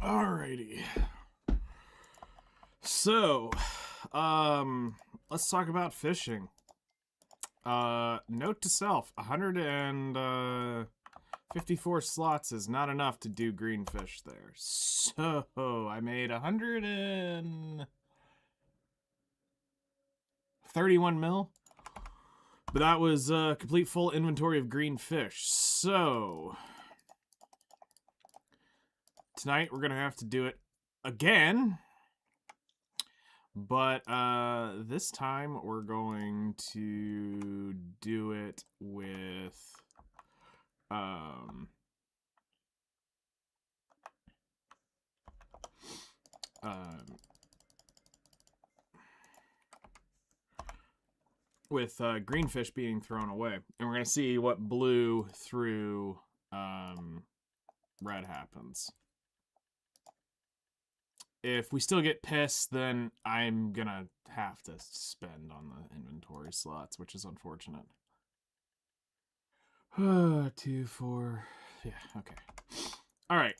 Alrighty. So, let's talk about fishing. Note to self: 154 slots is not enough to do greenfish there. So I made 131 mil, but that was a complete full inventory of green fish. So tonight we're gonna have to do it again. But this time we're going to do it with um, greenfish being thrown away, and we're gonna see what blue through red happens. If we still get pissed, then I'm gonna have to spend on the inventory slots, which is unfortunate. 2, 4, yeah, okay. All right.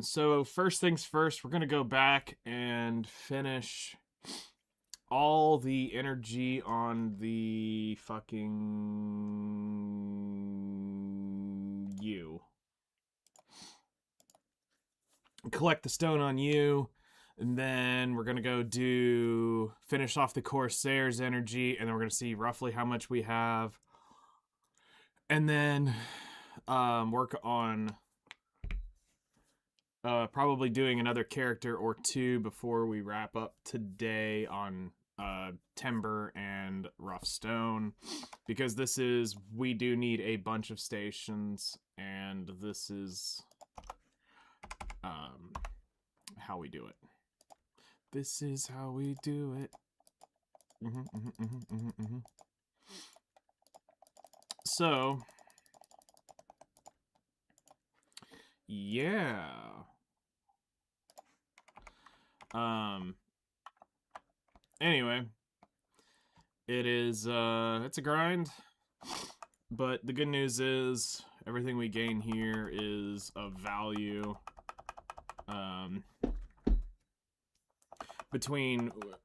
So first things first, we're gonna go back and finish all the energy on the fucking you. Collect the stone on you. And then we're gonna go finish off the Corsair's energy, and then we're gonna see roughly how much we have, and then work on probably doing another character or two before we wrap up today on Timber and Rough Stone, because we do need a bunch of stations, and this is how we do it. This is how we do it. So, yeah. Anyway, it's a grind, but the good news is everything we gain here is of value.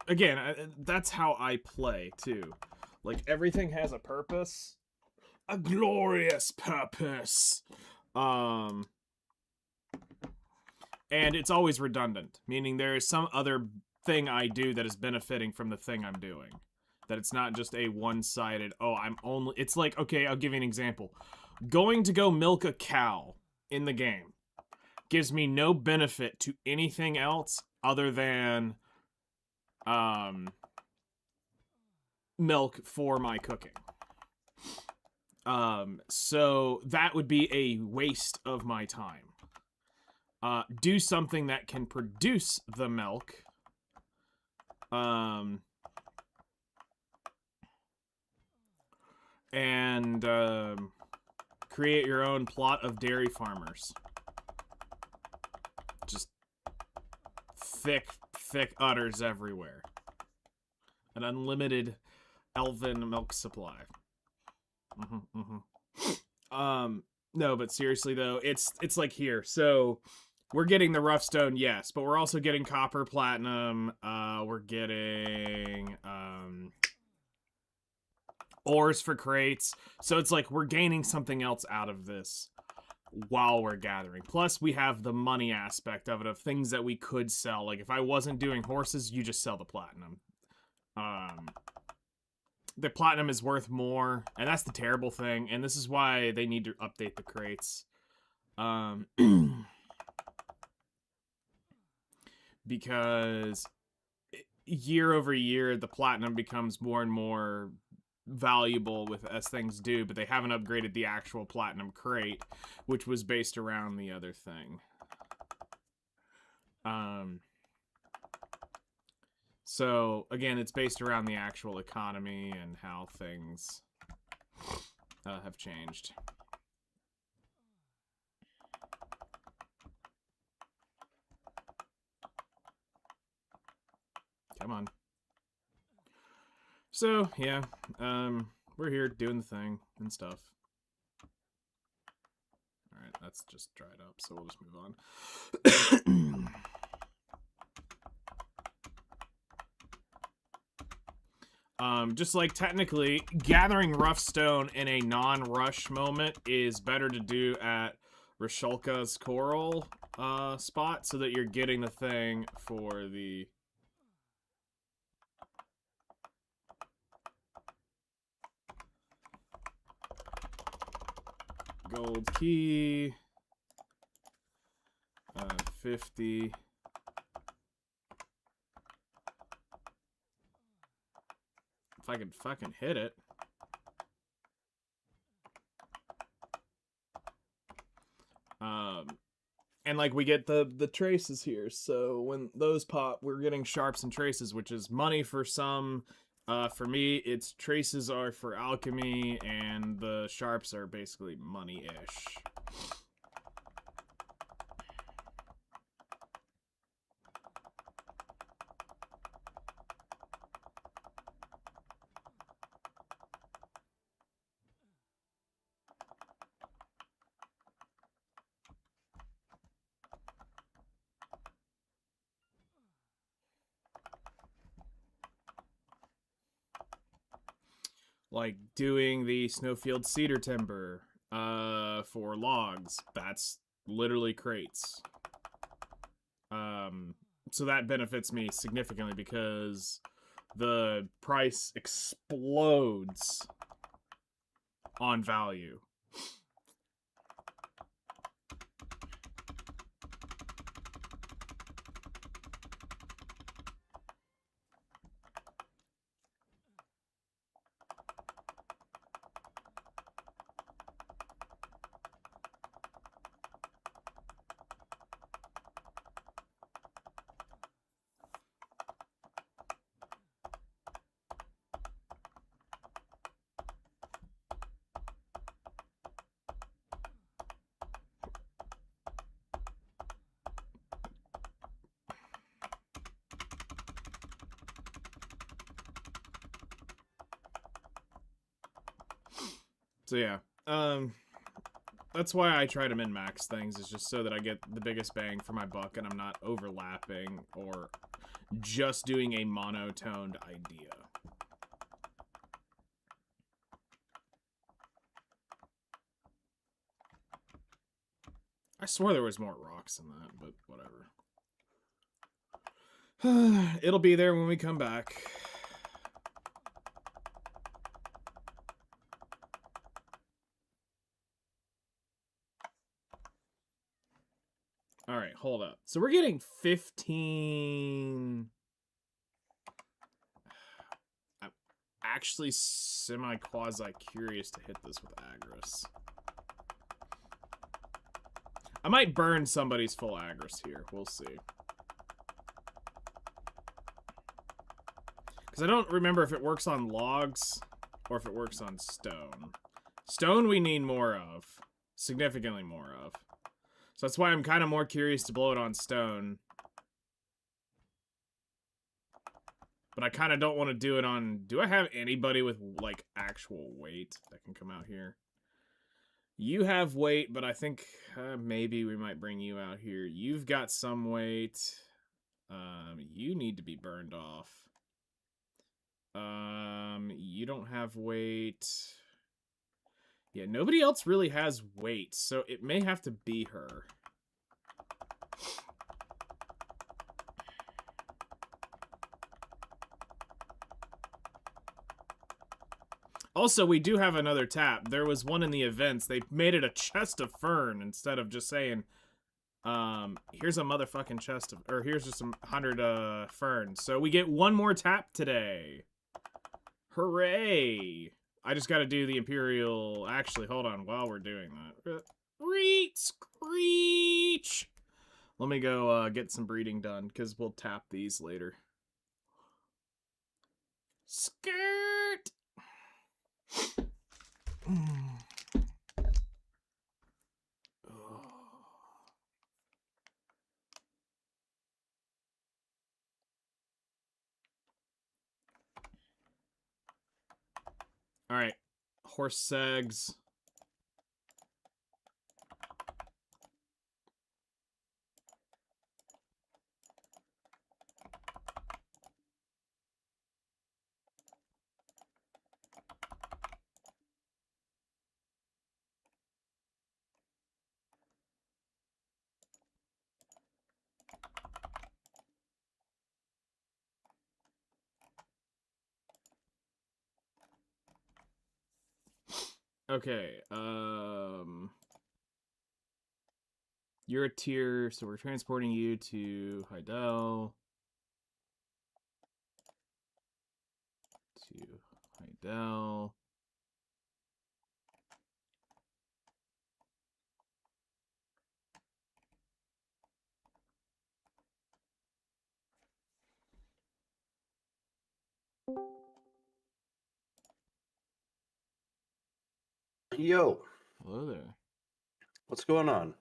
Again, that's how I play too. Like, everything has a purpose, a glorious purpose. And it's always redundant, meaning there is some other thing I do that is benefiting from the thing I'm doing. That it's not just a one-sided, it's like, okay, I'll give you an example. Going to go milk a cow in the game gives me no benefit to anything else other than milk for my cooking. So that would be a waste of my time. Do something that can produce the milk. And create your own plot of dairy farmers. Just thick udders everywhere. An unlimited elven milk supply. No, but seriously though, it's like here. So we're getting the rough stone, yes, but we're also getting copper, platinum. We're getting ores for crates. So it's like we're gaining something else out of this while we're gathering. Plus, we have the money aspect of it, of things that we could sell. Like, if I wasn't doing horses, you just sell the platinum. The platinum is worth more, and that's the terrible thing, and this is why they need to update the crates. Because year over year, the platinum becomes more and more valuable as things do, but they haven't upgraded the actual platinum crate, which was based around the other thing. So again, it's based around the actual economy and how things have changed. Come on. So, yeah, we're here doing the thing and stuff. Alright, that's just dried up, so we'll just move on. Just like technically, gathering rough stone in a non-rush moment is better to do at Rasholka's coral spot, so that you're getting the thing for the... gold key. 50. If I could fucking hit it. And like we get the traces here, so when those pop, we're getting sharps and traces, which is money for some. For me, it's traces are for alchemy, and the sharps are basically money-ish. Like doing the snowfield cedar timber for logs. That's literally crates. So that benefits me significantly because the price explodes on value. So yeah, that's why I try to min-max things, is just so that I get the biggest bang for my buck and I'm not overlapping or just doing a monotoned idea. I swore there was more rocks in that, but whatever. It'll be there when we come back. All right, hold up. So we're getting 15... I'm actually semi-quasi-curious to hit this with Agris. I might burn somebody's full Agris here. We'll see. Because I don't remember if it works on logs or if it works on stone. Stone we need more of. Significantly more of. So that's why I'm kind of more curious to blow it on stone. But I kind of don't want to do it on... Do I have anybody with, like, actual weight that can come out here? You have weight, but I think maybe we might bring you out here. You've got some weight. You need to be burned off. You don't have weight. Yeah, nobody else really has weight, so it may have to be her. Also, we do have another tap. There was one in the events. They made it a chest of fern instead of just saying, here's a motherfucking chest of, or here's just some 100 fern. So we get one more tap today. Hooray! I just gotta do the Imperial... Actually, hold on, while we're doing that. Screech! Let me go get some breeding done, because we'll tap these later. Skirt! Alright. Horse segs. Okay. You're a tier, so we're transporting you to Heidel. To Heidel. Yo, Hello there. what's going on?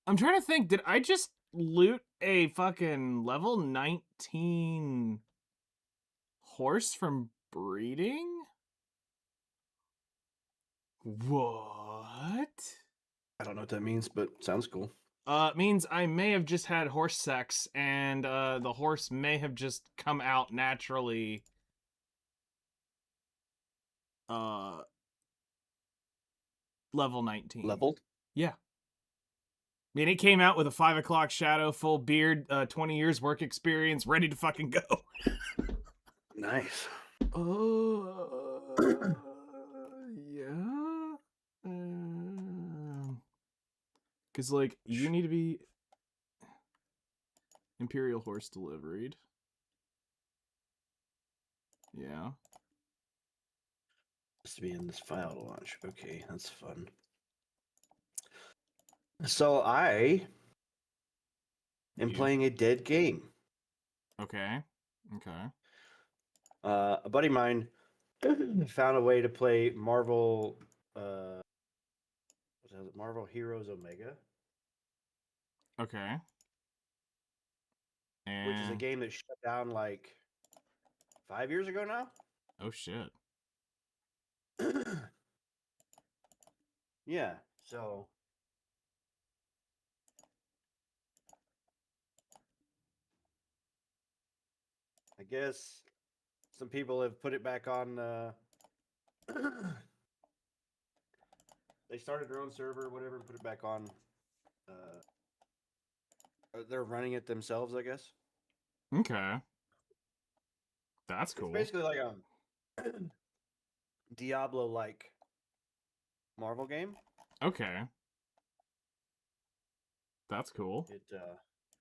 I'm trying to think, did I just loot a fucking level 19 horse from breeding? What? I don't know what that means, but sounds cool. Means I may have just had horse sex, and the horse may have just come out naturally. Uh, level 19. Leveled? Yeah. I mean, it came out with a 5 o'clock shadow, full beard, 20 years work experience, ready to fucking go. Nice. Yeah. Because, like, you need to be Imperial horse delivered. Yeah. Has to be in this file to launch. Okay, that's fun. So I am You. playing a dead game. Okay. Okay. A buddy of mine found a way to play Marvel. What was it? Marvel Heroes Omega, Okay. which is a And. game that shut down like 5 years ago now. Oh, shit. Yeah. So I guess some people have put it back on. They started their own server, or whatever, and put it back on. They're running it themselves, I guess. Okay. That's It's cool. basically like a Diablo-like Marvel game. Okay. That's cool.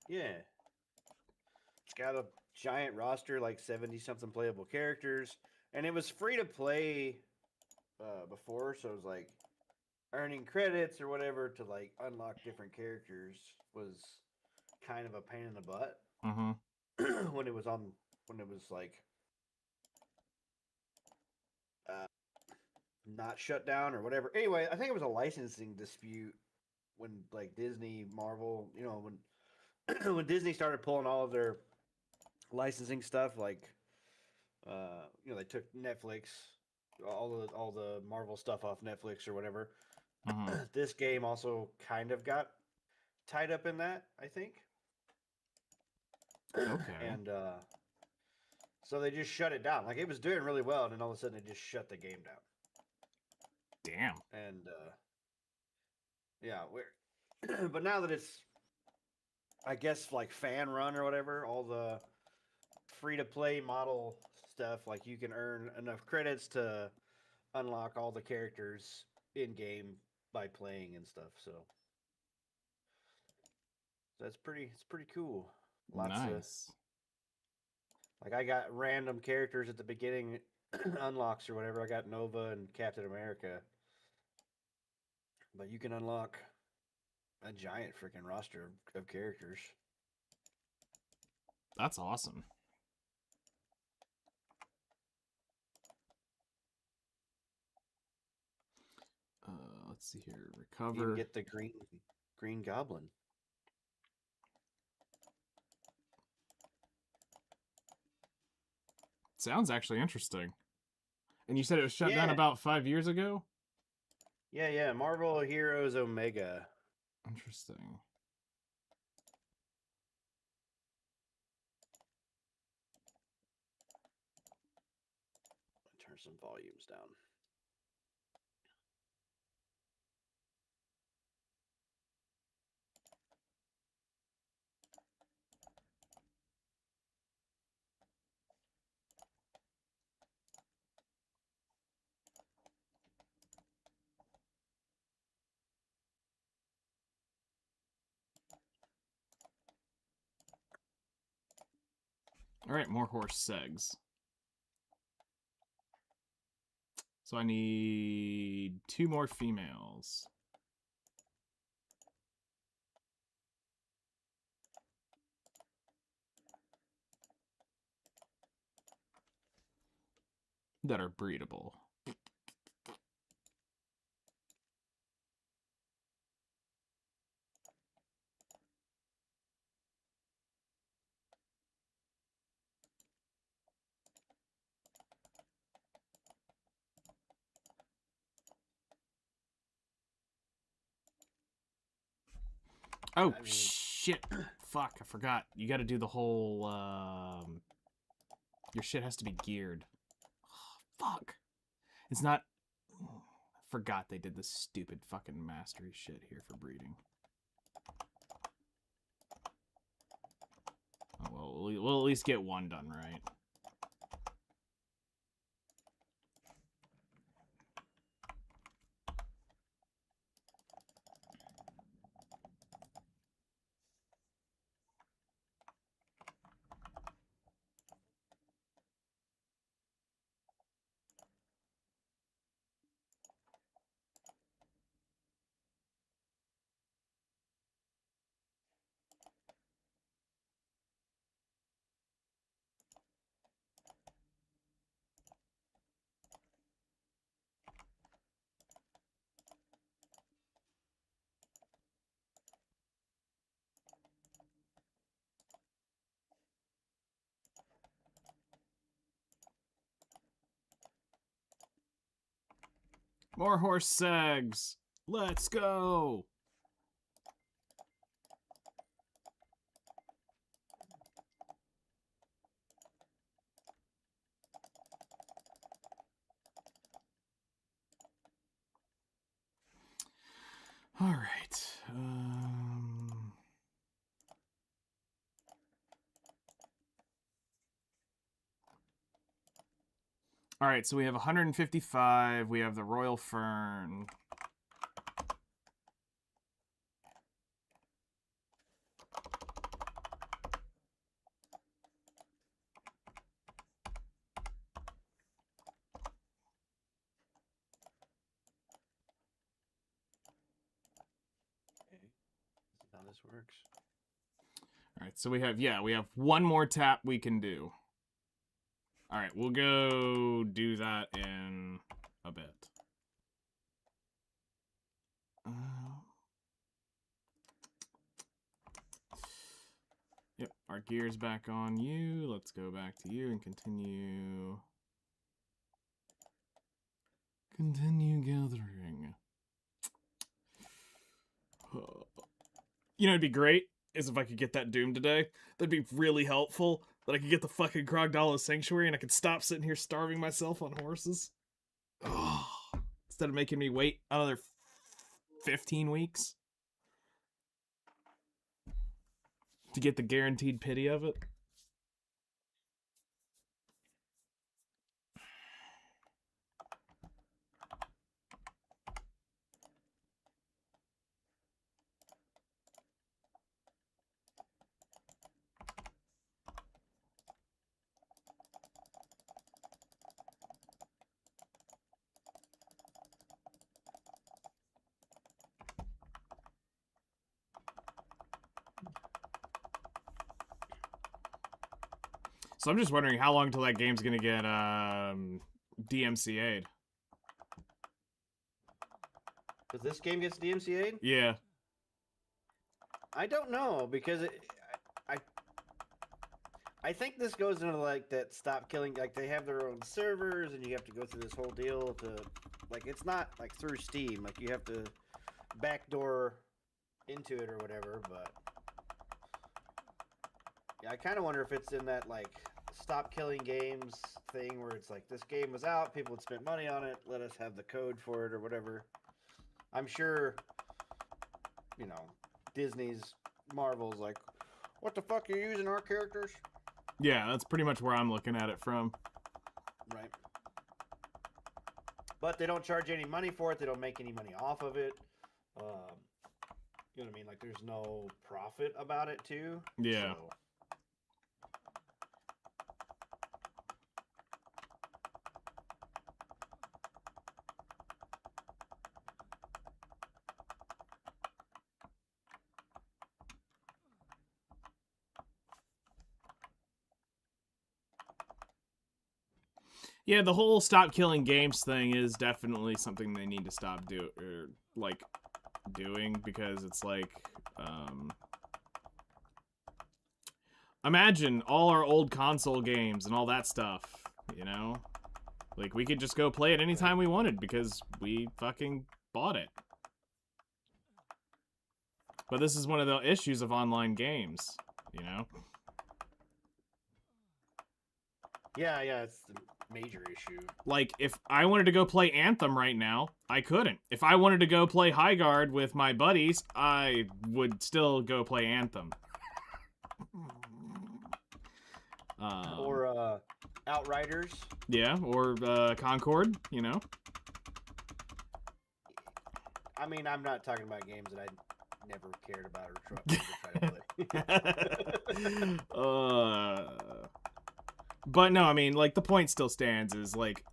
Yeah, it's got a giant roster, like 70-something playable characters, and it was free to play before, so it was like earning credits or whatever to like unlock different characters was kind of a pain in the butt Mm-hmm. when it was like uh, not shut down or whatever. Anyway, I think it was a licensing dispute when like Disney, Marvel, when when Disney started pulling all of their licensing stuff, like they took Netflix, all the Marvel stuff off Netflix or whatever. Mm-hmm. This game also kind of got tied up in that, I think. Okay. And so they just shut it down. Like it was doing really well, and then all of a sudden they just shut the game down. Damn. And yeah, we're but now that it's, I guess, like fan run or whatever, all the free to play model stuff, like you can earn enough credits to unlock all the characters in game by playing and stuff. So that's it's pretty cool. Lots of Nice. like I got random characters at the beginning unlocks or whatever. I got Nova and Captain America. But you can unlock a giant freaking roster of characters. That's awesome. Let's see here. You can Recover. get the Green Goblin. Sounds actually interesting. And you said it was shut down Yeah, about 5 years ago? yeah. Marvel Heroes Omega. Interesting. Turn some volumes down. All right, more horse segs. So I need 2 more females. That are breedable. Oh, I mean, shit. Fuck, I forgot. You gotta do the whole, your shit has to be geared. Fuck. It's not... I forgot they did this stupid fucking mastery shit here for breeding. Oh, well, we'll at least get 1 done right. More horse segs. Let's go. All right. All right, so we have 155. We have the Royal Fern. okay. This is how this works. All right, so we have 1 more tap we can do. All right, we'll go do that in a bit. Yep, our gear's back on you. Let's go back to you and continue. Continue gathering. You know, it'd be great is if I could get that Doom today. That'd be really helpful. That I could get the fucking Krogdala Sanctuary and I could stop sitting here starving myself on horses. Oh, instead of making me wait another 15 weeks to get the guaranteed pity of it. So I'm just wondering how long till that game's gonna get DMCA'd. Because this game gets DMCA'd? Yeah. I don't know because I think this goes into like that stop killing. Like they have their own servers and you have to go through this whole deal to like it's not like through Steam. Like you have to backdoor into it or whatever. But yeah, I kind of wonder if it's in that like stop killing games thing where it's like this game was out, people had spent money on it, let us have the code for it or whatever. I'm sure, you know, Disney's Marvel's like, what the fuck, you're using our characters? Yeah, that's pretty much where I'm looking at it from. Right. But they don't charge any money for it. They don't make any money off of it. You know what I mean? Like, there's no profit about it, too. Yeah. So, Yeah, the whole stop killing games thing is definitely something they need to stop doing, because it's like, imagine all our old console games and all that stuff, you know? Like, we could just go play it anytime we wanted because we fucking bought it. But this is one of the issues of online games, you know? Yeah, it's the major issue. Like, if I wanted to go play Anthem right now, I couldn't. If I wanted to go play High Guard with my buddies, I would still go play Anthem. Or Outriders. Yeah, or Concord, you know? I mean, I'm not talking about games that I never cared about or tried to play. But no, I mean, like, the point still stands is, like,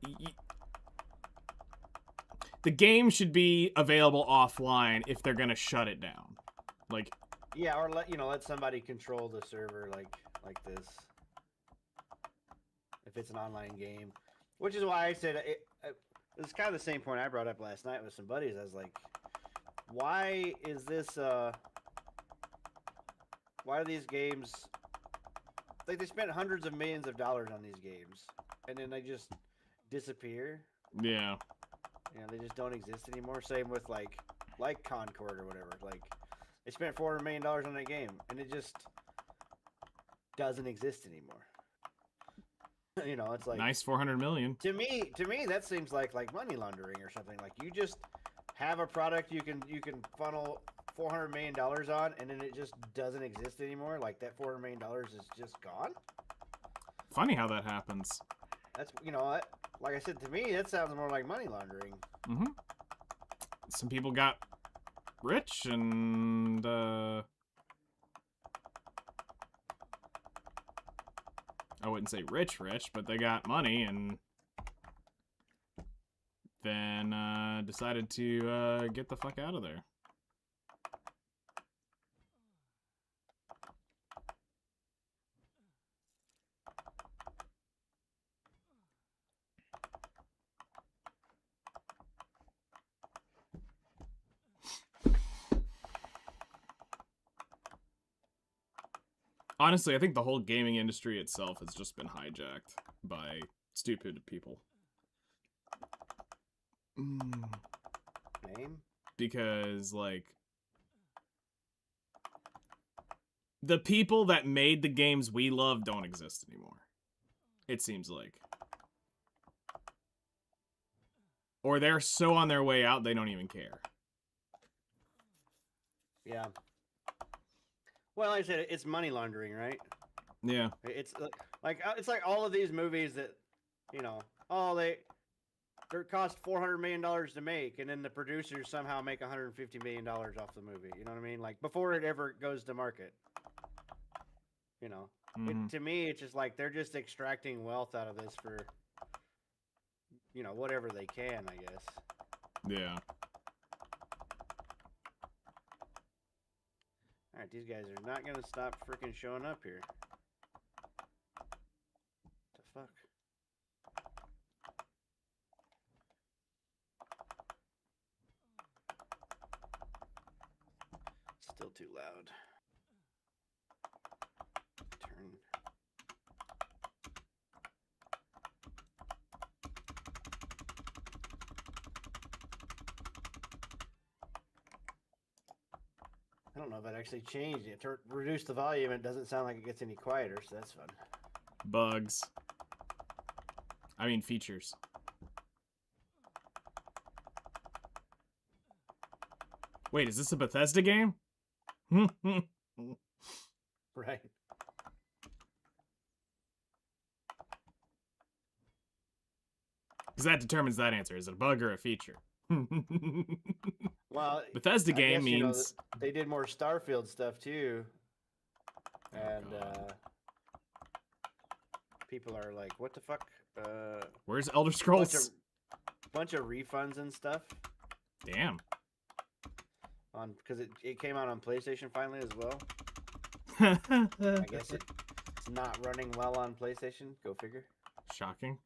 the game should be available offline if they're gonna shut it down. Like, yeah, or let somebody control the server like this. If it's an online game, which is why I said it's kind of the same point I brought up last night with some buddies. I was like, why is this? Why are these games? Like, they spent hundreds of millions of dollars on these games, and then they just disappear. yeah. You know, they just don't exist anymore. Same with like Concord or whatever. Like, they spent $400 million on that game, and it just doesn't exist anymore. You know, it's like, Nice 400 million. To me, that seems like money laundering or something. Like, you just have a product you can funnel $400 million on, and then it just doesn't exist anymore. Like, that $400 million is just gone. Funny how that happens. That's, like I said, to me, that sounds more like money laundering. Mm-hmm. Some people got rich and I wouldn't say rich, but they got money and then decided to get the fuck out of there. Honestly, I think the whole gaming industry itself has just been hijacked by stupid people. Name? Because, like, the people that made the games we love don't exist anymore. It seems like. Or they're so on their way out, they don't even care. Yeah. Well, like I said, it's money laundering, right? Yeah. It's like all of these movies that, they cost $400 million to make, and then the producers somehow make $150 million off the movie. You know what I mean? Like, before it ever goes to market. To me, it's just like they're just extracting wealth out of this for, whatever they can, I guess. Yeah. Alright, these guys are not gonna stop freaking showing up here. What the fuck? Still too loud. Turn. I don't know if that actually changed it. To reduce the volume, it doesn't sound like it gets any quieter, so that's fun. Bugs. I mean, features. Wait, is this a Bethesda game? Right. Because that determines that answer. Is it a bug or a feature? Well, Bethesda game means they did more Starfield stuff too, and people are like, "What the fuck?" Where's Elder Scrolls? Bunch of refunds and stuff. Damn. Because it came out on PlayStation finally as well. I guess it's not running well on PlayStation. Go figure. Shocking.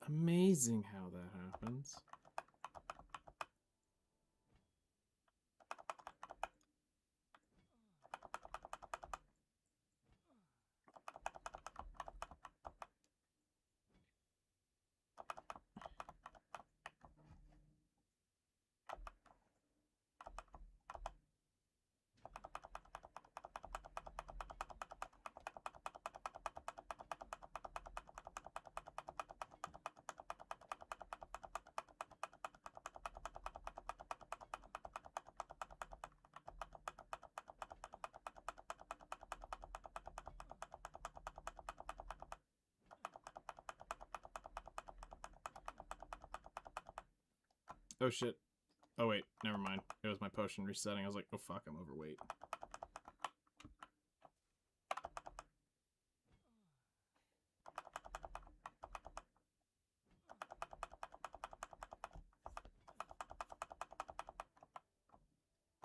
Amazing how that happens. Oh shit. Oh wait, never mind. It was my potion resetting. I was like, oh fuck, I'm overweight.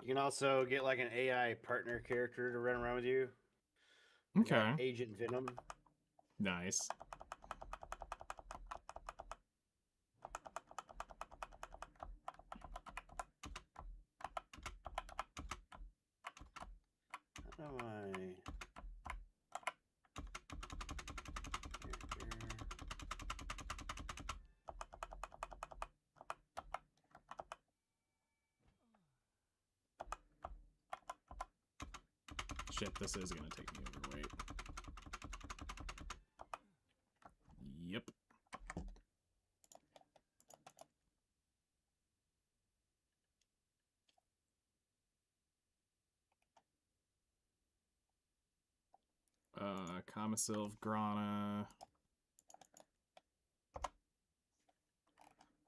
You can also get like an AI partner character to run around with you. I got Okay. Agent Venom. Nice. How do I... Shit, this is gonna take me overweight. Yep. Commissylv Grana.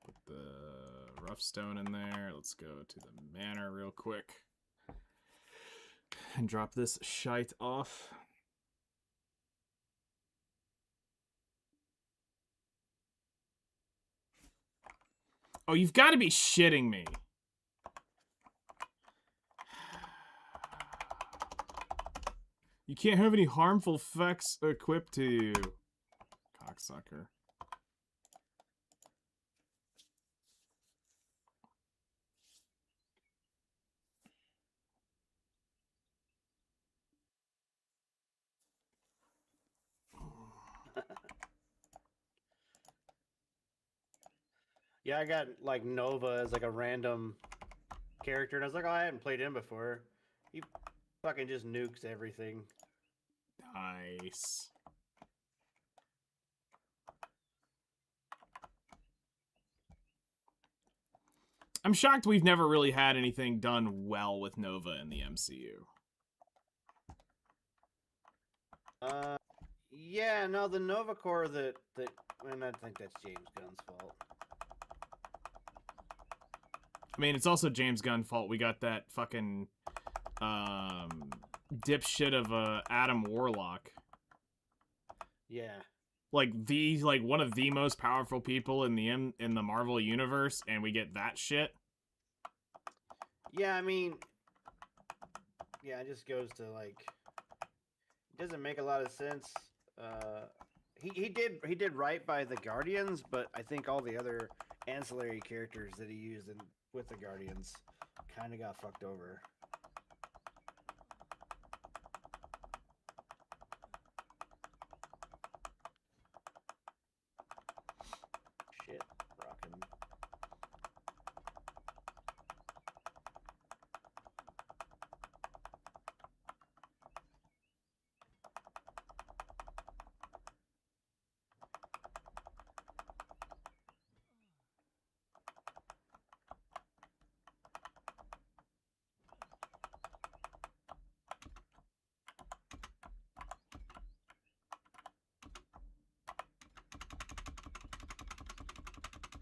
Put the rough stone in there. Let's go to the manor real quick. And drop this shite off. Oh, you've got to be shitting me. You can't have any harmful effects equipped to you. Cocksucker. Yeah, I got like Nova as like a random character, and I was like, oh, I hadn't played him before. He fucking just nukes everything. Nice. I'm shocked we've never really had anything done well with Nova in the MCU. Yeah, no, the Nova Corps and I think that's James Gunn's fault. I mean, it's also James Gunn's fault. We got that fucking dipshit of Adam Warlock. Yeah. Like one of the most powerful people in the Marvel universe, and we get that shit. Yeah, I mean, yeah, it just goes to like, it doesn't make a lot of sense. He did right by the Guardians, but I think all the other ancillary characters that he used with the Guardians kind of got fucked over. Shit, rockin'.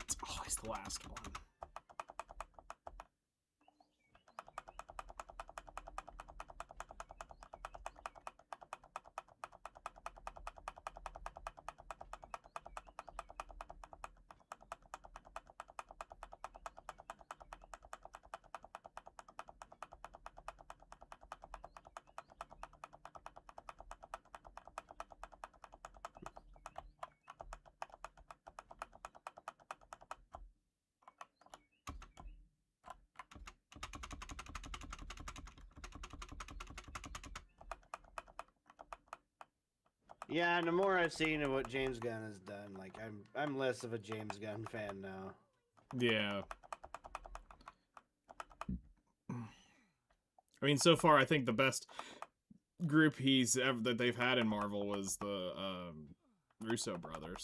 It's always the last one. Yeah, and the more I've seen of what James Gunn has done, like I'm less of a James Gunn fan now. Yeah. I mean, so far, I think the best group that they've had in Marvel was the Russo brothers.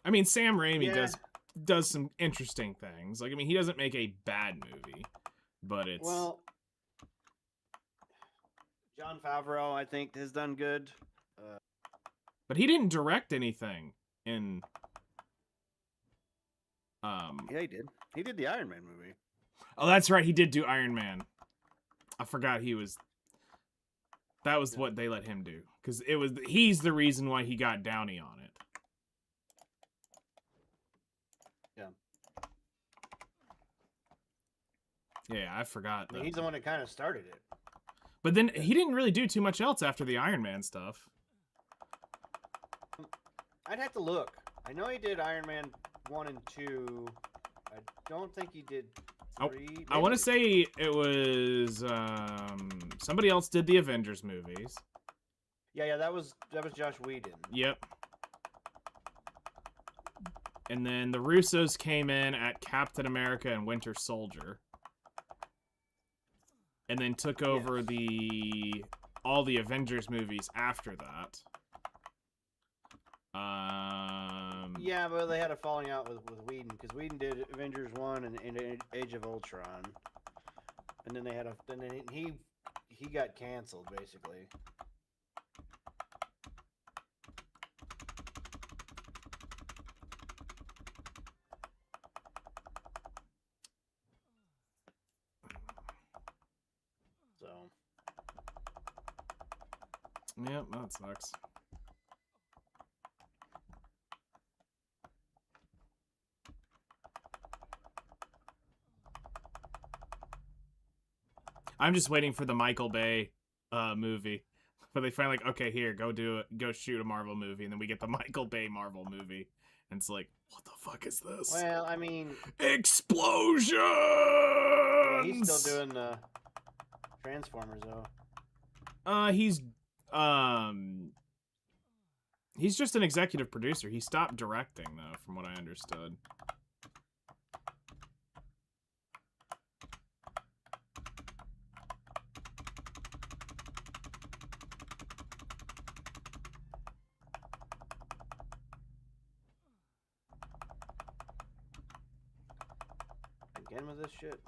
I mean, Sam Raimi does some interesting things. Like, I mean, he doesn't make a bad movie, but it's Jon Favreau, I think, has done good. But he didn't direct anything in. Yeah, he did. He did the Iron Man movie. Oh, that's right. He did do Iron Man. I forgot he was. That was what they let him do, because he's the reason why he got Downey on it. Yeah, I forgot. I mean, he's the one that kind of started it. But then he didn't really do too much else after the Iron Man stuff. I'd have to look. I know he did Iron Man 1 and 2. I don't think he did 3. I want to say it was somebody else did the Avengers movies. Yeah, that was Josh Whedon. Yep. And then the Russos came in at Captain America and Winter Soldier. And then took over all the Avengers movies after that. Yeah, but they had a falling out with Whedon, because Whedon did Avengers 1 and Age of Ultron. And then he got canceled, basically. So. Yep, that sucks. I'm just waiting for the Michael Bay movie. But they find like, okay, here, go shoot a Marvel movie, and then we get the Michael Bay Marvel movie. And it's like, what the fuck is this? Well, I mean, explosions! Yeah, he's still doing the Transformers though. He's just an executive producer. He stopped directing though, from what I understood. Again with this shit.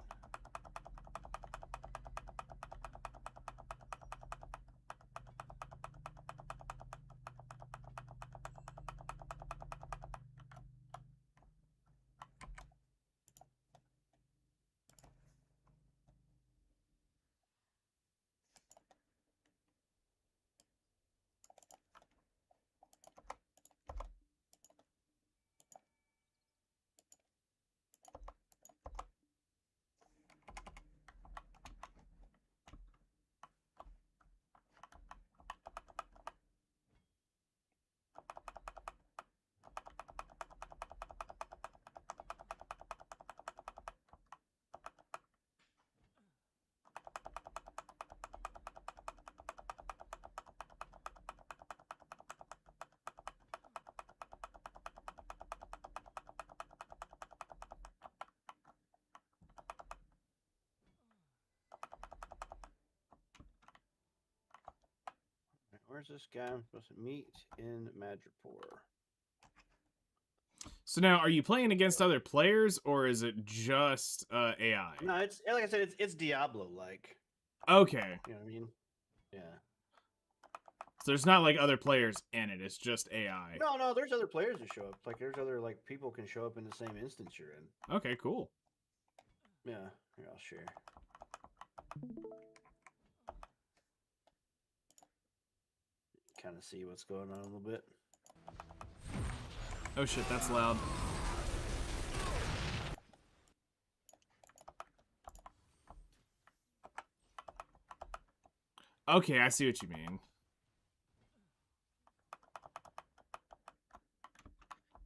Where's this guy I'm supposed to meet in Madripoor? So now, are you playing against other players, or is it just AI? No, it's like I said, it's Diablo-like. Okay. You know what I mean? Yeah. So there's not like other players in it. It's just AI. No, there's other players that show up. Like there's other people can show up in the same instance you're in. Okay, cool. Yeah, here I'll share. Kind of see what's going on a little bit. Oh shit, that's loud. Okay, I see what you mean.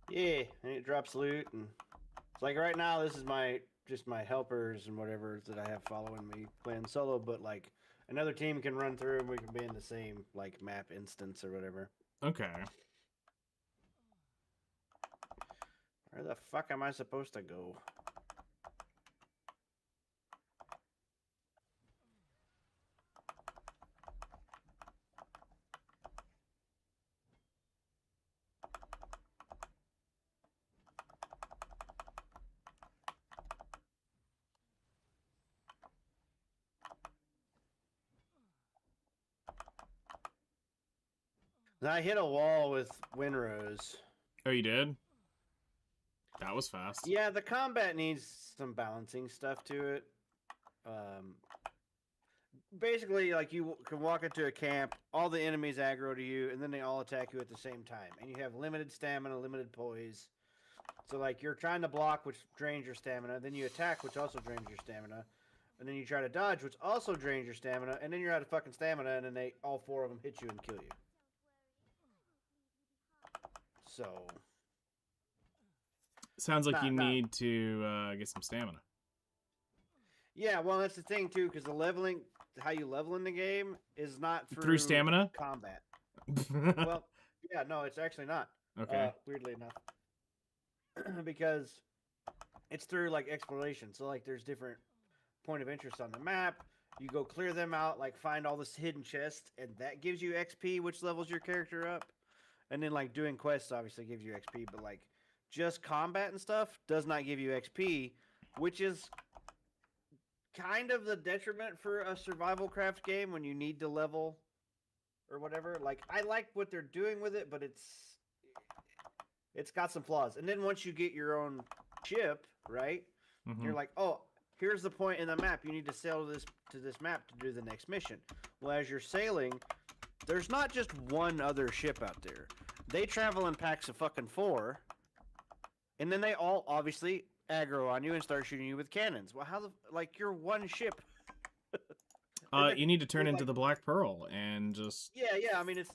Yeah, and it drops loot, and it's like right now this is just my helpers and whatever that I have following me playing solo, but like another team can run through, and we can be in the same like map instance or whatever. Okay. Where the fuck am I supposed to go? I hit a wall with Winrose. Oh, you did? That was fast. Yeah, the combat needs some balancing stuff to it. Basically, like you can walk into a camp, all the enemies aggro to you, and then they all attack you at the same time. And you have limited stamina, limited poise. So, like, you're trying to block, which drains your stamina. Then you attack, which also drains your stamina. And then you try to dodge, which also drains your stamina. And then you're out of fucking stamina, and then all four of them hit you and kill you. So... Sounds like you need to get some stamina. Yeah, well, that's the thing, too, because the leveling... How you level in the game is not through stamina combat. Well, yeah, no, it's actually not. Okay. Weirdly enough, because it's through like exploration. So like, there's different point of interest on the map. You go clear them out, like find all this hidden chests, and that gives you XP, which levels your character up. And then like doing quests obviously gives you XP, but like just combat and stuff does not give you XP, which is kind of the detriment for a survival craft game when you need to level or whatever. Like, I like what they're doing with it, but it's got some flaws. And then once you get your own ship, right, you're like, oh, here's the point in the map. You need to sail to this map to do the next mission. Well, as you're sailing, there's not just one other ship out there. They travel in packs of fucking 4, and then they all obviously aggro on you and start shooting you with cannons. Well, you're one ship. You need to turn into the Black Pearl and just yeah. I mean, it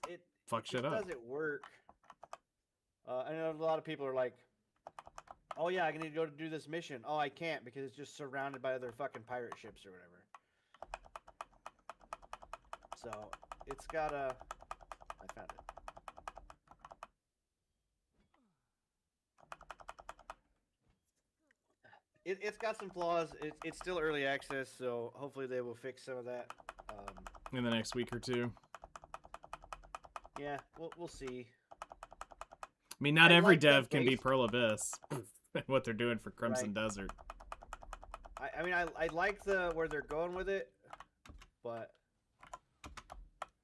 fuck shit up. Doesn't work. I know a lot of people are like, "Oh yeah, I need to go to do this mission." Oh, I can't because it's just surrounded by other fucking pirate ships or whatever. So it's got a. I found it. It's got some flaws. It's still early access, so hopefully they will fix some of that in the next week or two. Yeah, we'll see. I mean, not every dev can be Pearl Abyss. What they're doing for Crimson Desert. I mean, I like where they're going with it, but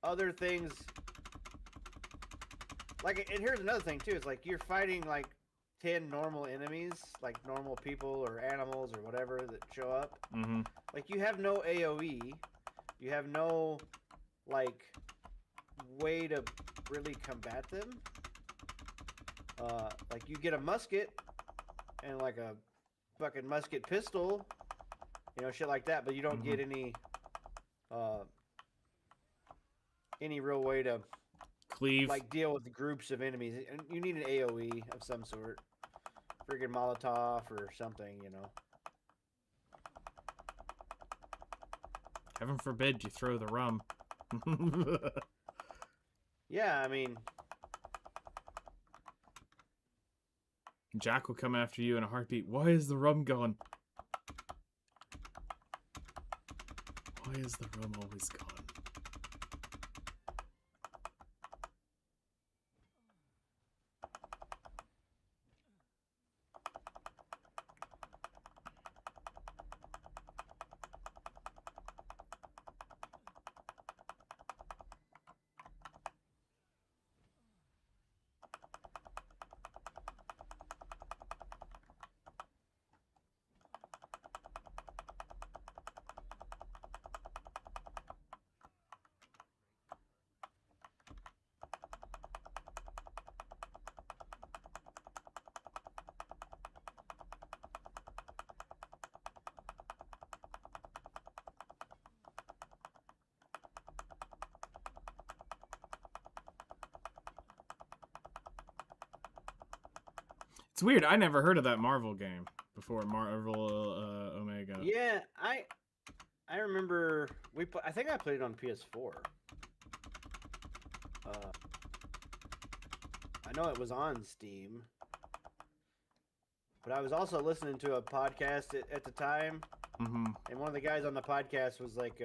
other things like, and here's another thing too. It's like you're fighting like 10 normal enemies, like normal people or animals or whatever that show up. Like, you have no AoE, you have no like way to really combat them. Like, you get a musket and like a fucking musket pistol, you know, shit like that, but you don't get any real way to cleave, like, deal with the groups of enemies. And you need an AoE of some sort. Friggin' Molotov or something, you know. Heaven forbid you throw the rum. Yeah, I mean... Jack will come after you in a heartbeat. Why is the rum gone? Why is the rum always gone? It's weird. I never heard of that Marvel game before. Marvel Omega. Yeah, I remember I think I played it on PS4. I know it was on Steam, but I was also listening to a podcast at the time, Mm-hmm. and one of the guys on the podcast was like,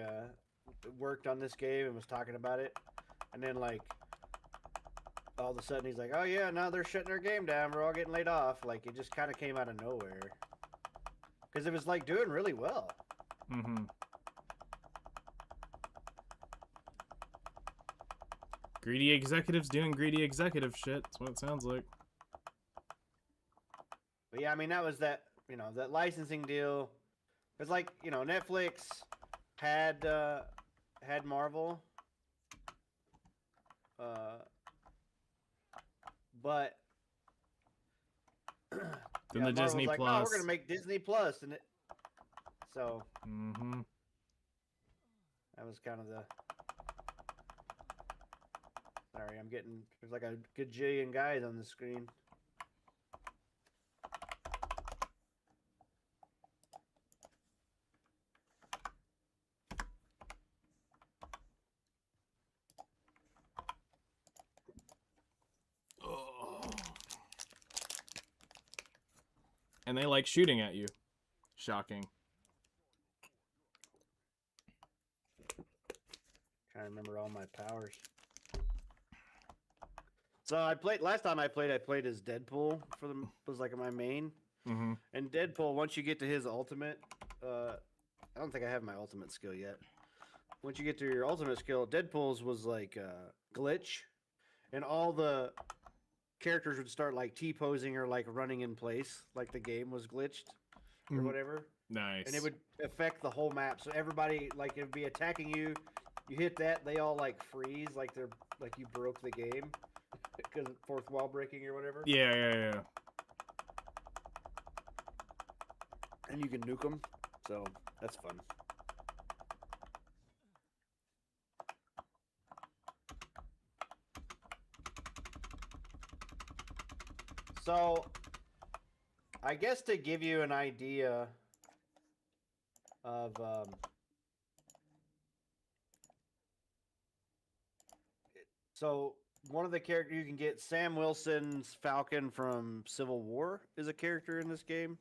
worked on this game and was talking about it, and then like all of a sudden he's like, "Oh yeah, now they're shutting their game down. We're all getting laid off." Like it just kind of came out of nowhere because it was like doing really well. Mm-hmm. Greedy executives doing greedy executive shit. That's what it sounds like. But yeah, I mean that was that that licensing deal. It's like Netflix had Marvel, but Then the Marvel's Disney like, Plus. no, we're gonna make Disney Plus, and so Mm-hmm. that was kind of the. Sorry, there's like a gajillion guys on the screen. And they like shooting at you. Shocking. Trying to remember all my powers. So last time I played as Deadpool was like my main. Mm-hmm. And Deadpool, once you get to his ultimate, I don't think I have my ultimate skill yet. Once you get to your ultimate skill, Deadpool's was like glitch, and all the characters would start like T-posing or like running in place, like the game was glitched or whatever. Nice. And it would affect the whole map. So everybody, like, it would be attacking you. You hit that, they all like freeze, like you broke the game because of fourth wall breaking or whatever. Yeah. And you can nuke them, so that's fun. So, I guess to give you an idea of so one of the characters you can get, Sam Wilson's Falcon from Civil War is a character in this game.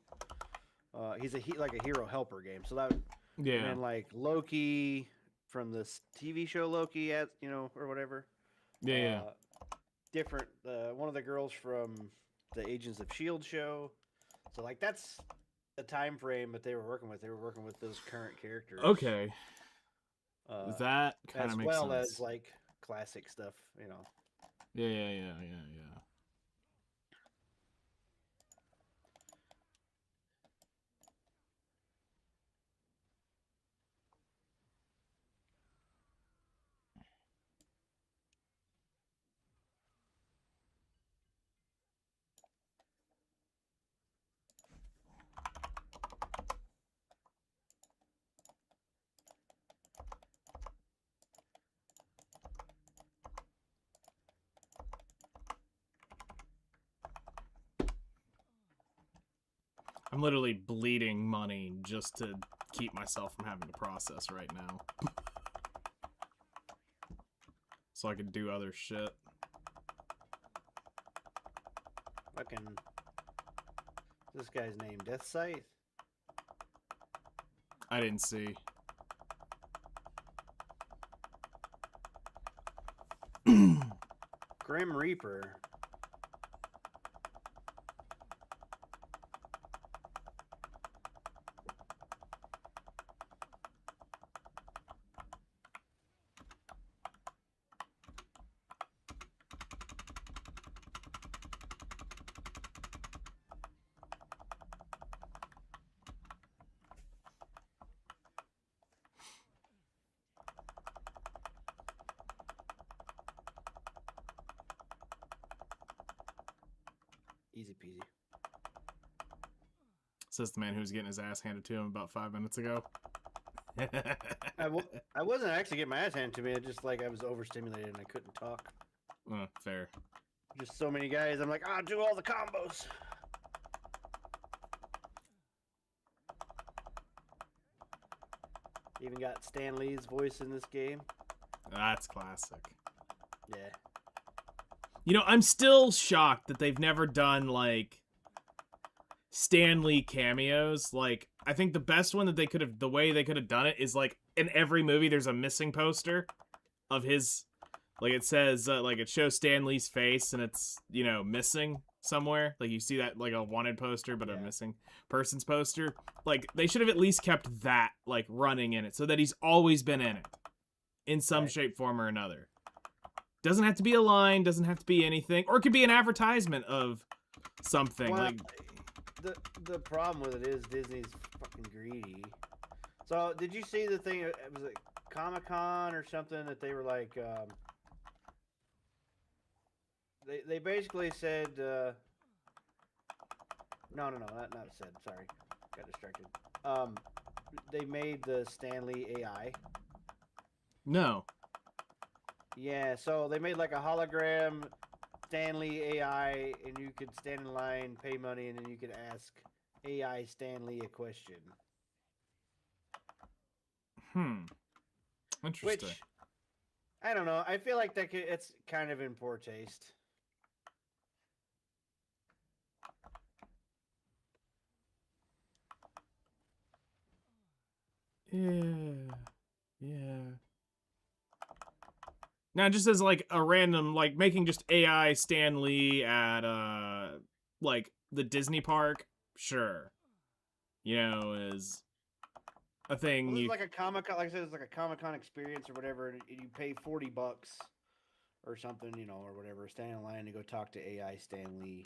He's like a hero helper game. So that Yeah. and like Loki from this TV show Loki or whatever. Yeah. Different one of the girls from the Agents of S.H.I.E.L.D. show. So like that's the time frame that they were working with. They were working with those current characters. Okay. That kind of makes sense. As well as like classic stuff, Yeah. I'm literally bleeding money just to keep myself from having to process right now. So I can do other shit. Fucking this guy's name, Death Scythe. I didn't see. Grim Reaper. Easy peasy. Says the man who was getting his ass handed to him about 5 minutes ago. I wasn't actually getting my ass handed to me. It just like I was overstimulated and I couldn't talk. Fair. Just so many guys. I'm like, do all the combos. Even got Stan Lee's voice in this game. That's classic. Yeah. You know, I'm still shocked that they've never done, like, Stan Lee cameos. Like, I think the best one that they could have, the way they could have done it is, like, in every movie there's a missing poster of his, like, it says, like, it shows Stan Lee's face and it's, you know, missing somewhere. Like, you see that, like, a wanted poster, but a missing person's poster. Like, they should have at least kept that, like, running in it so that he's always been in it in some shape, form, or another. Doesn't have to be a line, doesn't have to be anything, or it could be an advertisement of something. Well, like, the problem with it is Disney's fucking greedy. So, did you see the thing? Was it Comic-Con or something that they were like? They basically said. No, not said. Sorry, got distracted. They made the Stan Lee AI. no. Yeah, so they made like a hologram Stan Lee AI, and you could stand in line, pay money, and then you could ask AI Stan Lee a question. Interesting. Which, I don't know. I feel like it's kind of in poor taste. Yeah. Now, just as, like, a random, like, making just AI Stan Lee at, like, the Disney park, sure. You know, is a thing. Well, this is like a Comic-Con, like I said, it's like a Comic-Con experience or whatever, and you pay $40 or something, you know, or whatever, stand in line to go talk to AI Stan Lee.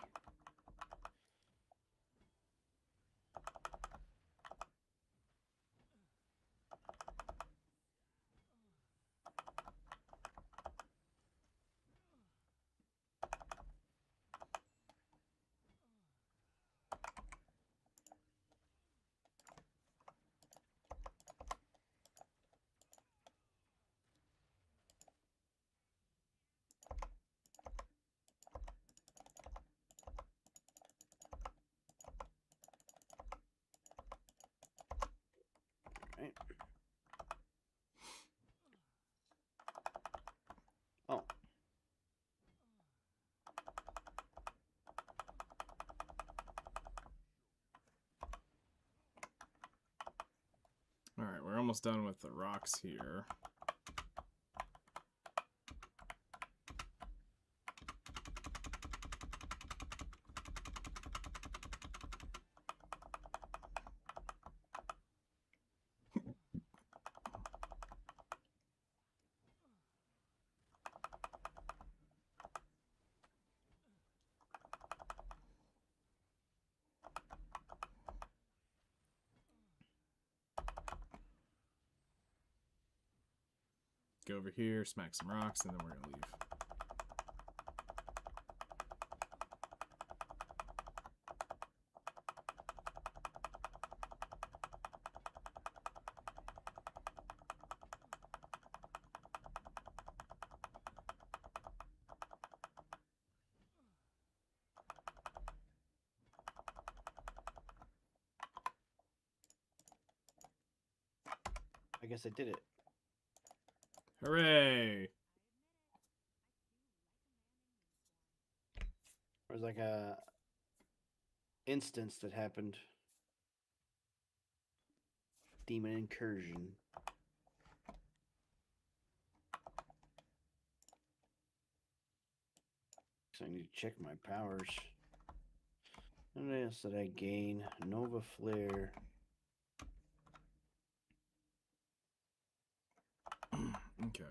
Right? Oh. Alright, we're almost done with the rocks here. Go over here, smack some rocks, and then we're gonna leave. I guess I did it. Hooray! There was like a instance that happened. Demon incursion. So I need to check my powers. What else did I gain? Nova Flare. Okay.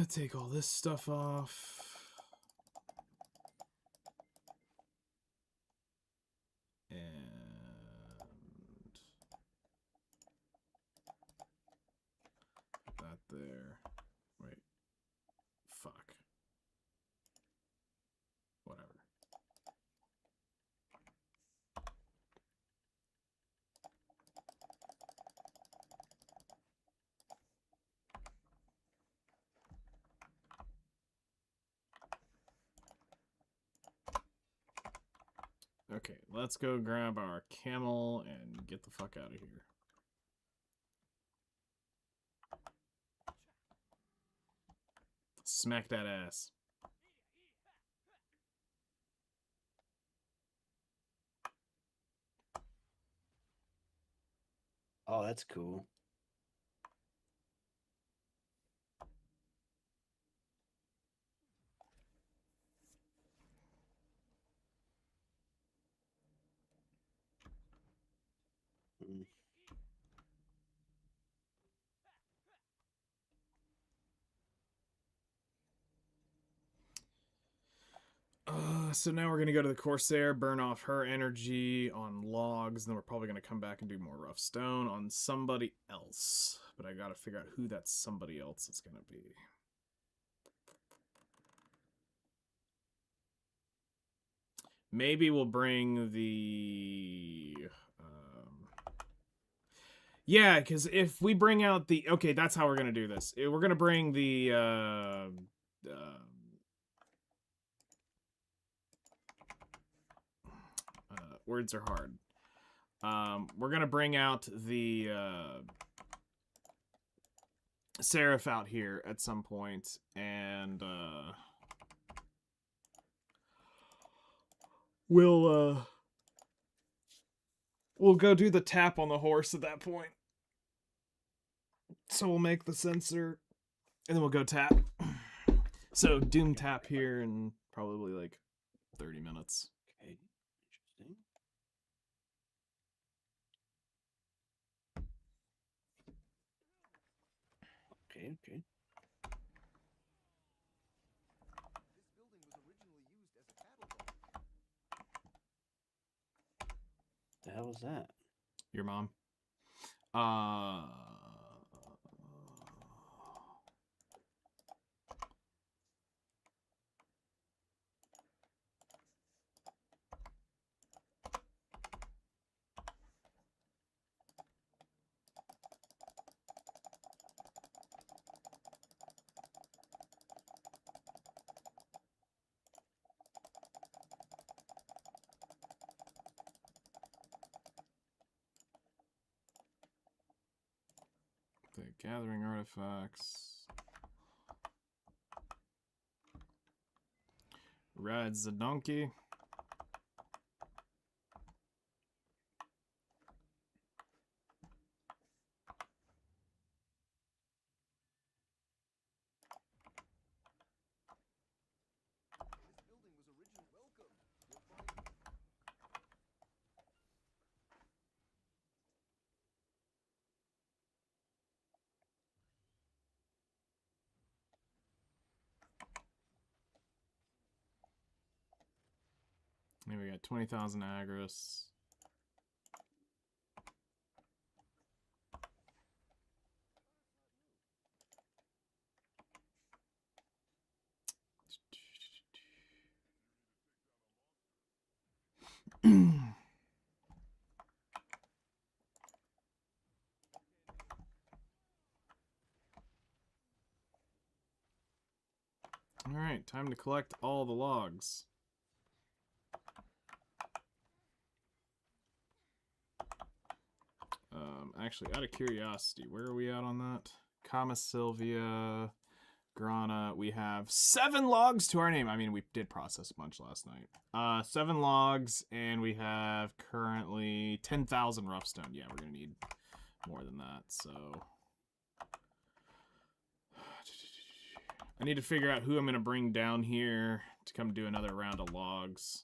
Take all this stuff off. And put that there. Wait. Fuck. Whatever. Okay, let's go grab our camel and get the fuck out of here. Smack that ass. Oh, that's cool. Mm. So now we're gonna go to the Corsair, burn off her energy on logs, and then we're probably gonna come back and do more rough stone on somebody else. But I gotta figure out who that somebody else is gonna be. Maybe we'll bring the... yeah, because if we bring out the... Okay, that's how we're gonna do this. We're gonna bring the... words are hard. We're gonna bring out the Seraph out here at some point, and we'll go do the tap on the horse at that point. So we'll make the sensor, and then we'll go tap. So Doom tap here in probably like 30 minutes. Okay, interesting. Okay. This building was originally used as a cattle barn. The hell was that? Your mom. The gathering artifacts. Rides the donkey. This building was originally welcome. You'll find Maybe we got 20,000 Agris. Alright, time to collect all the logs. Actually, out of curiosity, where are we at on that? Kama Sylvia, Grana. We have 7 logs to our name. I mean, we did process a bunch last night. 7 logs, and we have currently 10,000 rough stone. Yeah, we're gonna need more than that, so... I need to figure out who I'm gonna bring down here to come do another round of logs.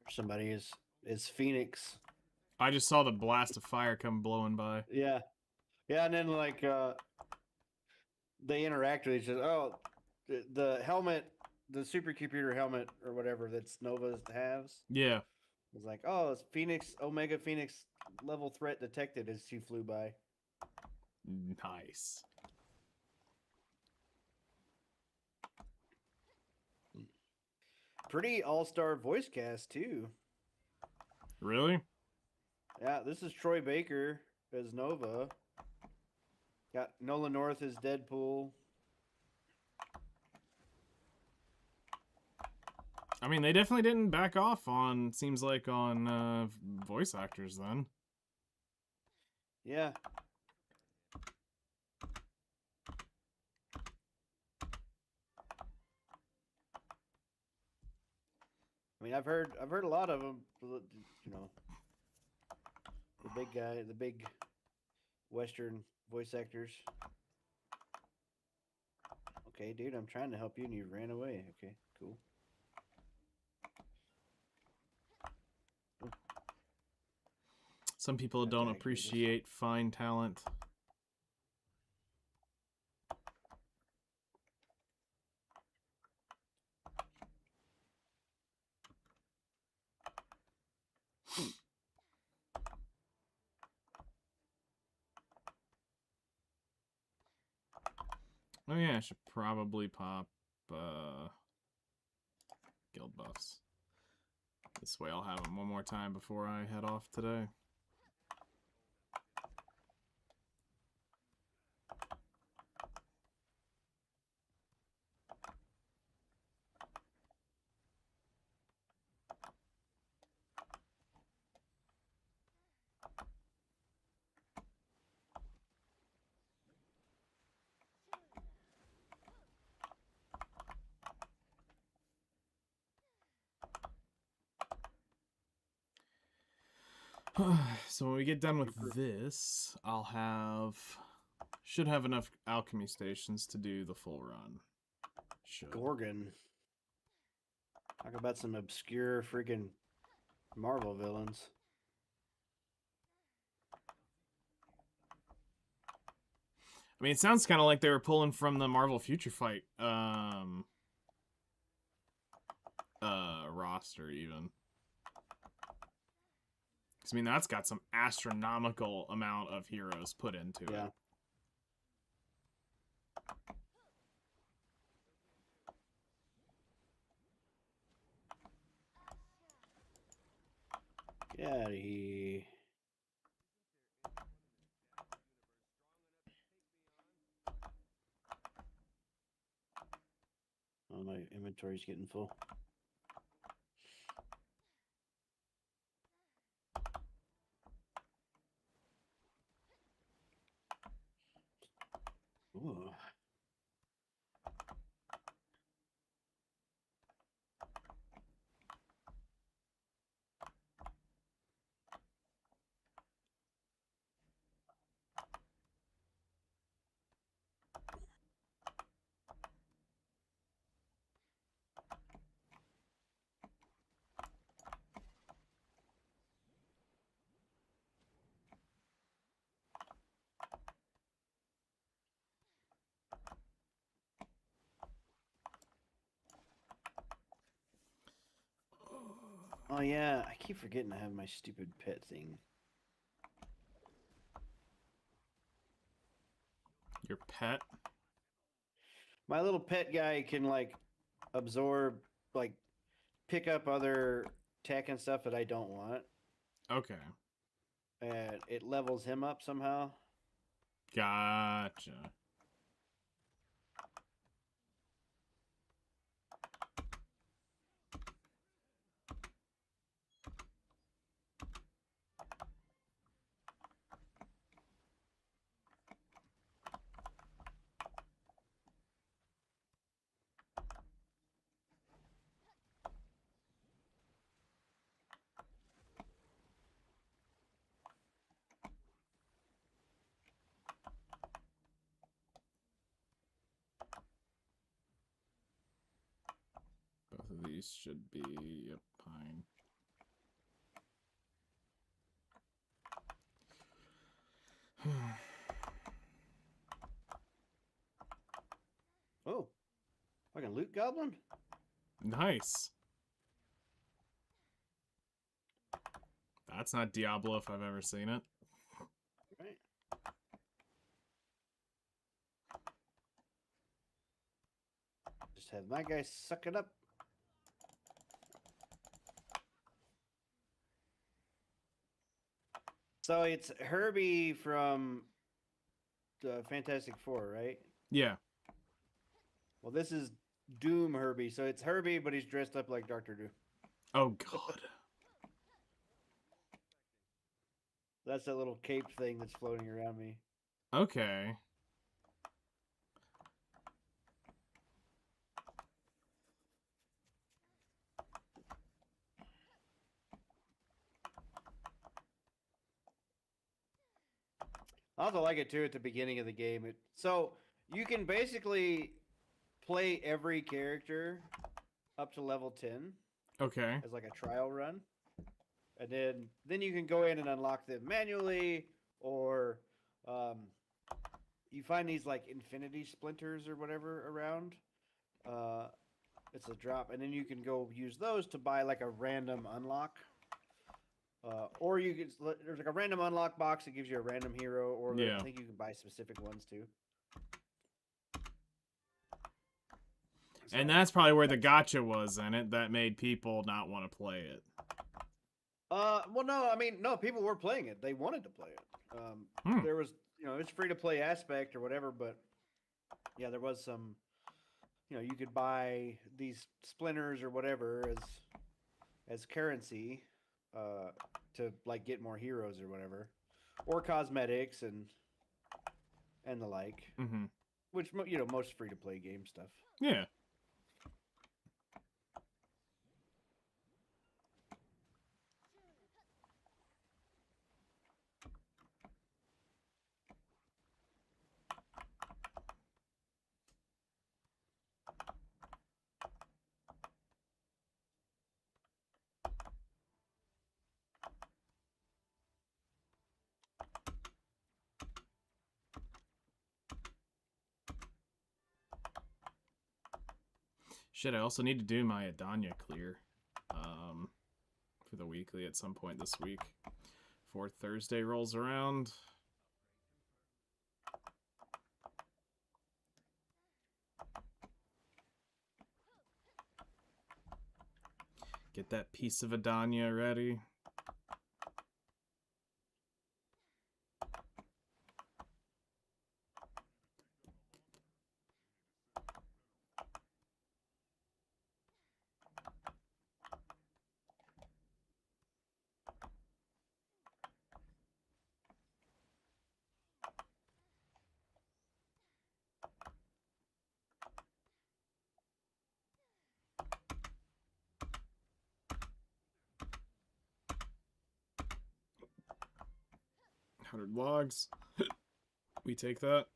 Somebody is Phoenix. I just saw the blast of fire come blowing by. Yeah, and then like they interact with each other. Oh, the helmet the supercomputer helmet or whatever that's Nova's has. Yeah. It's like, oh, it's Phoenix, Omega Phoenix level threat detected as she flew by. Nice. Pretty all-star voice cast too. Really? Yeah, this is Troy Baker as Nova. Got Nolan North as Deadpool. I mean, they definitely didn't back off on, seems like, on voice actors then. Yeah. I mean, I've heard a lot of them. You know, the big guy, the big Western voice actors. Okay, dude, I'm trying to help you and you ran away. Okay, cool. Some people Have to don't activate this. appreciate fine talent. Oh yeah, I should probably pop guild buffs. This way I'll have them one more time before I head off today. So when we get done with this, should have enough alchemy stations to do the full run. Should. Gorgon. Talk about some obscure freaking Marvel villains. I mean, it sounds kind of like they were pulling from the Marvel Future Fight roster even. 'Cause, I mean, that's got some astronomical amount of heroes put into Yeah. it. Get out of here. Oh, my inventory's getting full. Ooh. Oh yeah, I keep forgetting I have my stupid pet thing. Your pet? My little pet guy can like absorb, like pick up other tech and stuff that I don't want, Okay. and it levels him up somehow. Gotcha. Both of these should be a pine. Oh, fucking loot goblin. Nice. That's not Diablo if I've ever seen it. Right. Just have my guy suck it up. So it's Herbie from the Fantastic Four, right? Yeah. Well, this is Doom Herbie. So it's Herbie, but he's dressed up like Doctor Doom. Oh god. That's that little cape thing that's floating around me. Okay. I also like it too at the beginning of the game. So you can basically play every character up to level 10 Okay. as like a trial run. And then you can go in and unlock them manually, or you find these like infinity splinters or whatever around. It's a drop, and then you can go use those to buy like a random unlock. Or you can there's like a random unlock box that gives you a random hero, or Yeah. I think you can buy specific ones too. And So- that's probably where the gotcha was in it that made people not want to play it. Well, no, I mean, no, people were playing it. They wanted to play it. There was, it's free to play aspect or whatever, but yeah, there was some, you could buy these splinters or whatever as currency, to like get more heroes or whatever, or cosmetics and the like, Mm-hmm. which most free to play game stuff. Yeah. Shit, I also need to do my Adanya clear for the weekly at some point this week. Before Thursday rolls around. Get that piece of Adanya ready. $100 logs. We take that.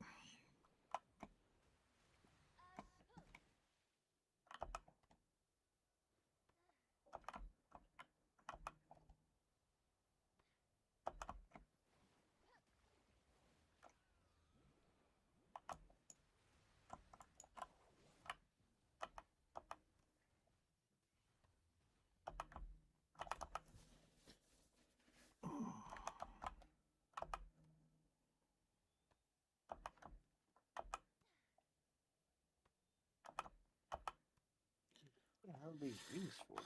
What the hell are these rings for?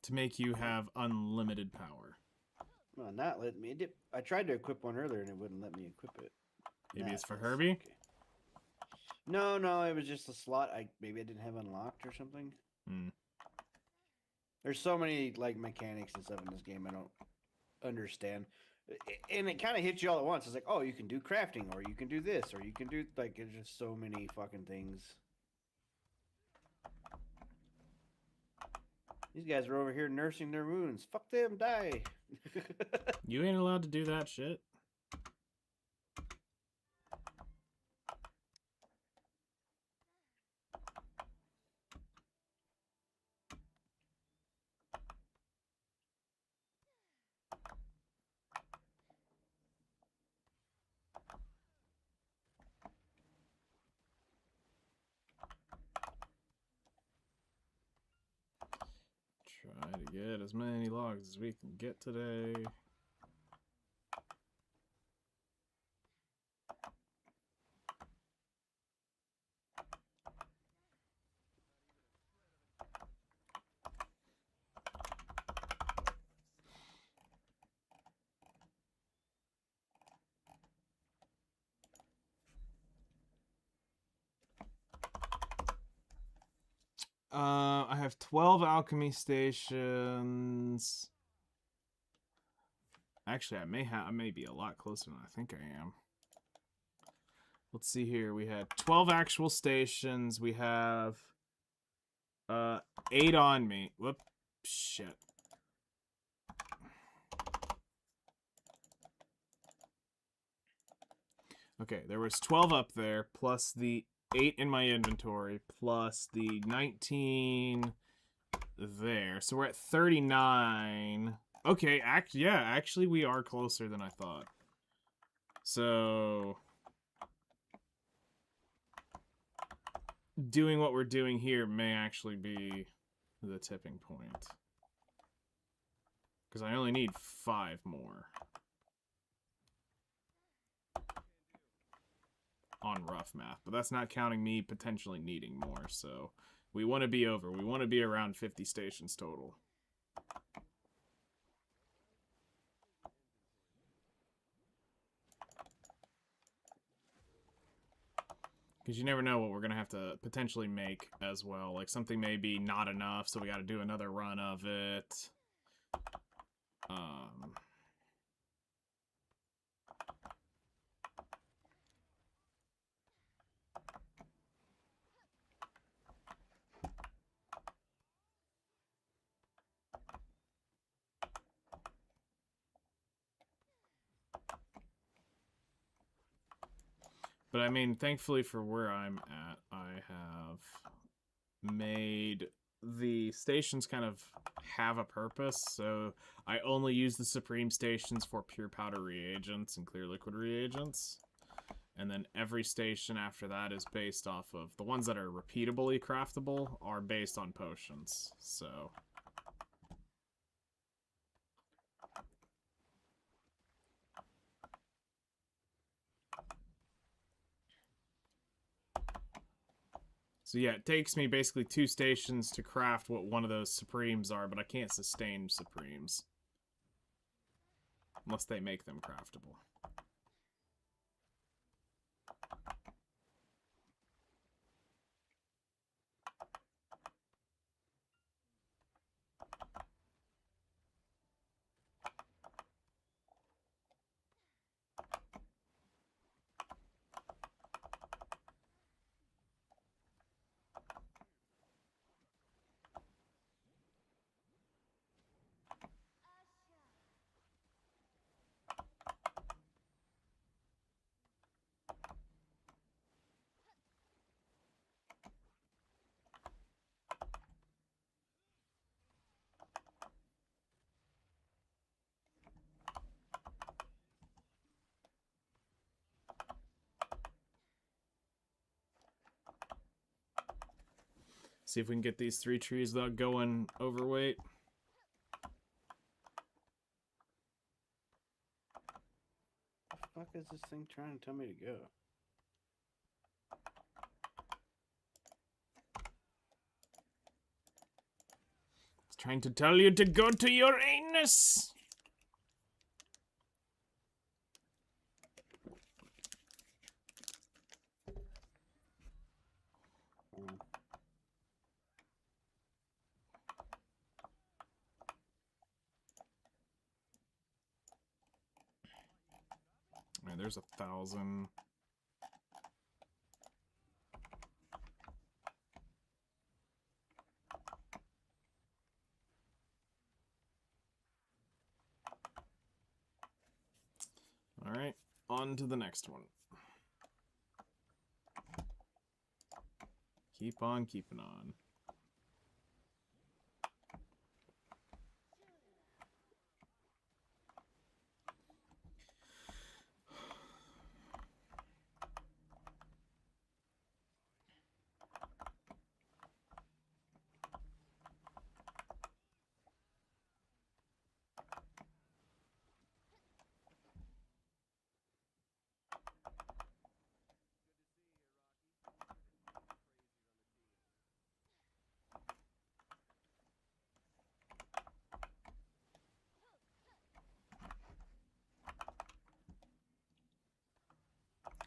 To make you have unlimited power. Well, not let me. I tried to equip one earlier and it wouldn't let me equip it. Maybe it's for That's Herbie? okay. No, it was just a slot. Maybe I didn't have unlocked or something. Hmm. There's so many like mechanics and stuff in this game I don't understand, and it kind of hits you all at once. It's like, oh, you can do crafting, or you can do this, or you can do like. There's just so many fucking things. These guys are over here nursing their wounds. Fuck them, die. You ain't allowed to do that shit. get as many logs as we can get today. I have 12 alchemy stations. Actually, I may be a lot closer than I think I am. Let's see here. We had 12 actual stations. We have 8 on me. Whoop. Shit. Okay, there was 12 up there, plus the 8 in my inventory, plus the 19 there. So we're at 39. Okay, actually we are closer than I thought. So doing what we're doing here may actually be the tipping point. Because I only need 5 more. On rough math, but that's not counting me potentially needing more, so we want to be over. We want to be around 50 stations total. Because you never know what we're going to have to potentially make as well. Like, something may be not enough, so we got to do another run of it. But I mean, thankfully for where I'm at, I have made the stations kind of have a purpose. So I only use the Supreme stations for pure powder reagents and clear liquid reagents. And then every station after that is based off of the ones that are repeatably craftable are based on potions. So yeah, it takes me basically 2 stations to craft what one of those Supremes are, but I can't sustain Supremes. Unless they make them craftable. See if we can get these 3 trees without going overweight. The fuck is this thing trying to tell me to go? It's trying to tell you to go to your anus! Alright, there's 1,000. Alright, on to the next one. Keep on keeping on.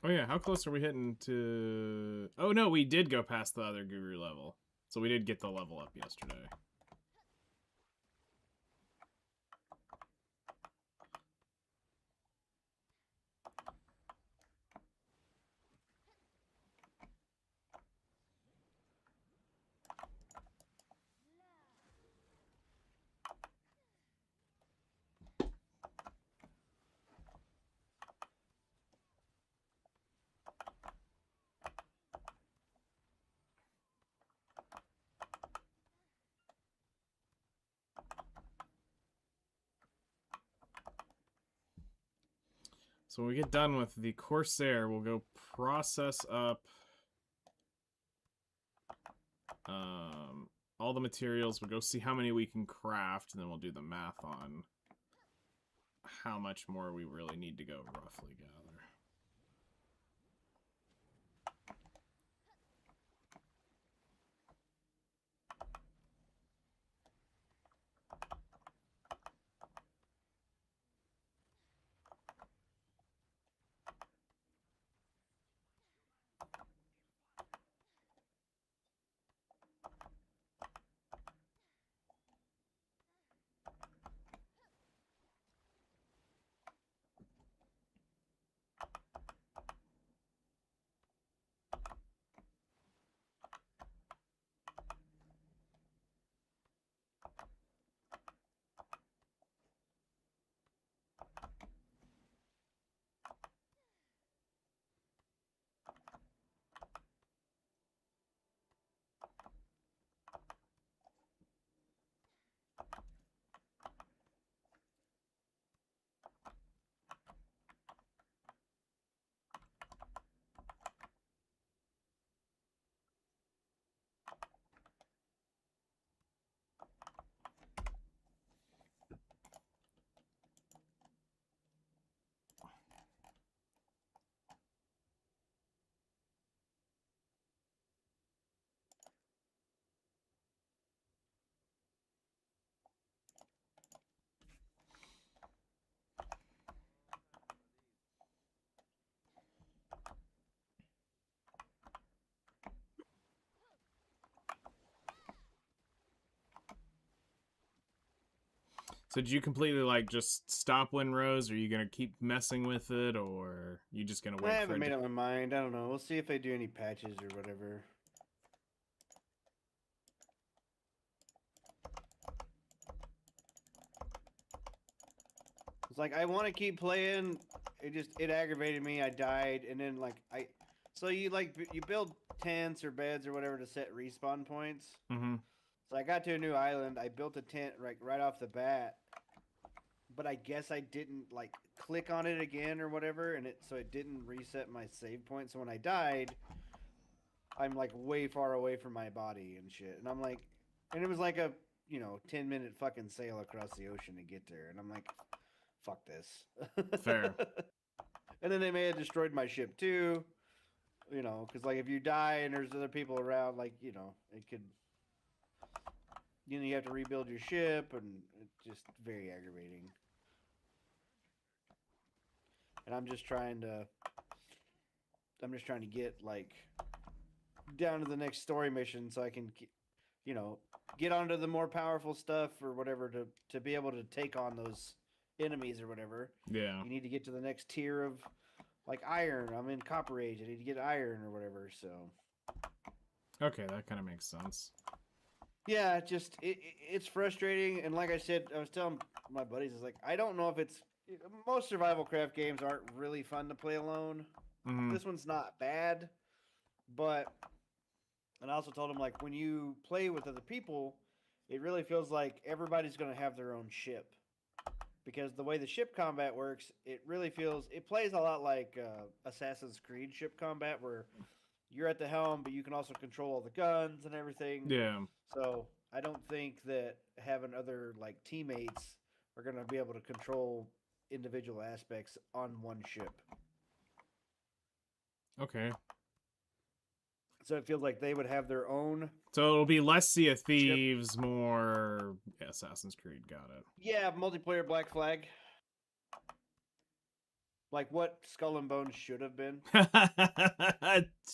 Oh yeah, how close are we hitting to... Oh no, we did go past the other guru level. So we did get the level up yesterday. So when we get done with the Corsair, we'll go process up all the materials. We'll go see how many we can craft, and then we'll do the math on how much more we really need to go roughly gather. So did you completely like just stop Windrose, or are you gonna keep messing with it, or you just gonna I wait for haven't it made to... up my mind. I don't know. We'll see if they do any patches or whatever. It's like I want to keep playing. It aggravated me. I died, and then so you you build tents or beds or whatever to set respawn points. Mm-hmm. So I got to a new island. I built a tent right off the bat, but I guess I didn't click on it again or whatever, and it didn't reset my save point. So when I died, I'm like way far away from my body and shit, and I'm like, and it was like a 10-minute fucking sail across the ocean to get there, and I'm like, fuck this. Fair. And then they may have destroyed my ship too, because if you die and there's other people around, it could, you have to rebuild your ship, and it's just very aggravating. And I'm just trying to get down to the next story mission so I can, get onto the more powerful stuff or whatever to be able to take on those enemies or whatever. Yeah. You need to get to the next tier of iron. I'm in Copper Age. I need to get iron or whatever. So Okay, that kind of makes sense. yeah, it's frustrating. And like I said, I was telling my buddies, it's like I don't know if it's most survival craft games aren't really fun to play alone. Mm-hmm. This one's not bad, but and I also told him when you play with other people, it really feels like everybody's going to have their own ship. Because the way the ship combat works, it really plays a lot like Assassin's Creed ship combat, where you're at the helm, but you can also control all the guns and everything. Yeah. So I don't think that having other teammates are going to be able to control individual aspects on one ship. Okay. So it feels like they would have their own. So it'll be less Sea of Thieves, more Assassin's Creed. Got it. Yeah, multiplayer Black Flag. Like what Skull and Bones should have been.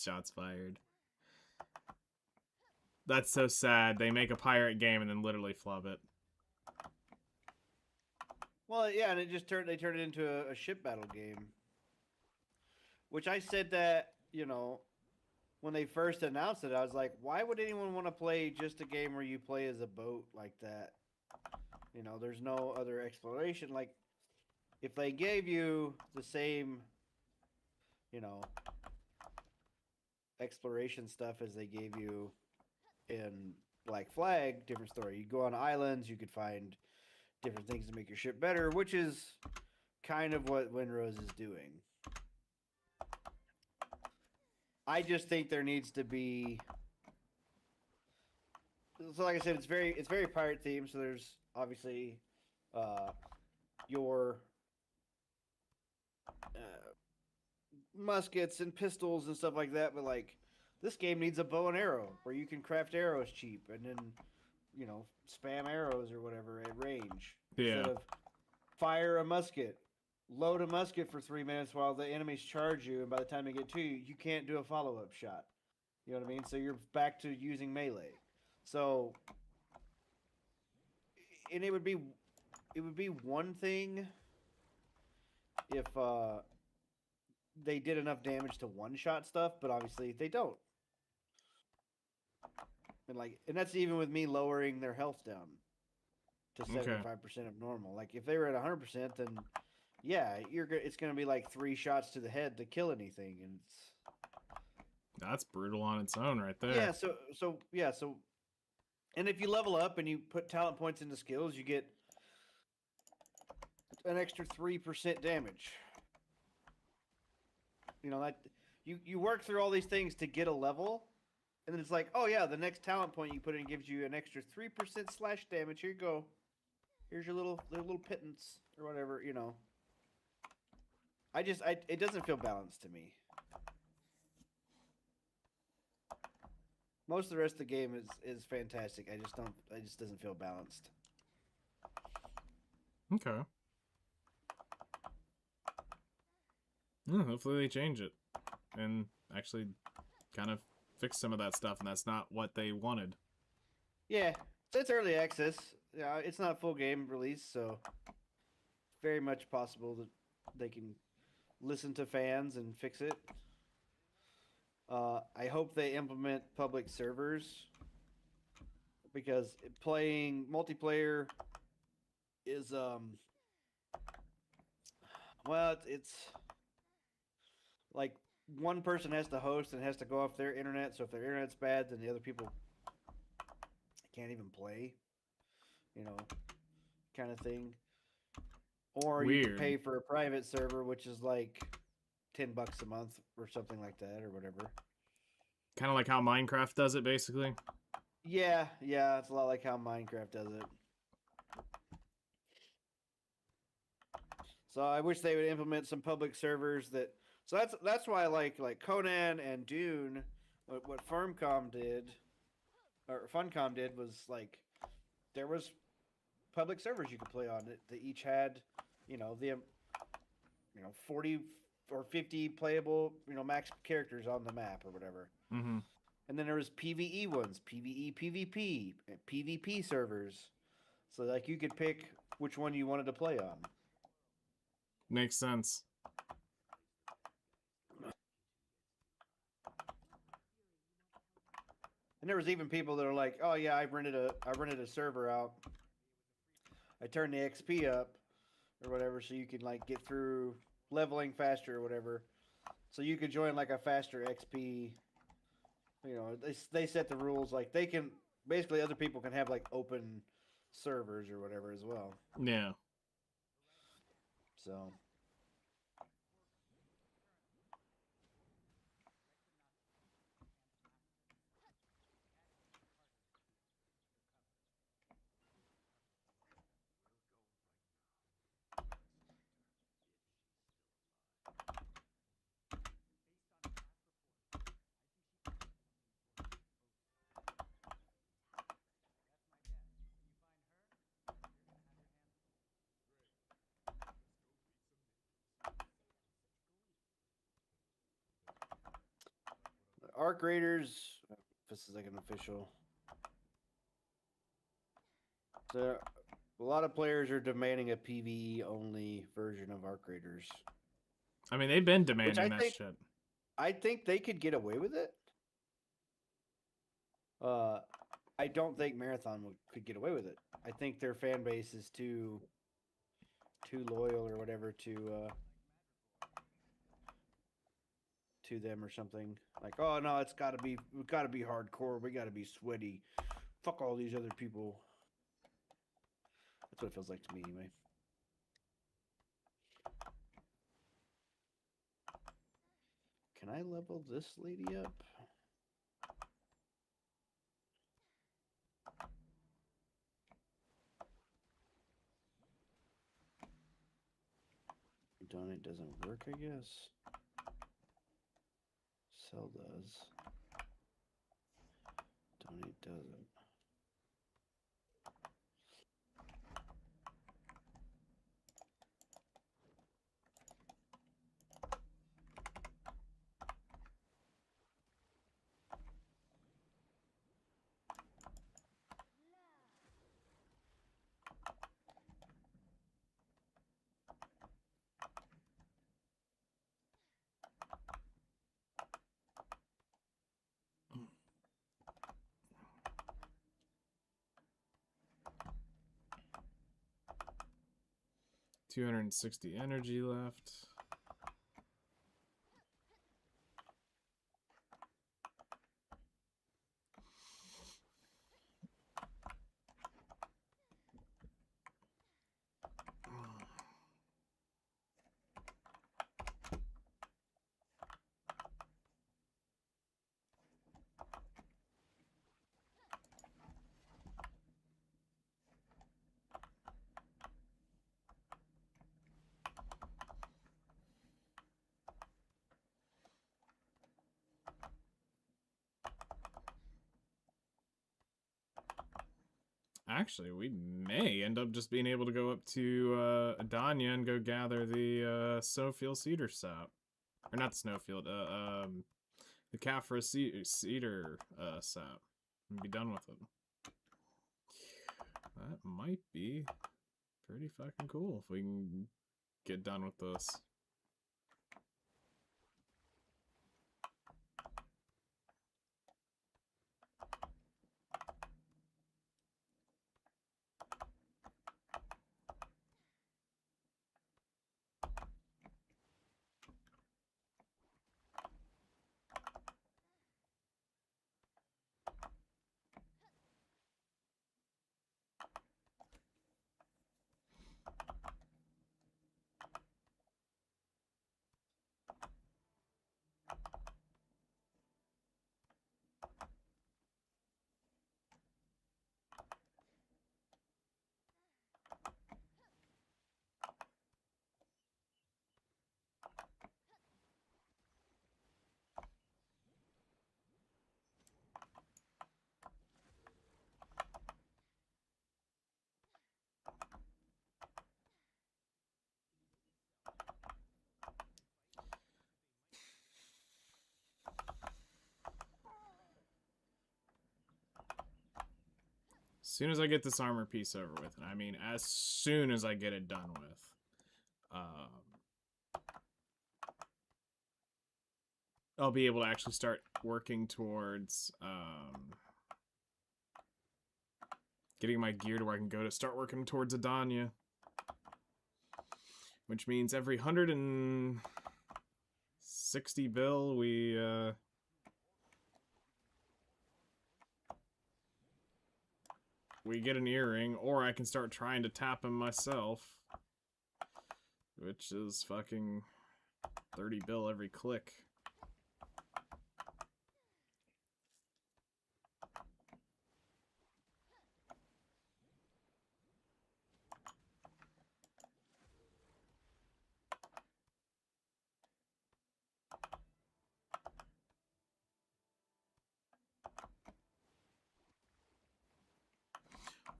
Shots fired. That's so sad. They make a pirate game and then literally flub it. Well, yeah, and they turned it into a ship battle game. Which I said that, when they first announced it, I was like, why would anyone want to play just a game where you play as a boat like that? There's no other exploration. Like, if they gave you the same, exploration stuff as they gave you in Black Flag, different story. You go on islands, you could find different things to make your ship better, which is kind of what Windrose is doing. I just think there needs to be. So, like I said, it's very pirate themed. So there's obviously your muskets and pistols and stuff like that. But like, this game needs a bow and arrow where you can craft arrows cheap and then spam arrows or whatever at range. Yeah. Instead of fire a musket. Load a musket for 3 minutes while the enemies charge you, and by the time they get to you, you can't do a follow-up shot. You know what I mean? So you're back to using melee. So, and it would be one thing if they did enough damage to one-shot stuff, but obviously they don't. And that's even with me lowering their health down to 75% of normal. Like if they were at 100%, then yeah, it's going to be like 3 shots to the head to kill anything, and that's brutal on its own right there. Yeah, so and if you level up and you put talent points into skills, you get an extra 3% damage. That you work through all these things to get a level, and then it's like, oh yeah, the next talent point you put in gives you an extra 3% slash damage. Here you go. Here's your little pittance or whatever, it doesn't feel balanced to me. Most of the rest of the game is fantastic. It just doesn't feel balanced. Okay. Hopefully they change it and actually kind of fix some of that stuff, and that's not what they wanted. Yeah, it's early access. Yeah, it's not full game release, so very much possible that they can listen to fans and fix it. I hope they implement public servers, because playing multiplayer is well, it's like one person has to host and has to go off their internet, so if their internet's bad, then the other people can't even play, kind of thing. Or you can pay for a private server, which is like $10 a month or something like that, or whatever. Kind of like how Minecraft does it, basically. Yeah, it's a lot like how Minecraft does it. So I wish they would implement some public servers that. So that's why I like Conan and Dune. What Funcom did was like there was public servers you could play on. They each had, the 40 or 50 playable, max characters on the map or whatever. Mm-hmm. And then there was PvE ones, PvE, PvP, PvP servers. So like you could pick which one you wanted to play on. Makes sense. And there was even people that are like, "Oh yeah, I rented a server out. I turned the XP up or whatever, so you can like get through leveling faster or whatever. So you could join like a faster XP. They set the rules, like they can basically, other people can have like open servers or whatever as well. Yeah. So. Arc Raiders. This is like an official. So a lot of players are demanding a PVE only version of Arc Raiders. I mean, they've been demanding I that think- shit. I think they could get away with it. I don't think Marathon could get away with it. I think their fan base is too loyal or whatever to them or something. Like, oh no, we gotta be hardcore. We gotta be sweaty. Fuck all these other people. That's what it feels like to me, anyway. Can I level this lady up? Donate doesn't work, I guess. Sell does. Donate doesn't. $260 energy left. Actually, we may end up just being able to go up to Adania and go gather the Snowfield Cedar sap. Or not the Snowfield, the Caphra Cedar sap. And be done with it. That might be pretty fucking cool if we can get done with this. As soon as I get this armor piece over with, and I mean as soon as I get it done with, I'll be able to actually start working towards getting my gear to where I can go to start working towards Adania. Which means every 160 bill we get an earring, or I can start trying to tap him myself. Which is fucking 30 bill every click.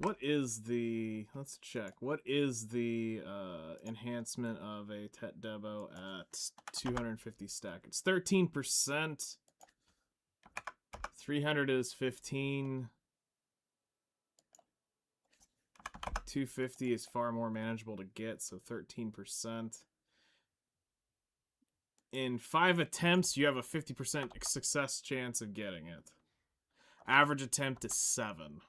What is the, let's check, what is the enhancement of a Tet Debo at 250 stack? It's 13%. 300 is 15. 250 is far more manageable to get, so 13%. In 5 attempts, you have a 50% success chance of getting it. Average attempt is 7.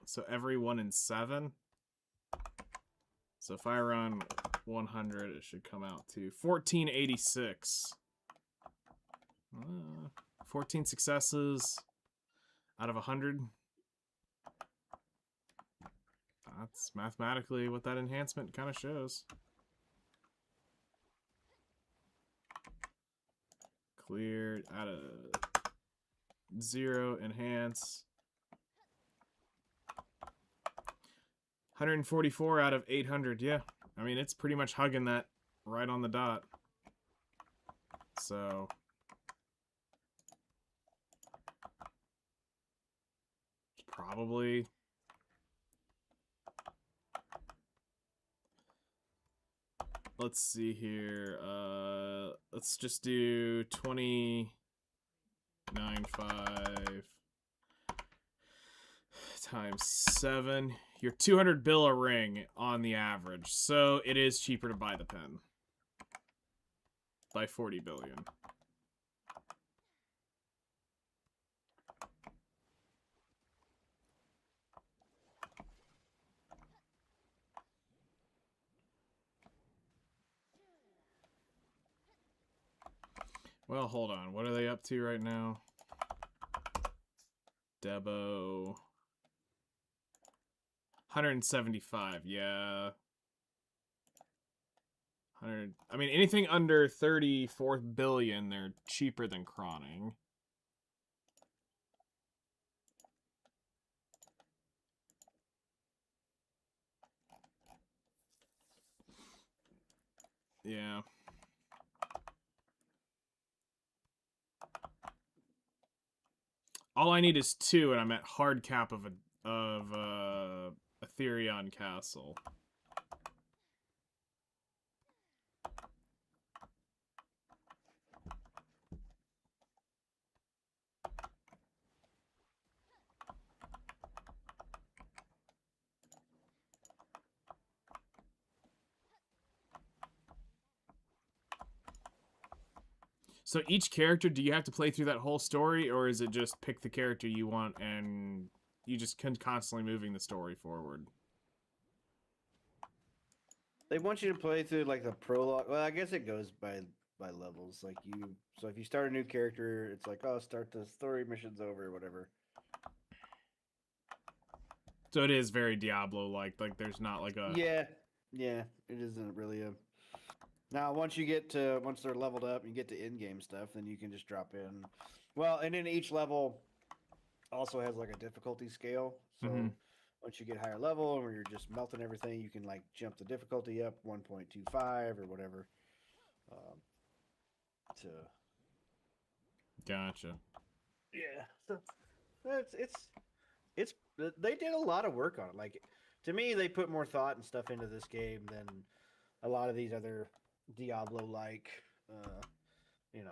So every 1 in 7. So if I run 100, it should come out to 1486. 14 successes out of 100. That's mathematically what that enhancement kind of shows. Cleared out of 0, enhance. 144 out of 800, yeah. I mean, it's pretty much hugging that right on the dot. So... probably... let's see here. Let's just do 29.5 times 7. You're 200 bill a ring on the average, so it is cheaper to buy the pen by 40 billion. Well, hold on. What are they up to right now? Debo. 175, yeah. 100. I mean, anything under 34 billion, they're cheaper than Croning. Yeah. All I need is 2, and I'm at hard cap of Aetherion Castle. So each character, do you have to play through that whole story, or is it just pick the character you want and you just can constantly moving the story forward? They want you to play through like the prologue. Well, I guess it goes by levels. Like so if you start a new character, it's like, oh, start the story missions over or whatever. So it is very Diablo-like. Like there's not like a... Yeah, it isn't really a. Now, once they're leveled up and you get to in-game stuff, then you can just drop in. Well, and then each level also has like a difficulty scale. So once you get higher level and where you're just melting everything, you can like jump the difficulty up 1.25 or whatever. To Gotcha. yeah, so it's they did a lot of work on it. Like to me, they put more thought and stuff into this game than a lot of these other Diablo-like, you know.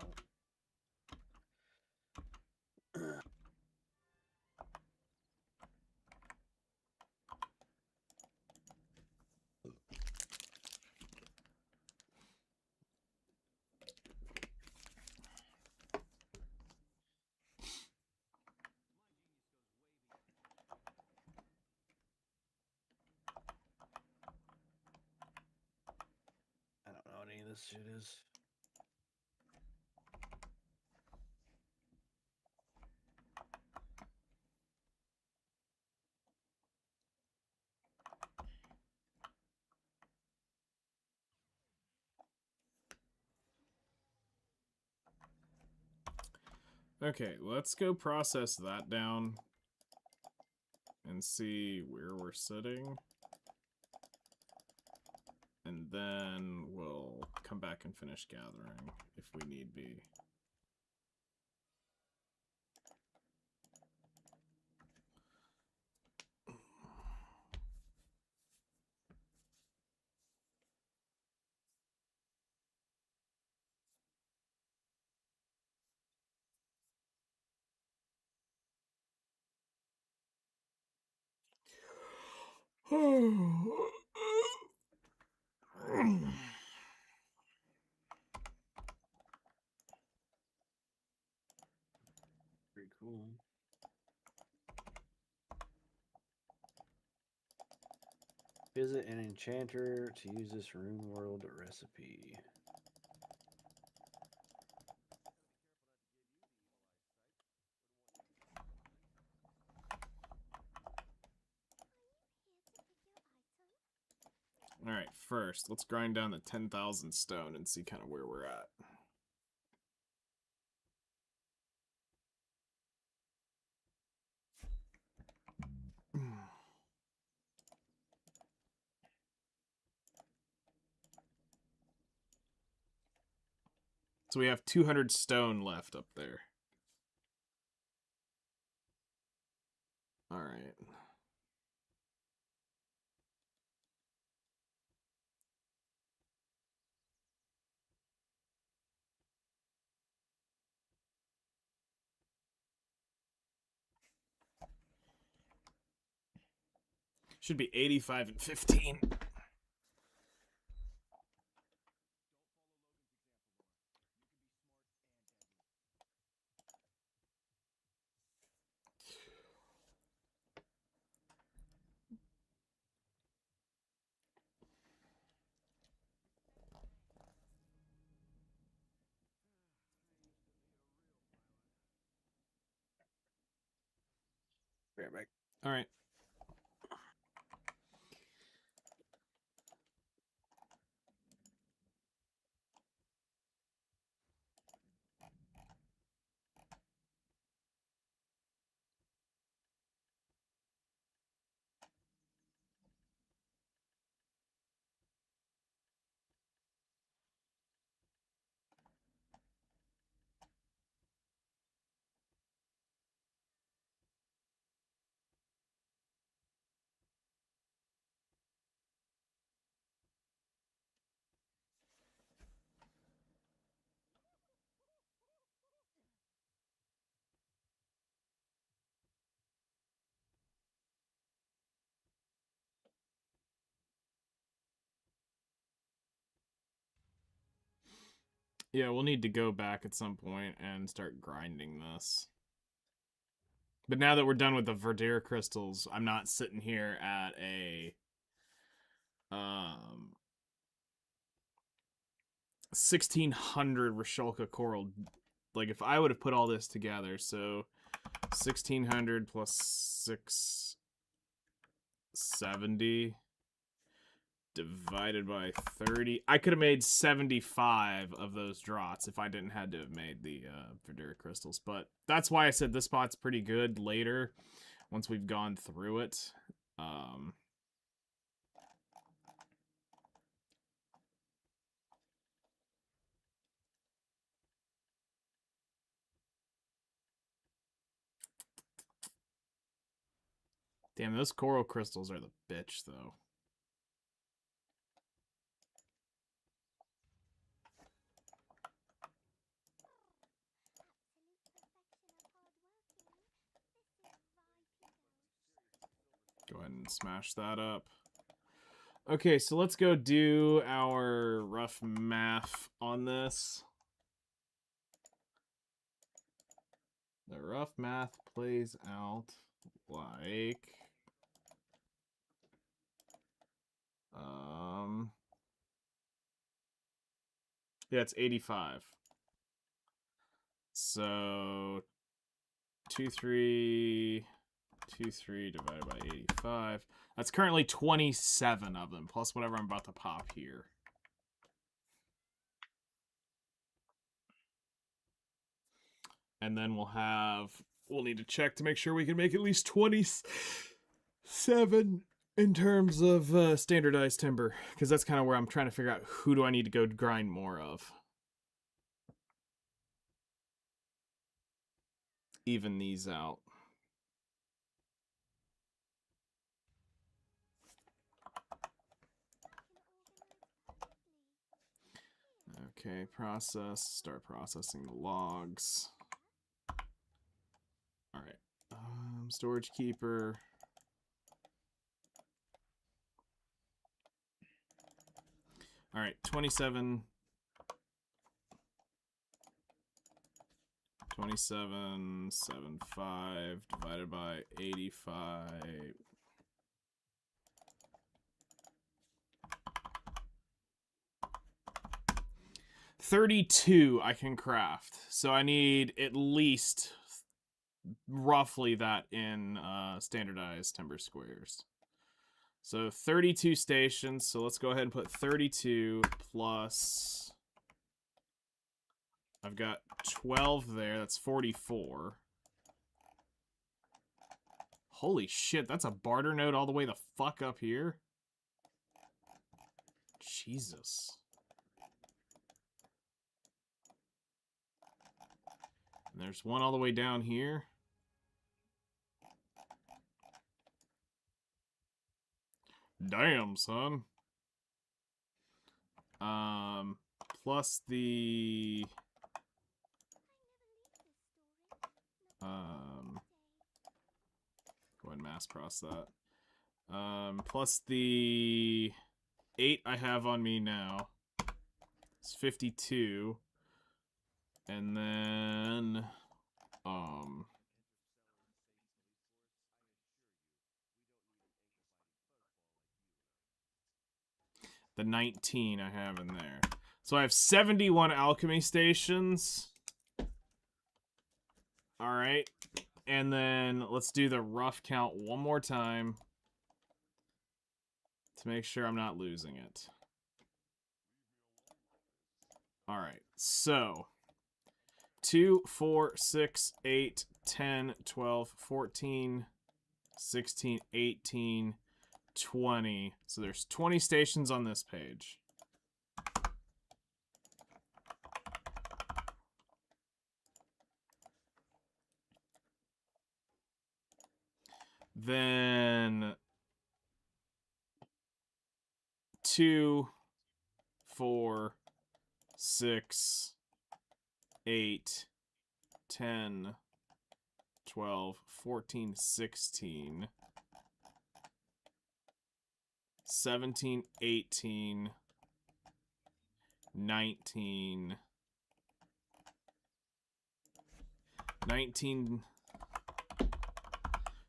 I don't know what any of this shit is. Okay, let's go process that down and see where we're sitting. And then we'll come back and finish gathering if we need be. Pretty cool. Visit an enchanter to use this rune world recipe. Alright, first, let's grind down the 10,000 stone and see kind of where we're at. So we have 200 stone left up there. Alright. Should be 85 and 15. Be right back. Alright. Yeah, we'll need to go back at some point and start grinding this. But now that we're done with the Verdere crystals, I'm not sitting here at a 1600 Rasholka coral. Like, if I would have put all this together, so 1600 plus 670 divided by 30. I could have made 75 of those draughts if I didn't had to have made the Verdure crystals. But that's why I said this spot's pretty good later, once we've gone through it. Damn, those coral crystals are the bitch, though. Go ahead and smash that up. Okay, so let's go do our rough math on this. The rough math plays out like... yeah, it's 85. So 2323 divided by 85. That's currently 27 of them, plus whatever I'm about to pop here. And then we'll need to check to make sure we can make at least 27 in terms of standardized timber, because that's kind of where I'm trying to figure out who do I need to go grind more of. Even these out. Okay, start processing the logs. All right, storage keeper. All right, 27. 27.75 divided by 85. 32 I can craft. So I need at least roughly that in standardized timber squares. So 32 stations. So let's go ahead and put 32 plus... I've got 12 there. That's 44. Holy shit, that's a barter node all the way the fuck up here? Jesus. And there's one all the way down here. Damn, son. Plus the... go ahead and mass process that. Plus the 8 I have on me now. It's 52. And then, the 19 I have in there. So I have 71 alchemy stations. All right. And then let's do the rough count one more time to make sure I'm not losing it. All right. So 2, 4, 6, 8, 10, 12, 14, 16, 18, 20. So there's 20 stations on this page. Then 2, 4, 6, 8, 10, 12, 14, 16, 17, 18, 19, 19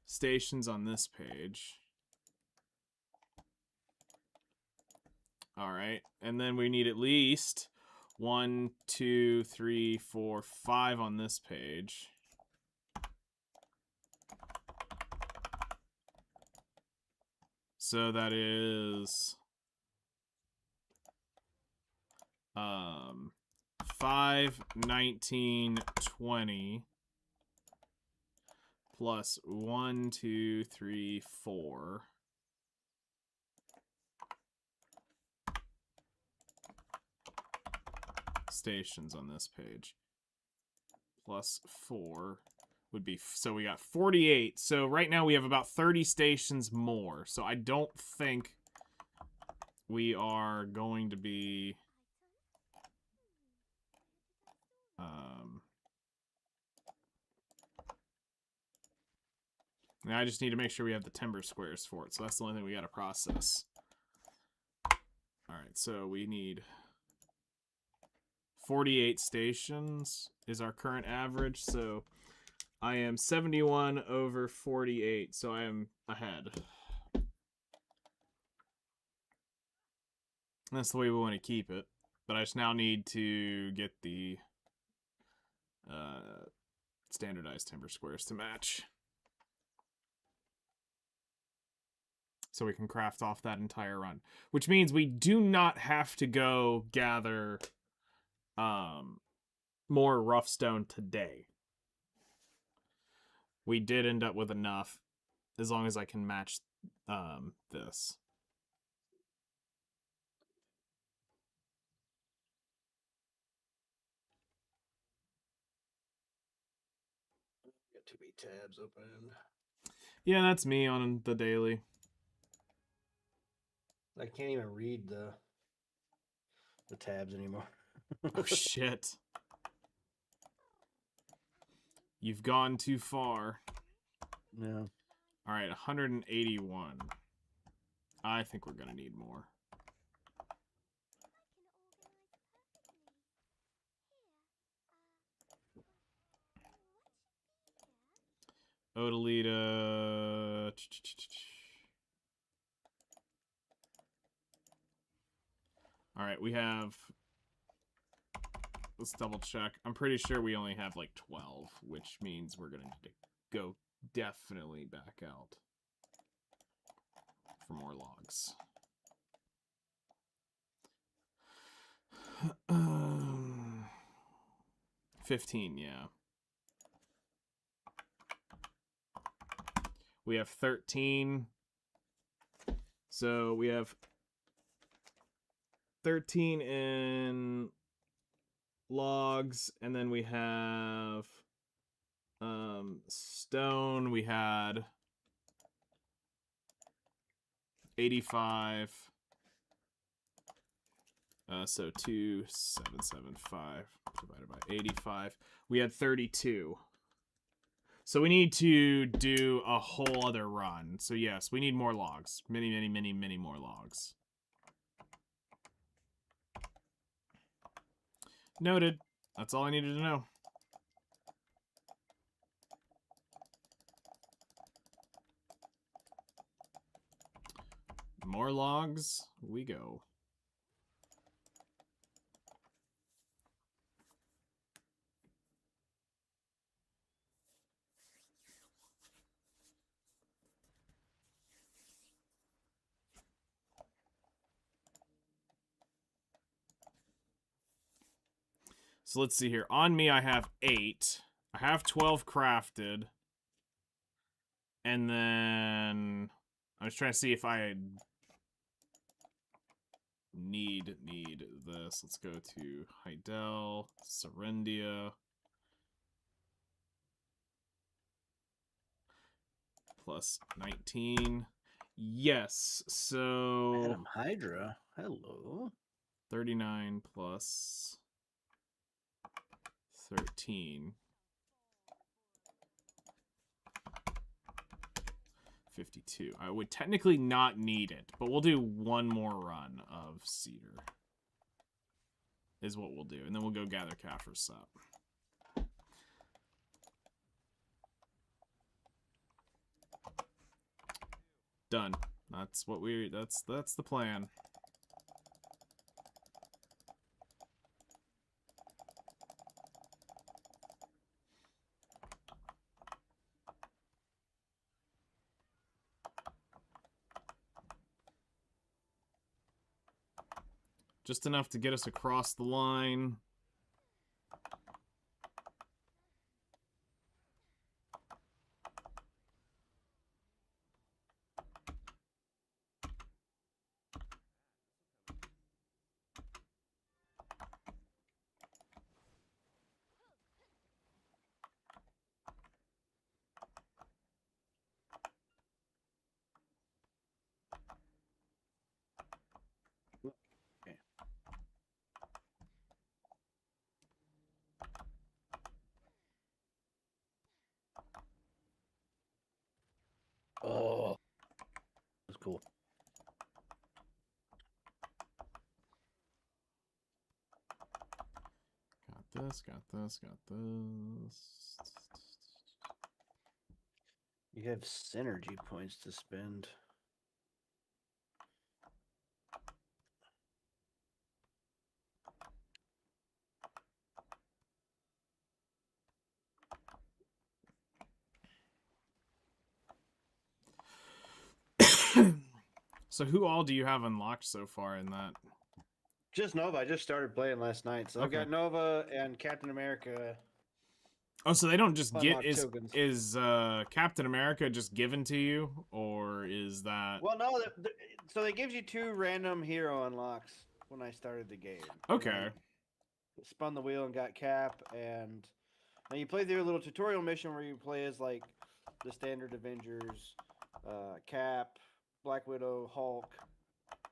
stations on this page. All right, and then we need at least 1, 2, 3, 4, 5 on this page. So that is 5, 19, 20 plus 1, 2, 3, 4. Stations on this page. Plus 4 would be... So we got 48. So right now we have about 30 stations more. So I don't think we are going to be... Now I just need to make sure we have the timber squares for it. So that's the only thing we got to process. Alright, so we need 48 stations is our current average. So I am 71 over 48. So I am ahead. That's the way we want to keep it. But I just now need to get the standardized timber squares to match. So we can craft off that entire run. Which means we do not have to go gather more rough stone today. We did end up with enough, as long as I can match this. Got too many tabs open. Yeah, that's me on the daily. I can't even read the tabs anymore. Oh, shit. You've gone too far. No. All right, 181. I think we're going to need more. Odalita. All right, we have. Let's double check. I'm pretty sure we only have like 12, which means we're gonna need to go definitely back out for more logs. 15, yeah. We have 13. So we have 13 in logs, and then we have stone. We had 85. So 2775 divided by 85. We had 32. So we need to do a whole other run. So yes, we need more logs. Many more logs. Noted. That's all I needed to know. More logs, we go. So let's see here. On me, I have 8. I have 12 crafted. And then I was trying to see if I need this. Let's go to Heidel, Serendia. Plus 19. Yes, so Adam Hydra. Hello. 39 plus 13. 52. I would technically not need it, but we'll do one more run of Cedar. Is what we'll do. And then we'll go gather Caphras up. Done. That's what that's the plan. Just enough to get us across the line. Oh, that's cool. Got this, got this, got this. You have synergy points to spend. So who all do you have unlocked so far in that? Just Nova. I just started playing last night, so I've Okay. got Nova and Captain America. Oh, so they don't just get Unlock tokens. is Captain America just given to you, or is that Well, no. So they gives you 2 random hero unlocks when I started the game. okay? Right? Spun the wheel and got Cap, and now you play through a little tutorial mission where you play as like the standard Avengers, Cap, Black Widow, Hulk.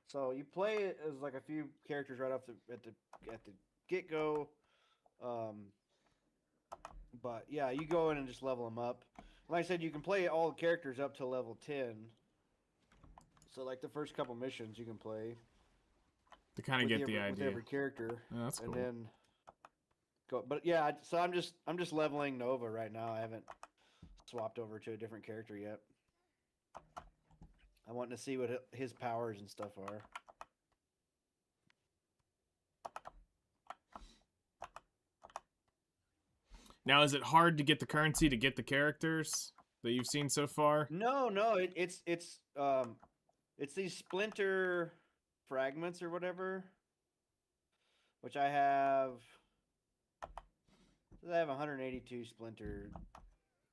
So you play it as like a few characters right off at the get go. But yeah, you go in and just level them up. Like I said, you can play all the characters up to level 10. So like the first couple missions you can play To kind of get the with idea. every character, Oh, that's cool. and then go. But yeah, so I'm just leveling Nova right now. I haven't swapped over to a different character yet. I want to see what his powers and stuff are. Now, is it hard to get the currency to get the characters that you've seen so far? No, it's these splinter fragments or whatever, which I have. I have 182 splinter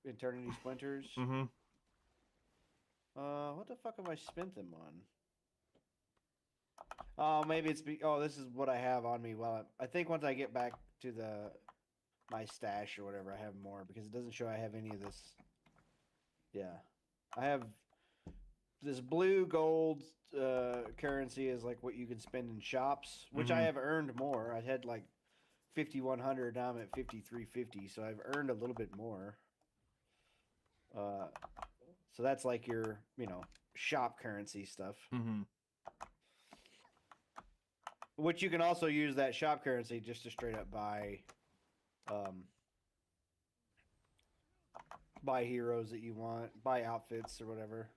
eternity splinters. Mm-hmm. What the fuck have I spent them on? Oh, maybe it's this is what I have on me. Well, I think once I get back to my stash or whatever, I have more because it doesn't show I have any of this. Yeah, I have this blue gold currency is like what you can spend in shops, which I Mhm. have earned more. I had like 5,100. Now I'm at 5,350, so I've earned a little bit more. So that's like your shop currency stuff. Mm-hmm. Which you can also use that shop currency just to straight up buy heroes that you want, buy outfits or whatever.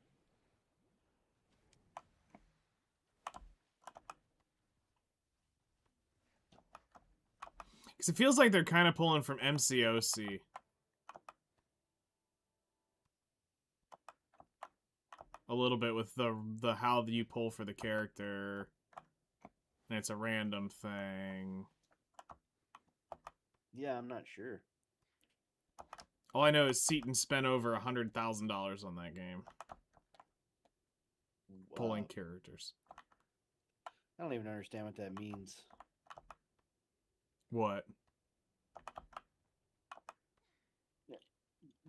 Because it feels like they're kind of pulling from MCOC. A little bit with the how you pull for the character. And it's a random thing. Yeah, I'm not sure. All I know is Seaton spent over $100,000 on that game. Pulling characters. I don't even understand what that means. What?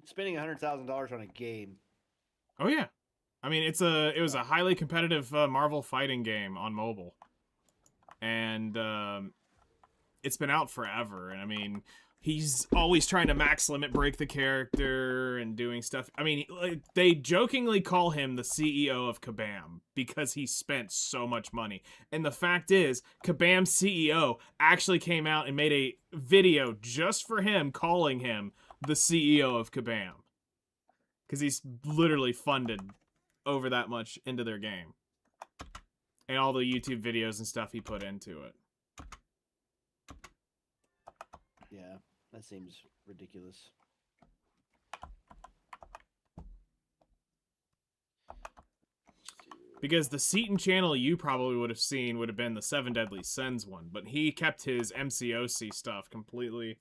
Spending $100,000 on a game. Oh yeah. I mean, it was a highly competitive Marvel fighting game on mobile. And it's been out forever. And I mean, he's always trying to max limit break the character and doing stuff. I mean, they jokingly call him the CEO of Kabam because he spent so much money. And the fact is, Kabam's CEO actually came out and made a video just for him calling him the CEO of Kabam. Because he's literally funded over that much into their game. And all the YouTube videos and stuff he put into it. Yeah, that seems ridiculous. Because the Seaton channel you probably would have seen would have been the Seven Deadly Sins one, but he kept his MCOC stuff completely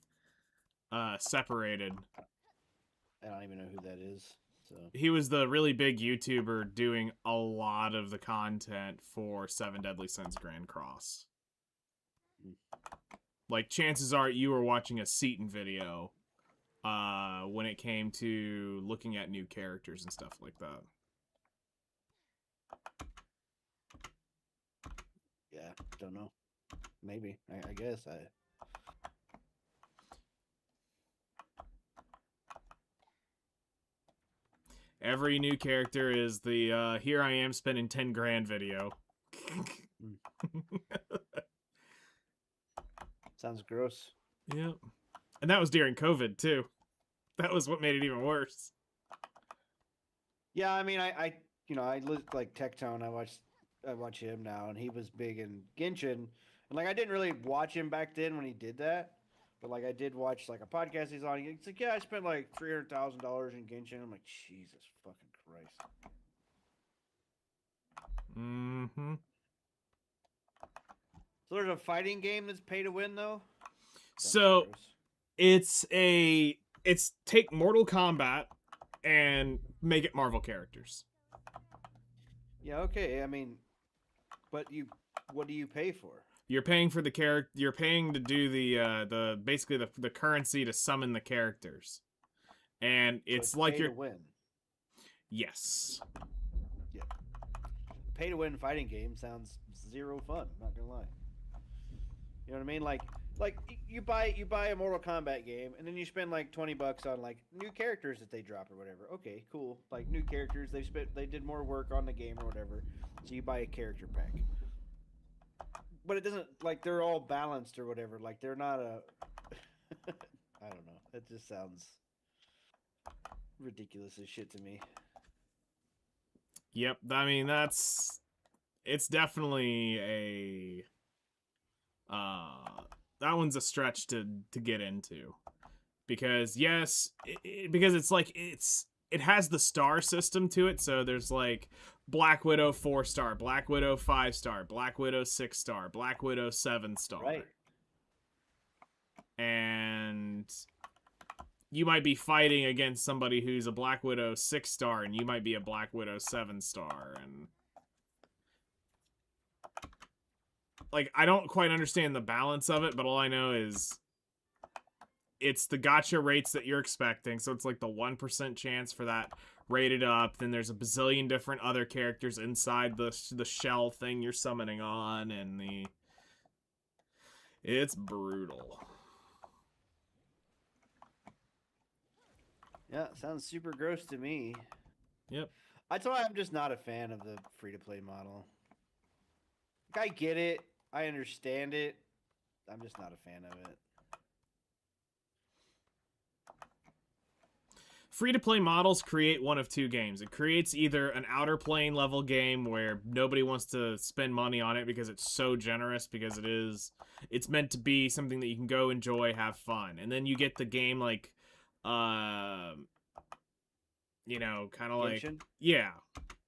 separated. I don't even know who that is. So He was the really big YouTuber doing a lot of the content for Seven Deadly Sins Grand Cross. Like, chances are you were watching a Seaton video when it came to looking at new characters and stuff like that. yeah, don't know. Maybe. I guess. Every new character is the here I am spending 10 grand video. Sounds gross. Yep. And that was during COVID too. That was what made it even worse. Yeah, I mean, I look like Tectone. I watch him now, and he was big in Genshin, and like I didn't really watch him back then when he did that, but like I did watch like a podcast he's on. He's like, yeah, I spent like $300,000 in Genshin. I'm like, Jesus fucking Christ. Mm-hmm. So there's a fighting game that's pay to win though. Sounds So gross. it's take Mortal Kombat and make it Marvel characters. Yeah, okay. I mean, but what do you pay for? You're paying for the character. You're paying to do the basically the currency to summon the characters, and So it's like pay you're to win. yes. Pay to win fighting game sounds zero fun. Not gonna lie. You know what I mean? Like you buy a Mortal Kombat game and then you spend like $20 on like new characters that they drop or whatever. Okay, cool. Like new characters, they did more work on the game or whatever. So you buy a character pack. But it doesn't like they're all balanced or whatever. Like they're not a I don't know. It just sounds ridiculous as shit to me. Yep, I mean it's definitely a that one's a stretch to get into, because yes, because it's like it has the star system to it, so there's like Black Widow 4-star, Black Widow 5-star, Black Widow 6-star, Black Widow 7-star. Right. And you might be fighting against somebody who's a Black Widow 6-star, and you might be a Black Widow 7-star, and like I don't quite understand the balance of it, but all I know is it's the gacha rates that you're expecting, so it's like the 1% chance for that rated up. Then there's a bazillion different other characters inside the shell thing you're summoning on, and it's brutal. Yeah, sounds super gross to me. Yep. That's why I'm just not a fan of the free-to-play model. Like, I get it. I understand it. I'm just not a fan of it. Free-to-play models create one of two games. It creates either an outer plane level game where nobody wants to spend money on it because it's so generous, because it's meant to be something that you can go enjoy, have fun. And then you get the game like you know, kind of like Genshin? yeah,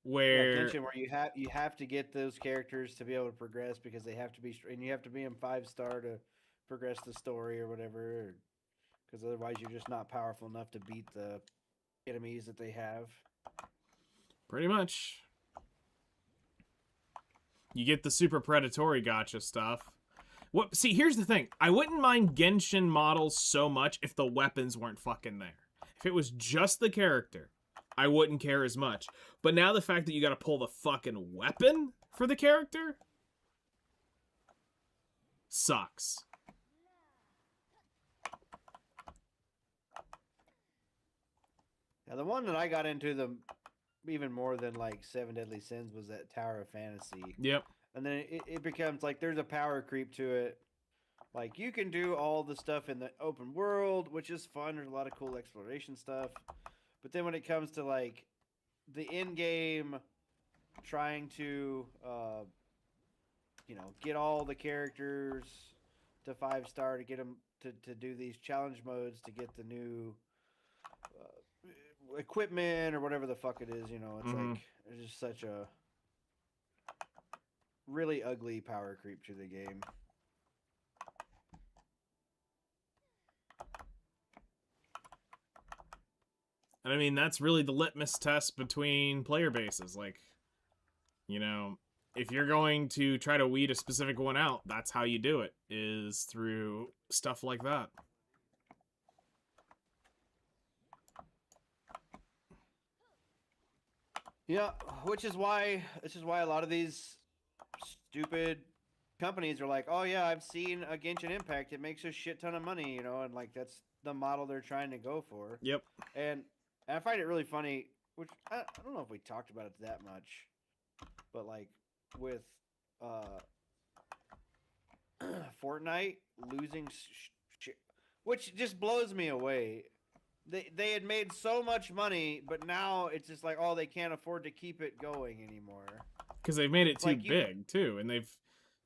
where Genshin, where you have to get those characters to be able to progress because they have to be, and you have to be in 5-star to progress the story or whatever, because otherwise you're just not powerful enough to beat the enemies that they have. pretty much you get the super predatory gacha stuff. What? See, here's the thing. I wouldn't mind Genshin models so much if the weapons weren't fucking there. If it was just the character, I wouldn't care as much. But now the fact that you gotta pull the fucking weapon for the character sucks. Now, the one that I got into even more than like Seven Deadly Sins was that Tower of Fantasy. Yep. And then it becomes like there's a power creep to it. Like, you can do all the stuff in the open world, which is fun. There's a lot of cool exploration stuff. But then when it comes to like the end game, trying to get all the characters to 5-star to get them to do these challenge modes to get the new equipment or whatever the fuck it is, it's like there's just such a really ugly power creep to the game. And I mean, that's really the litmus test between player bases. Like, you know, if you're going to try to weed a specific one out, that's how you do it, is through stuff like that. Yeah, which is why a lot of these stupid companies are like, oh yeah, I've seen a Genshin Impact. It makes a shit ton of money, and like that's the model they're trying to go for. Yep. And I find it really funny, which I don't know if we talked about it that much, but like with Fortnite losing shit, which just blows me away. They had made so much money, but now it's just like, oh, they can't afford to keep it going anymore. Because they've made it too Like, big, too. And you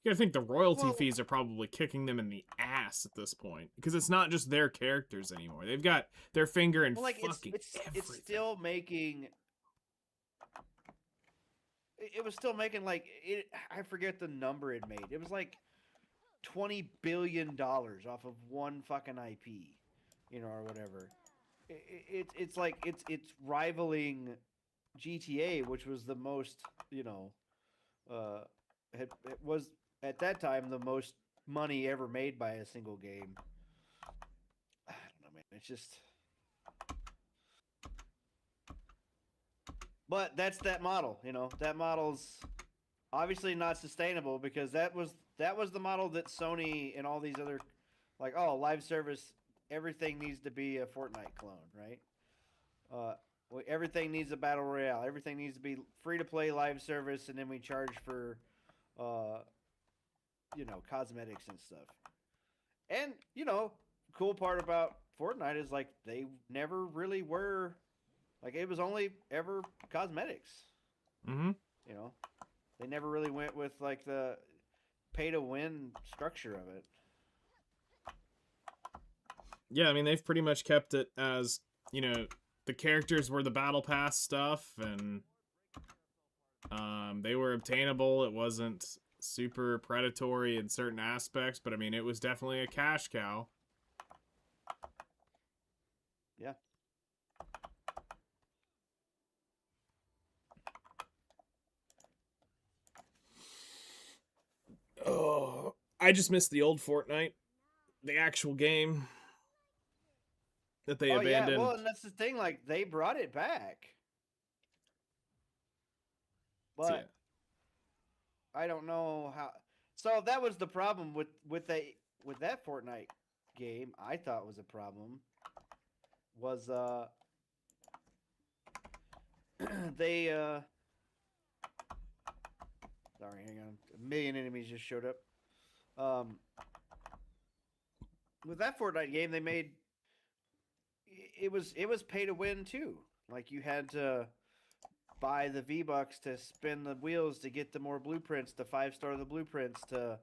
gotta think the royalty fees are probably kicking them in the ass at this point. Because it's not just their characters anymore. They've got their finger in fucking everything. It's still making... It was still making, like... I forget the number it made. It was like $20 billion off of one fucking IP, or whatever. It's like it's rivaling GTA, which was the most, it was at that time the most money ever made by a single game. I don't know, man. It's just, but that's that model. That model's obviously not sustainable because that was the model that Sony and all these other, like, oh, live service. Everything needs to be a Fortnite clone, right? Everything needs a battle royale. Everything needs to be free to play live service, and then we charge for, cosmetics and stuff. And cool part about Fortnite is like they never really were Like it was only ever cosmetics. Mm-hmm. You know, they never really went with like the pay to win structure of it. Yeah, I mean, they've pretty much kept it as, you know, the characters were the battle pass stuff, and they were obtainable. It wasn't super predatory in certain aspects, but I mean, it was definitely a cash cow. Yeah. Oh, I just missed the old Fortnite, the actual game that they Oh yeah, abandoned. well, and that's the thing. Like they brought it back, So, but yeah. I don't know how. So that was the problem with that Fortnite game. I thought was a problem was they sorry, hang on, a million enemies just showed up. With that Fortnite game, they made it was pay to win too. Like you had to buy the V-Bucks to spin the wheels to get the more blueprints, to 5-star the blueprints to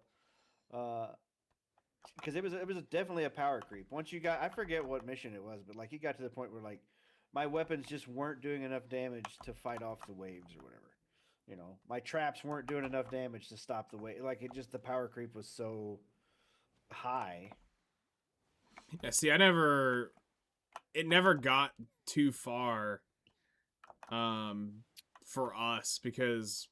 because it was definitely a power creep. Once you got, I forget what mission it was, but like you got to the point where like my weapons just weren't doing enough damage to fight off the waves or whatever. You know, my traps weren't doing enough damage to stop the wave. Like it just the power creep was so high. Yeah, see, it never got too far for us because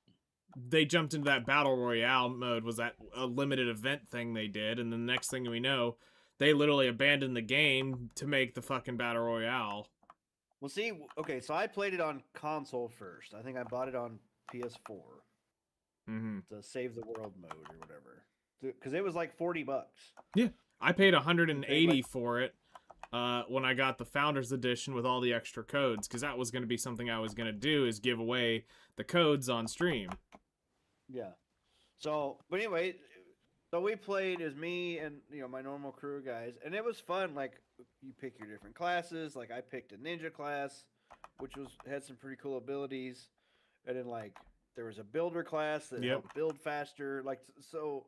they jumped into that battle royale mode. Was that a limited event thing they did, and the next thing we know, they literally abandoned the game to make the fucking battle royale. Well, see, okay, so I played it on console first. I think I bought it on PS4, Mm-hmm. the save the world mode or whatever, because it was like $40. Yeah, I paid 180 for it when I got the Founders Edition with all the extra codes, because that was going to be something I was going to do, is give away the codes on stream. Yeah. So, but anyway, so we played as me and my normal crew of guys, and it was fun. Like you pick your different classes. Like I picked a ninja class, which had some pretty cool abilities, and then like there was a builder class that helped build faster. Like so,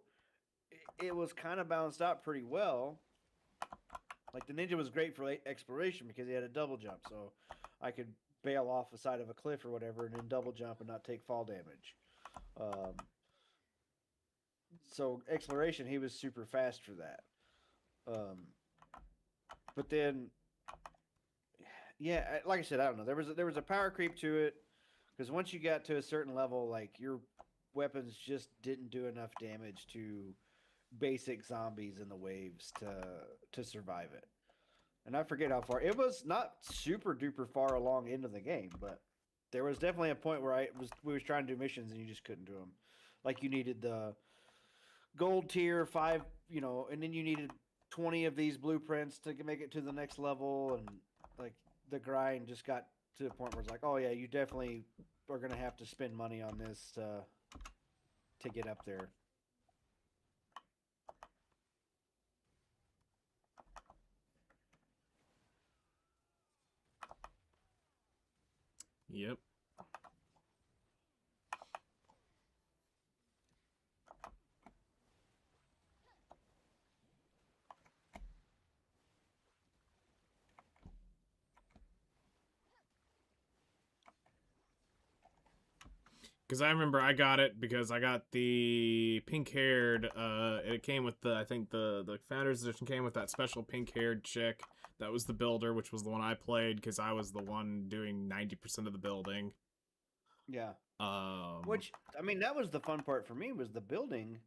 it was kind of balanced out pretty well. Like the ninja was great for exploration because he had a double jump, so I could bail off the side of a cliff or whatever, and then double jump and not take fall damage. So exploration, he was super fast for that. But then, yeah, like I said, I don't know. There was a power creep to it because once you got to a certain level, like your weapons just didn't do enough damage to basic zombies in the waves to survive it. And I forget how far it was. Not super duper far along into the game, but there was definitely a point where we was trying to do missions and you just couldn't do them. Like you needed the gold tier 5, and then you needed 20 of these blueprints to make it to the next level, and like the grind just got to the point where it's like, oh yeah, you definitely are gonna have to spend money on this to get up there. Yep. Because I remember I got it because I got the pink-haired, it came with I think the Founders Edition came with that special pink-haired chick that was the builder, which was the one I played because I was the one doing 90% of the building. Yeah. Which, I mean, that was the fun part for me, was the building.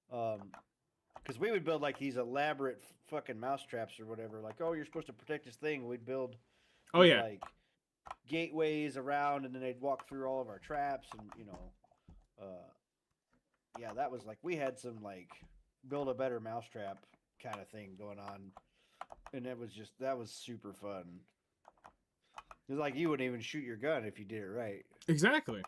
Because we would build like these elaborate fucking mousetraps or whatever. Like, oh, you're supposed to protect this thing. We'd build like gateways around, and then they'd walk through all of our traps, and yeah, that was like, we had some like build a better mousetrap kind of thing going on, and that was super fun. It was like you wouldn't even shoot your gun if you did it right. Exactly.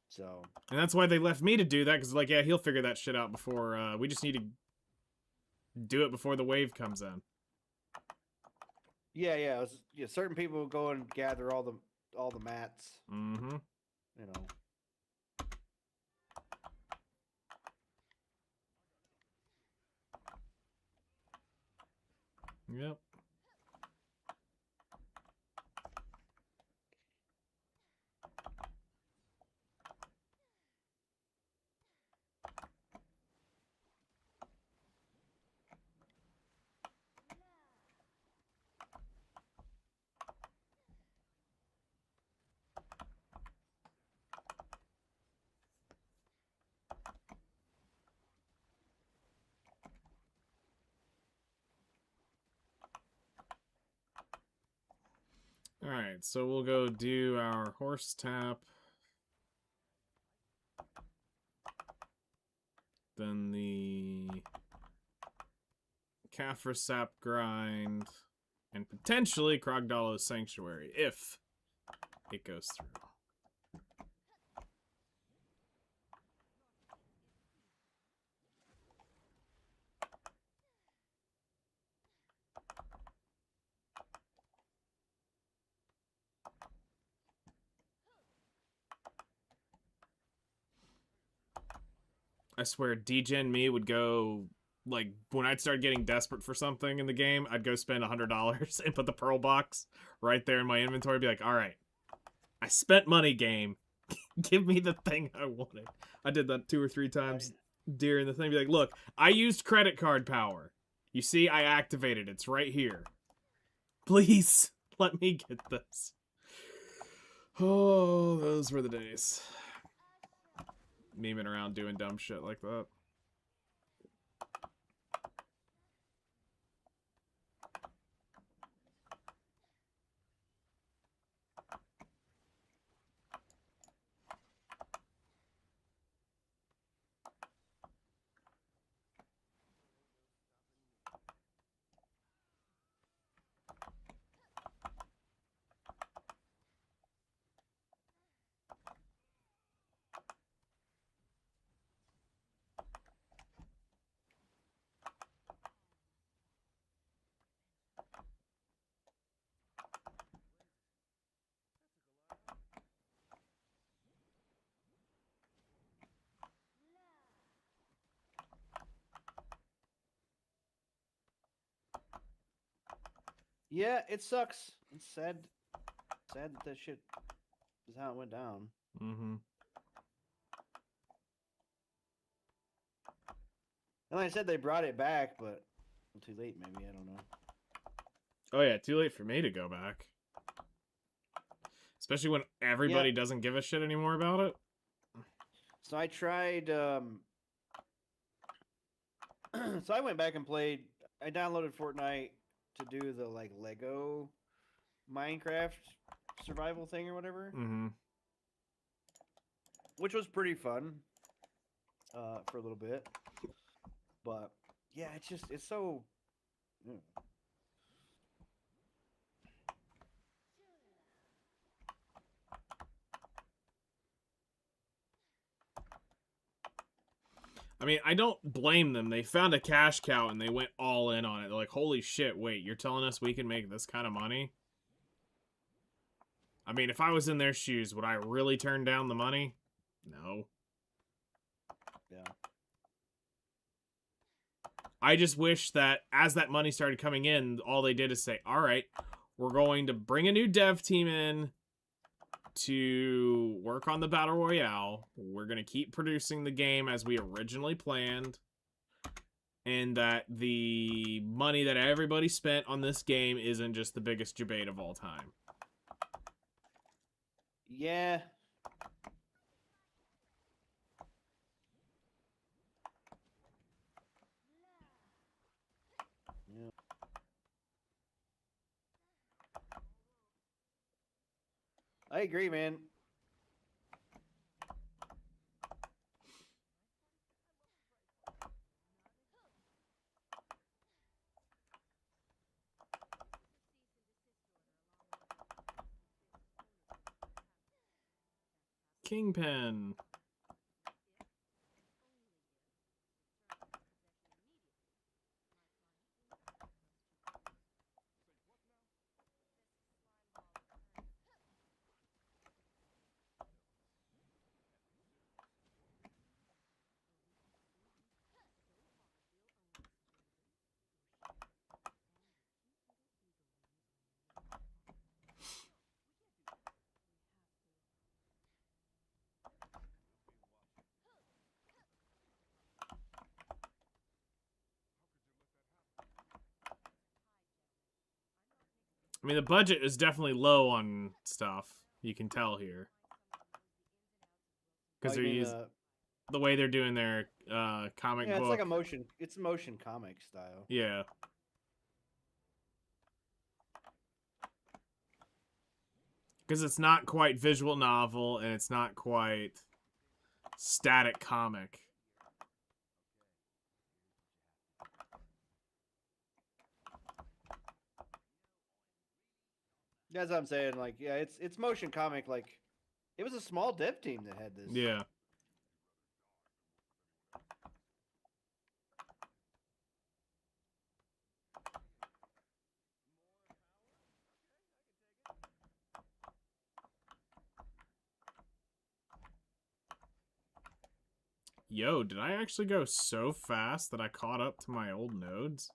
So, and that's why they left me to do that, because like, yeah, he'll figure that shit out before we just need to do it before the wave comes in. Yeah, yeah. It was, yeah, certain people would go and gather all the mats. Mm-hmm. You know. Yep. All right, so we'll go do our horse tap. Then the Kafra sap grind, and potentially Krogdalo's Sanctuary if it goes through. I swear, DGen me would go, like, when I'd start getting desperate for something in the game, I'd go spend $100 and put the pearl box right there in my inventory, be like, all right, I spent money, game. Give me the thing I wanted. I did that 2 or 3 times during the thing. Be like, look, I used credit card power. You see, I activated it. It's right here. Please, let me get this. Oh, those were the days. Memeing around doing dumb shit like that. Yeah, it sucks. It's sad. Sad that shit is how it went down. Mm-hmm. And like I said, they brought it back, but too late. Maybe I don't know. Oh yeah, too late for me to go back. Especially when everybody doesn't give a shit anymore about it. So I tried. So I went back and played. I downloaded Fortnite to do the like Lego Minecraft survival thing or whatever, Mm-hmm. which was pretty fun for a little bit. But yeah, it's so. I mean, I don't blame them. They found a cash cow and they went all in on it. They're like, holy shit, wait, you're telling us we can make this kind of money? I mean, if I was in their shoes, would I really turn down the money? No. Yeah. I just wish that as that money started coming in, all they did is say, all right, we're going to bring a new dev team in to work on the Battle Royale. We're going to keep producing the game as we originally planned. And that the money that everybody spent on this game isn't just the biggest debate of all time. Yeah. Yeah. I agree, man. Kingpin. I mean, the budget is definitely low on stuff. You can tell here. Because Oh, they're you mean, using the way they're doing their comic yeah, book. it's like a motion. It's motion comic style. Yeah. Because it's not quite visual novel and it's not quite static comic. That's what I'm saying. Like, yeah, it's motion comic. Like, it was a small dev team that had this. Yeah. Yo, did I actually go so fast that I caught up to my old nodes?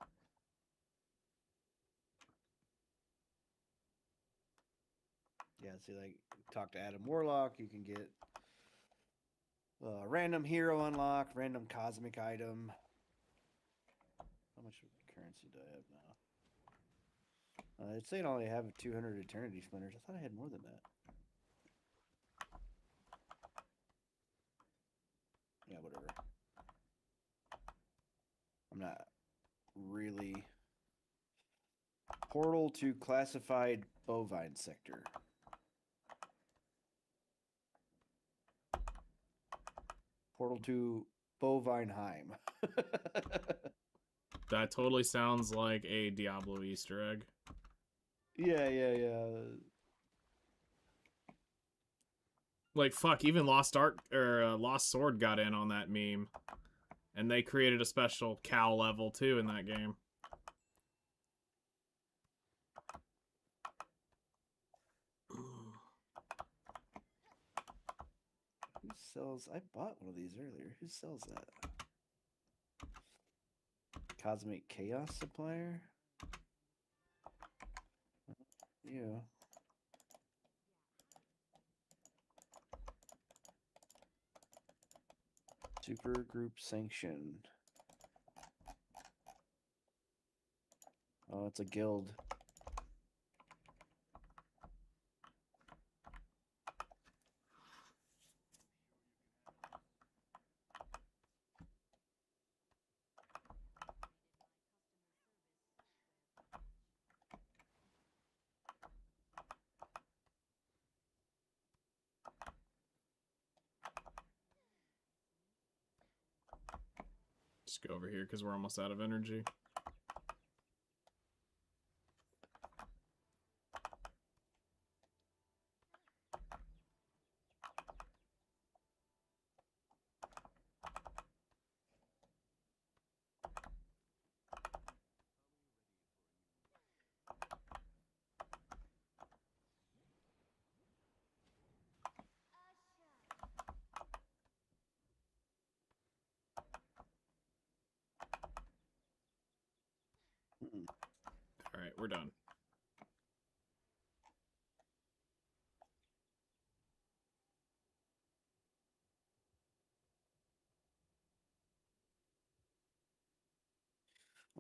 Yeah, see, like, talk to Adam Warlock. You can get random hero unlock, random cosmic item. How much currency do I have now? It's saying I only have 200 Eternity Splinters. I thought I had more than that. Yeah, whatever. I'm not really. Portal to classified bovine sector. Portal to Bovineheim. That totally sounds like a Diablo Easter egg. Yeah. Like, fuck, even Lost Ark or Lost Sword got in on that meme. And they created a special cow level too in that game. Who sells? I bought one of these earlier. Who sells that? Cosmic Chaos Supplier? Yeah. Super Group Sanction. Oh, it's a guild. Just go over here because we're almost out of energy. Mm-mm. Alright, we're done.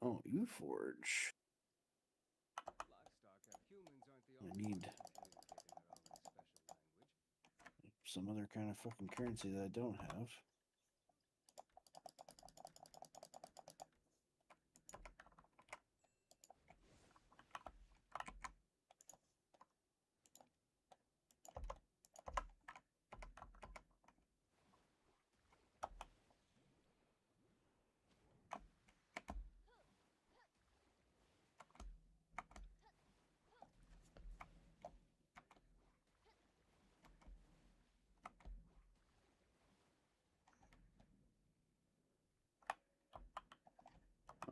Oh, Uforge. I need some other kind of fucking currency that I don't have.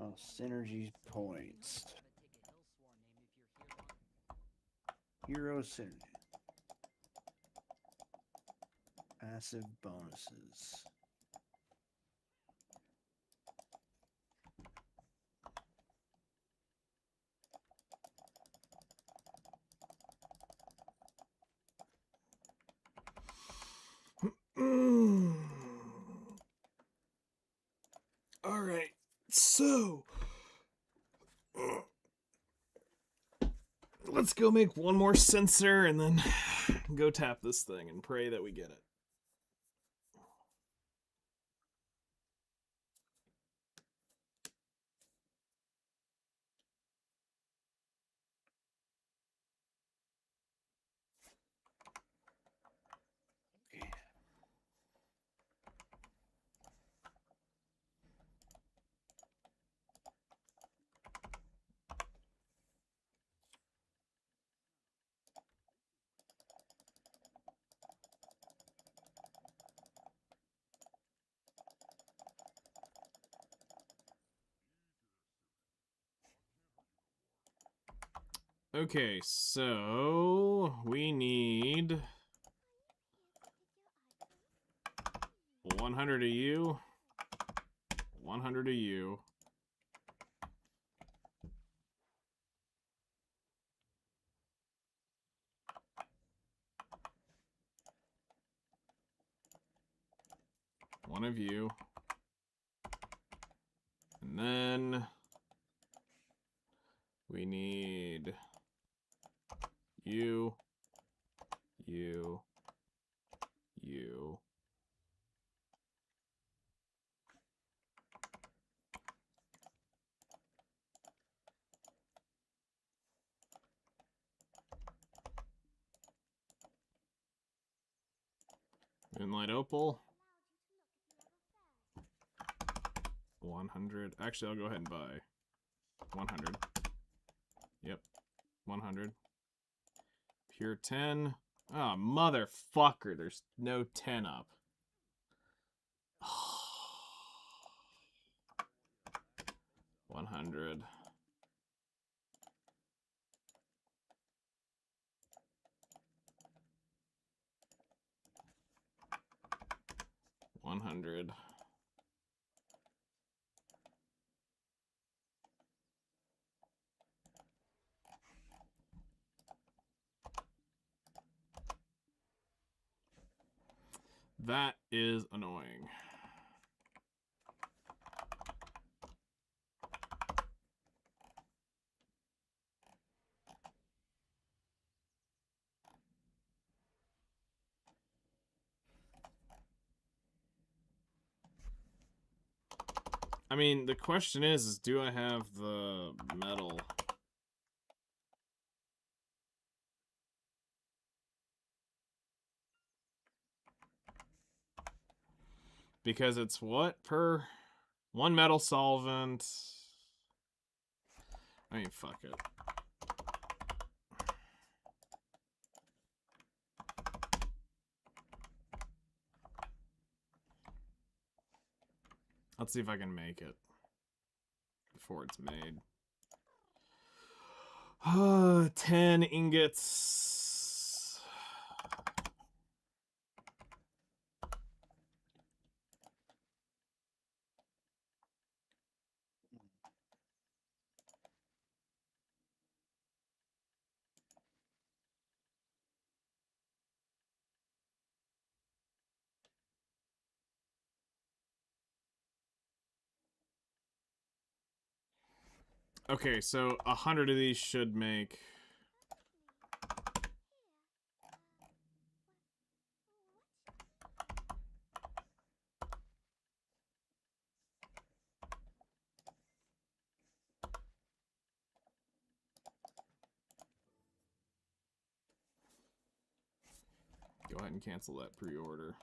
Oh, synergy points. Hero synergy. Passive bonuses. Alright, so... let's go make one more sensor and then go tap this thing and pray that we get it. Okay. Okay, so we need 100 of you, 100 of you. One of you. And then we need you, you, you. Moonlight Opal. 100. Actually, I'll go ahead and buy 100. Yep. 100. Pure 10. Oh, motherfucker. There's no 10 up. 100. $100. That is annoying. I mean, the question is do I have the metal? Because it's what per one metal solvent? I mean, fuck it. Let's see if I can make it before it's made. 10 ingots. Okay, so 100 of these should make... Go ahead and cancel that pre-order.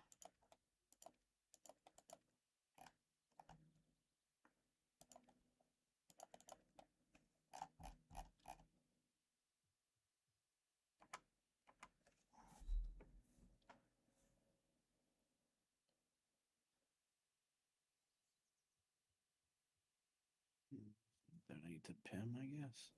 Donate to Pim, I guess.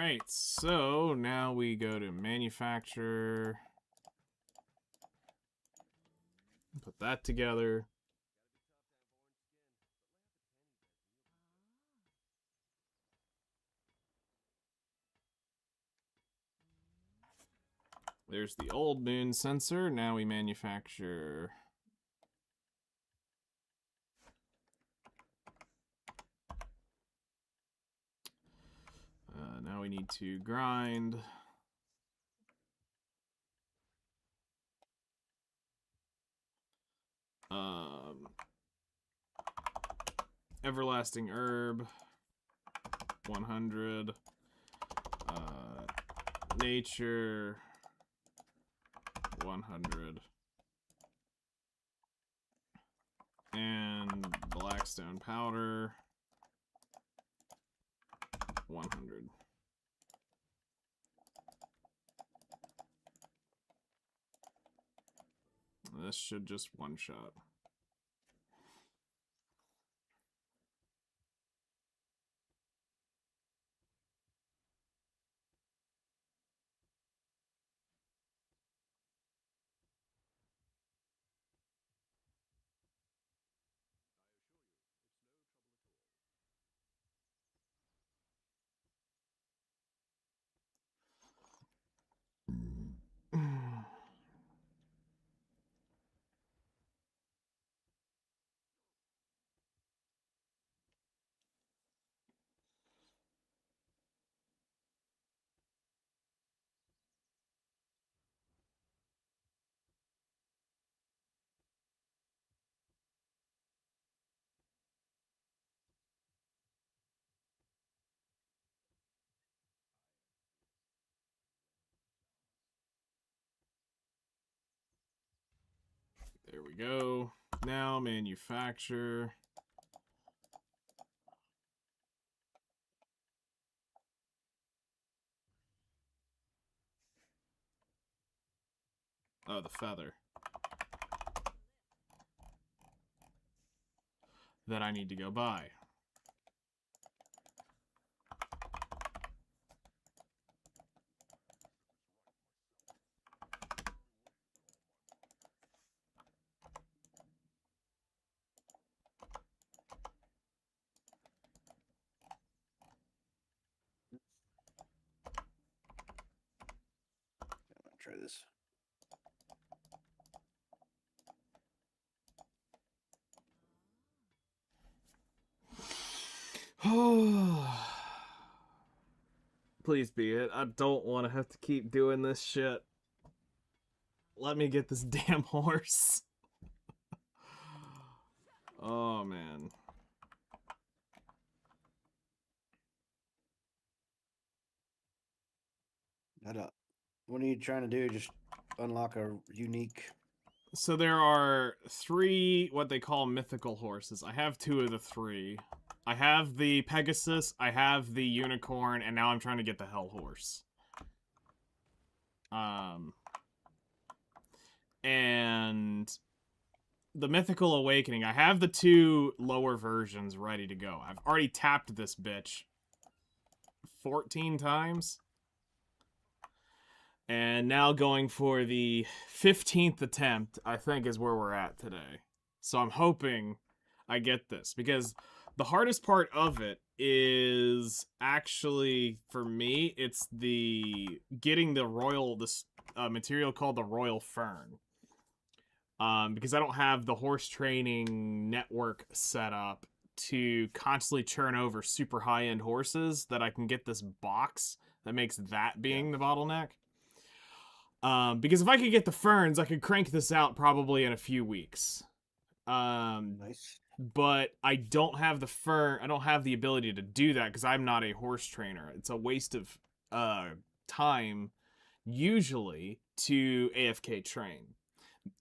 Alright, so now we go to manufacture. Put that together. There's the old moon sensor. Now we manufacture. Now we need to grind. Everlasting herb. 100. Nature. 100. And blackstone powder. 100. This should just one shot. There we go. Now manufacture. Oh, the feather. That I need to go buy. Try this. Please be it. I don't want to have to keep doing this shit. Let me get this damn horse. Oh, man. What are you trying to do? Just unlock a unique. So there are 3 what they call mythical horses. I have 2 of the 3. I have the Pegasus, I have the Unicorn, and now I'm trying to get the Hell Horse. And the Mythical Awakening, I have the 2 lower versions ready to go. I've already tapped this bitch 14 times. And now going for the 15th attempt, I think, is where we're at today. So I'm hoping I get this, because the hardest part of it is actually, for me, it's the getting the royal, this material called the Royal Fern. Because I don't have the horse training network set up to constantly churn over super high-end horses that I can get this box that makes that being the bottleneck. Because if I could get the ferns, I could crank this out probably in a few weeks. Nice. But I don't have the fern. I don't have the ability to do that because I'm not a horse trainer. It's a waste of time, usually, to AFK train.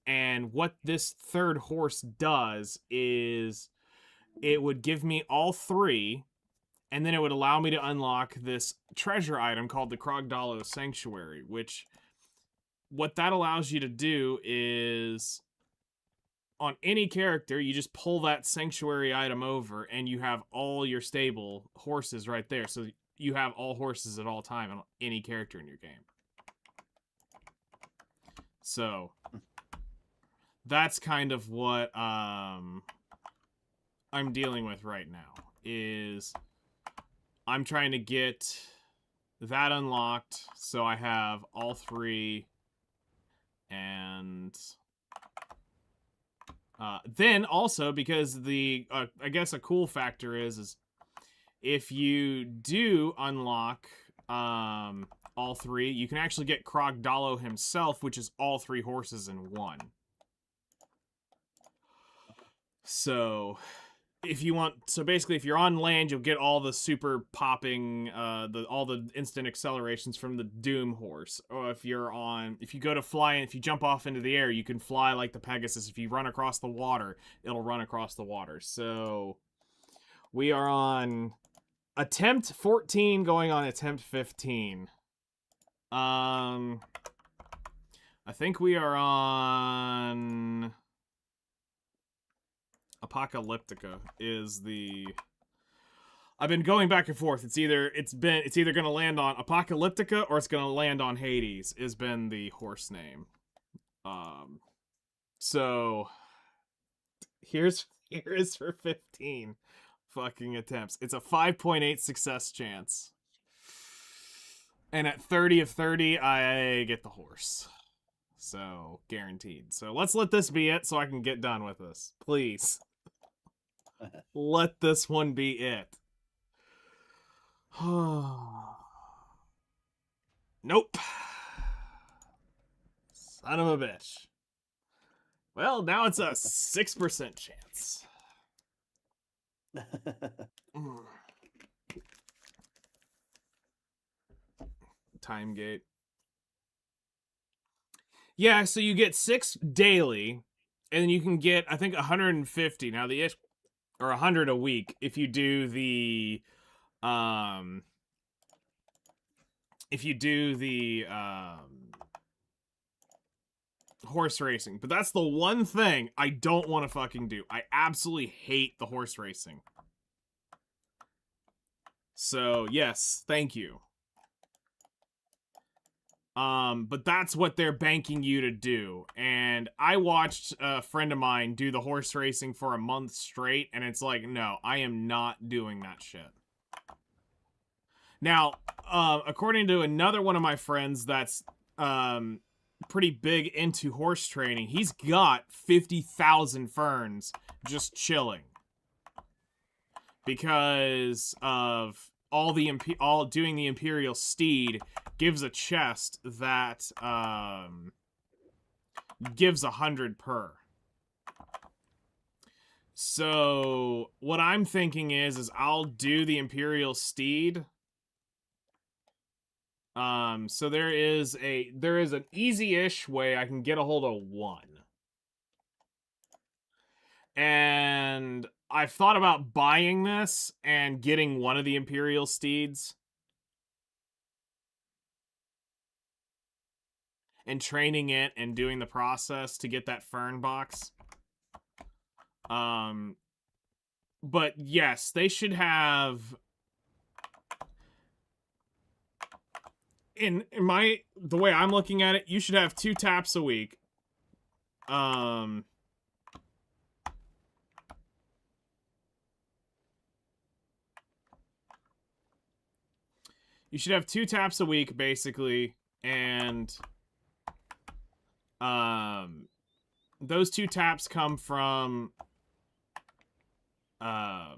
And what this third horse does is it would give me all 3, and then it would allow me to unlock this treasure item called the Krogdalo Sanctuary, which what that allows you to do is on any character, you just pull that sanctuary item over and you have all your stable horses right there. So you have all horses at all time on any character in your game. So that's kind of what I'm dealing with right now. Is I'm trying to get that unlocked so I have all 3, and then also because the I guess a cool factor is if you do unlock all 3, you can actually get Krogdalo himself, which is all 3 horses in one. So if you want, so basically if you're on land, you'll get all the super popping, all the instant accelerations from the Doom horse. Or if you go to fly and if you jump off into the air, you can fly like the Pegasus. If you run across the water, it'll run across the water. So we are on attempt 14 going on attempt 15. I think we are on Apocalyptica is the... I've been going back and forth. It's either going to land on Apocalyptica or it's going to land on Hades has been the horse name. So here's for 15 fucking attempts. It's a 5.8 success chance. And at 30 of 30, I get the horse. So, guaranteed. So, let's let this be it so I can get done with this. Please. Let this one be it. Nope. Son of a bitch. Well, now it's a 6% chance. Time gate. Yeah, so you get 6 daily, and then you can get, I think, 150. Now the or 100 a week if you do the horse racing. But that's the one thing I don't want to fucking do. I absolutely hate the horse racing. So, yes, thank you. But that's what they're banking you to do. And I watched a friend of mine do the horse racing for a month straight, and it's like, no, I am not doing that shit. Now, according to another one of my friends that's pretty big into horse training, he's got 50,000 ferns just chilling. Because of all doing the Imperial Steed gives a chest that gives 100 per. So what I'm thinking is I'll do the Imperial Steed. So there is an easy-ish way I can get a hold of 1. And I've thought about buying this and getting one of the Imperial Steeds. And training it and doing the process to get that fern box. But yes, they should have... the way I'm looking at it, you should have 2 taps a week. You should have 2 taps a week, basically, and those 2 taps come from oh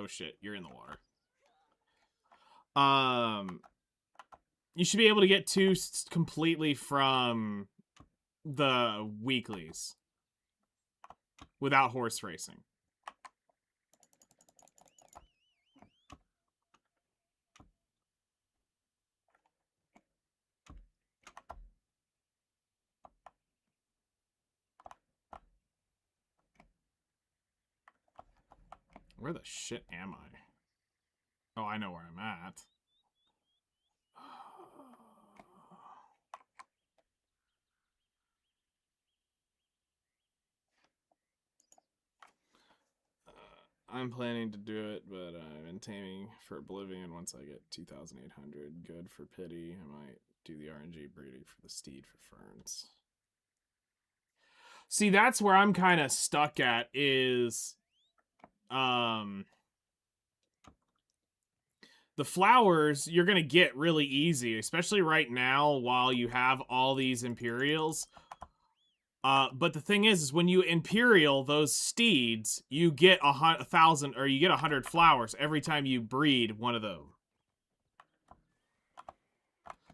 shit, you're in the water. You should be able to get 2 completely from the weeklies without horse racing. Where the shit am I? Oh, I know where I'm at. I'm planning to do it, but I'm in taming for Oblivion once I get 2,800 good for pity. I might do the RNG breeding for the steed for ferns. See, that's where I'm kind of stuck at is the flowers you're going to get really easy, especially right now while you have all these Imperials. But the thing is when you Imperial those steeds, you get 1,000 or you get 100 flowers every time you breed one of them.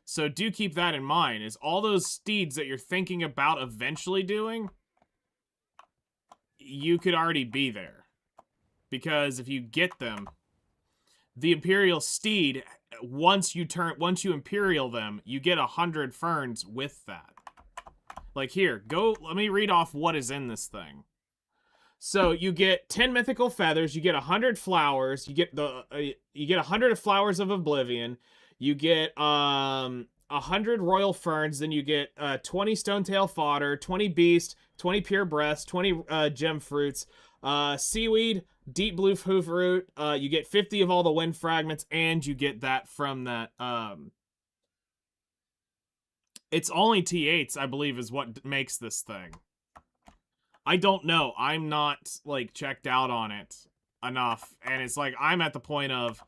So do keep that in mind, is all those steeds that you're thinking about eventually doing, you could already be there. Because if you get them, the Imperial steed, once you Imperial them, you get 100 ferns with that. Like here, let me read off what is in this thing. So you get 10 mythical feathers, you get 100 flowers, you get 100 flowers of Oblivion, you get 100 royal ferns, then you get 20 stonetail fodder, 20 beast, 20 pure breast, 20 gem fruits, seaweed, deep blue hoof root, you get 50 of all the wind fragments, and you get that from that it's only T8s, I believe, is what makes this thing. I don't know. I'm not, like, checked out on it enough. And it's like, I'm at the point of,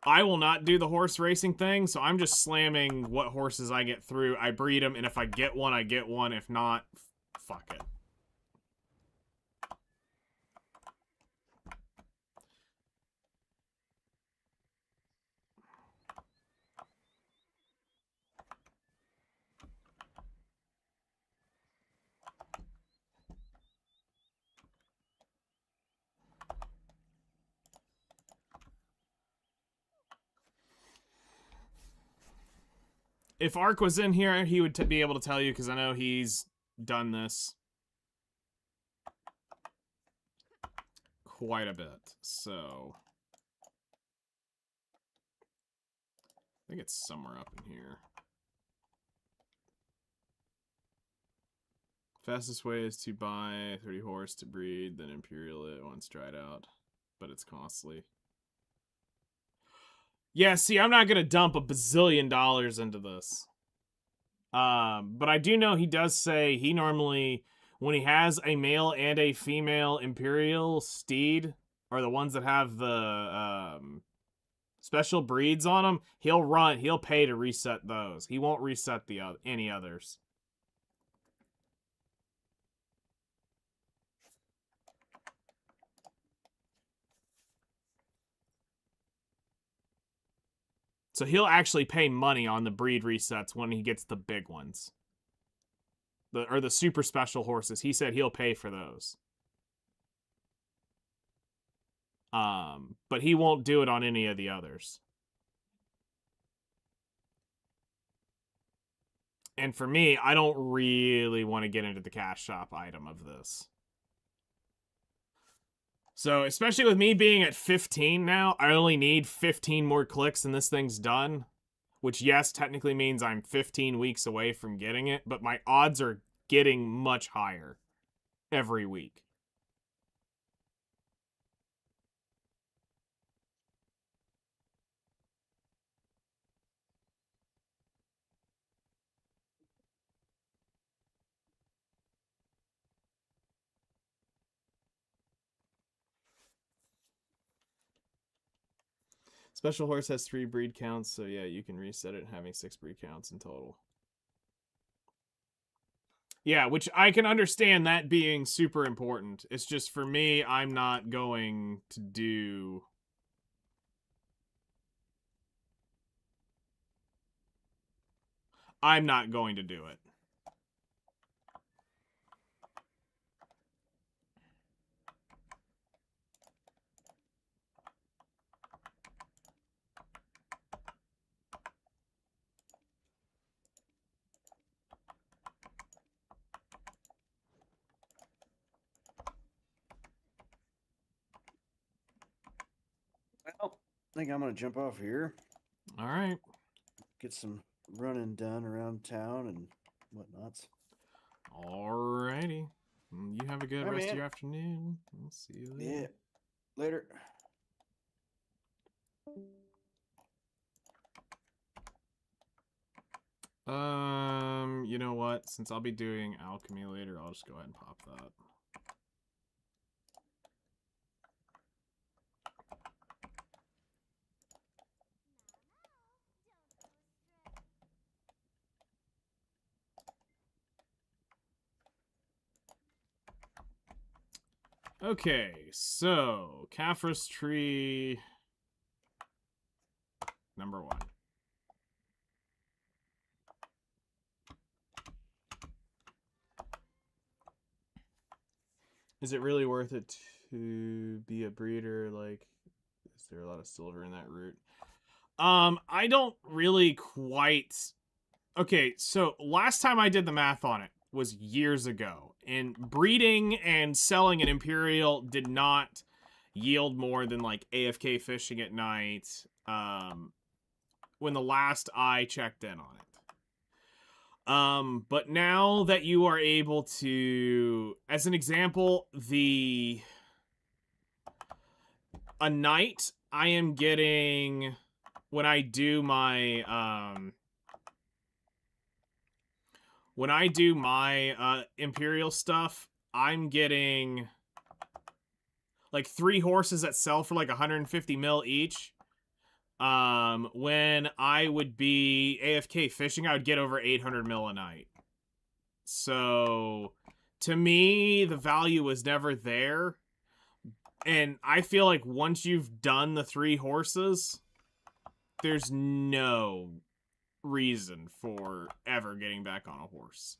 I will not do the horse racing thing, so I'm just slamming what horses I get through. I breed them, and if I get one, I get one. If not, fuck it. If Ark was in here, he would be able to tell you, because I know he's done this quite a bit. So I think it's somewhere up in here. Fastest way is to buy 30 horse to breed, then Imperial it once dried out, but it's costly. Yeah, see, I'm not gonna dump $1 bazillion into this. But I do know he does say he normally, when he has a male and a female Imperial steed, or the ones that have the special breeds on them, he'll pay to reset those. He won't reset any others. So he'll actually pay money on the breed resets when he gets the big ones. Or the super special horses. He said he'll pay for those. But he won't do it on any of the others. And for me, I don't really want to get into the cash shop item of this. So, especially with me being at 15 now, I only need 15 more clicks and this thing's done. Which, yes, technically means I'm 15 weeks away from getting it, but my odds are getting much higher every week. Special horse has 3 breed counts, so yeah, you can reset it having 6 breed counts in total. Yeah, which I can understand that being super important. It's just for me, I'm not going to do... I'm not going to do it. Well, I think I'm gonna jump off here. All right. Get some running done around town and whatnots. Alrighty. You have a good All right, rest of man. your afternoon. We'll see you later. Yeah. Later. You know what? Since I'll be doing alchemy later, I'll just go ahead and pop that. Okay, so Caphras tree number 1. Is it really worth it to be a breeder? Like, is there a lot of silver in that root? I don't really quite... Okay, so last time I did the math on it was years ago, and breeding and selling an Imperial did not yield more than, like, AFK fishing at night, when the last I checked in on it. But now that you are able to, as an example, a night I am getting, when I do my, Imperial stuff, I'm getting, like, 3 horses that sell for, like, 150 mil each. When I would be AFK fishing, I would get over 800 mil a night. So, to me, the value was never there. And I feel like once you've done the 3 horses, there's no reason for ever getting back on a horse.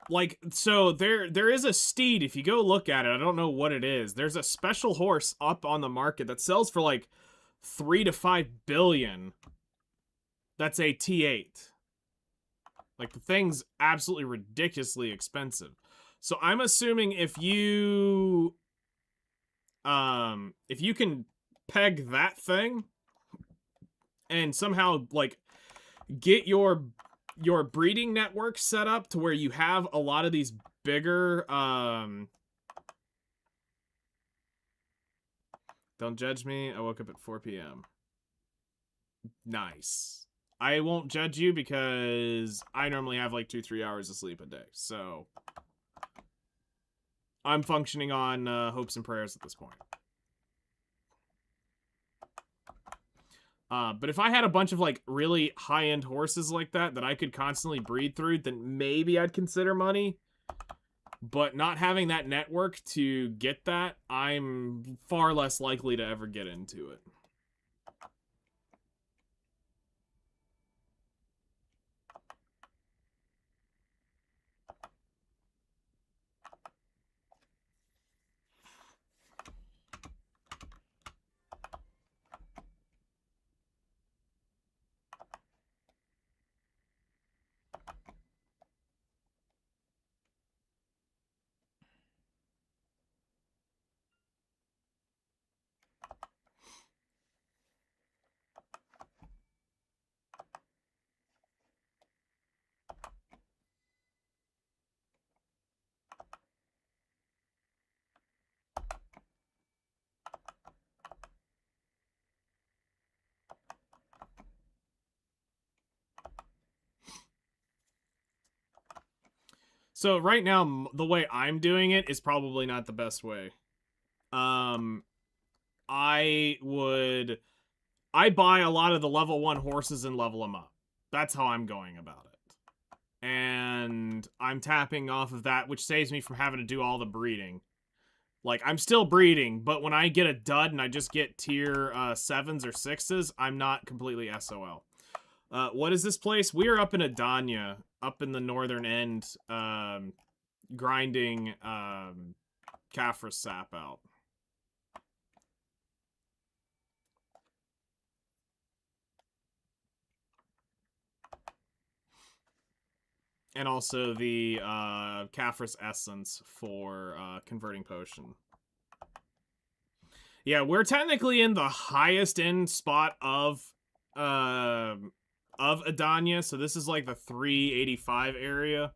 Like, so there is a steed, if you go look at it, I don't know what it is. There's a special horse up on the market that sells for like 3 to 5 billion. That's a T8. Like, the thing's absolutely ridiculously expensive. So I'm assuming if you can peg that thing and somehow, like, get your breeding network set up to where you have a lot of these bigger, don't judge me, I woke up at 4 p.m. Nice. I won't judge you because I normally have like 2-3 hours of sleep a day, so I'm functioning on hopes and prayers at this point. But if I had a bunch of, like, really high-end horses like that I could constantly breed through, then maybe I'd consider money. But not having that network to get that, I'm far less likely to ever get into it. So right now, the way I'm doing it is probably not the best way. I buy a lot of the level 1 horses and level them up. That's how I'm going about it. And I'm tapping off of that, which saves me from having to do all the breeding. Like, I'm still breeding, but when I get a dud and I just get tier 7s or 6s, I'm not completely SOL. What is this place? We are up in Adania, up in the northern end, grinding Caphras sap out. And also the Caphras Essence for converting potion. Yeah, we're technically in the highest end spot of Adania, so this is like the 385 area.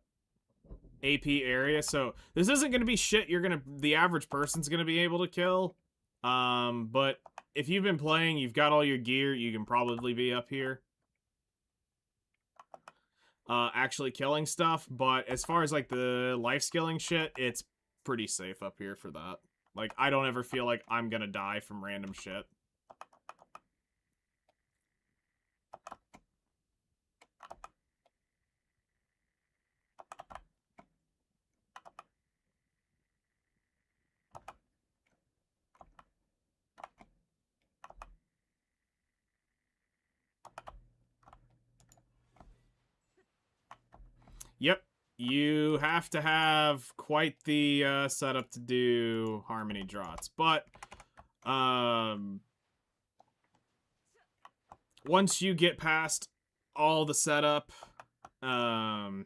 AP area, so this isn't gonna be shit the average person's gonna be able to kill. But if you've been playing, you've got all your gear, you can probably be up here. Actually killing stuff, but as far as like the life skilling shit, it's pretty safe up here for that. Like, I don't ever feel like I'm gonna die from random shit. Yep. You have to have quite the setup to do Harmony Draughts, but once you get past all the setup, I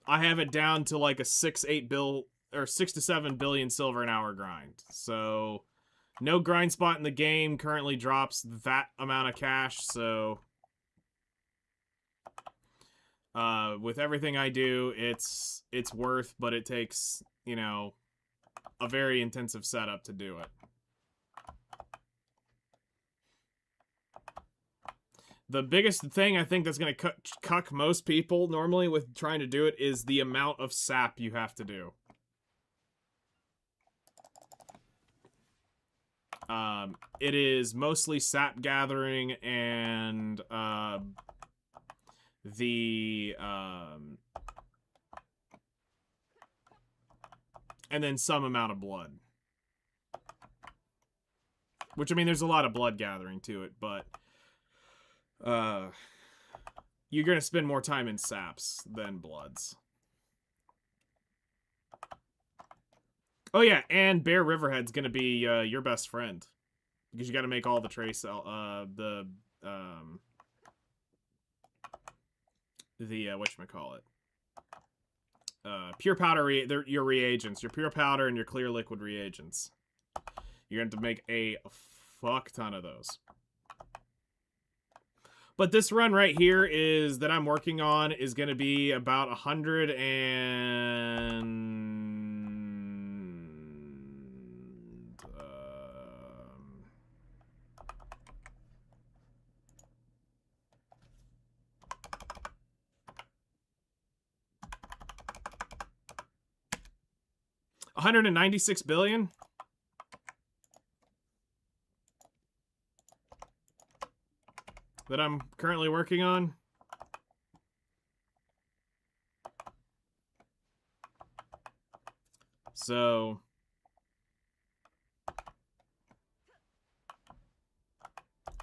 have it down to like a 6 to 7 billion silver an hour grind. So no grind spot in the game currently drops that amount of cash, so with everything I do, it's worth, but it takes, you know, a very intensive setup to do it. The biggest thing I think that's going to cuck most people normally with trying to do it is the amount of sap you have to do. It is mostly sap gathering and and then some amount of blood. Which, I mean, there's a lot of blood gathering to it, but you're gonna spend more time in saps than bloods. Oh yeah, and Bear Riverhead's gonna be your best friend. Because you gotta make all the trace, whatchamacallit? Pure powder, your reagents. Your pure powder and your clear liquid reagents. You're going to make a fuck ton of those. But this run right here is that I'm working on is going to be about 100 and... 196 billion? That I'm currently working on. So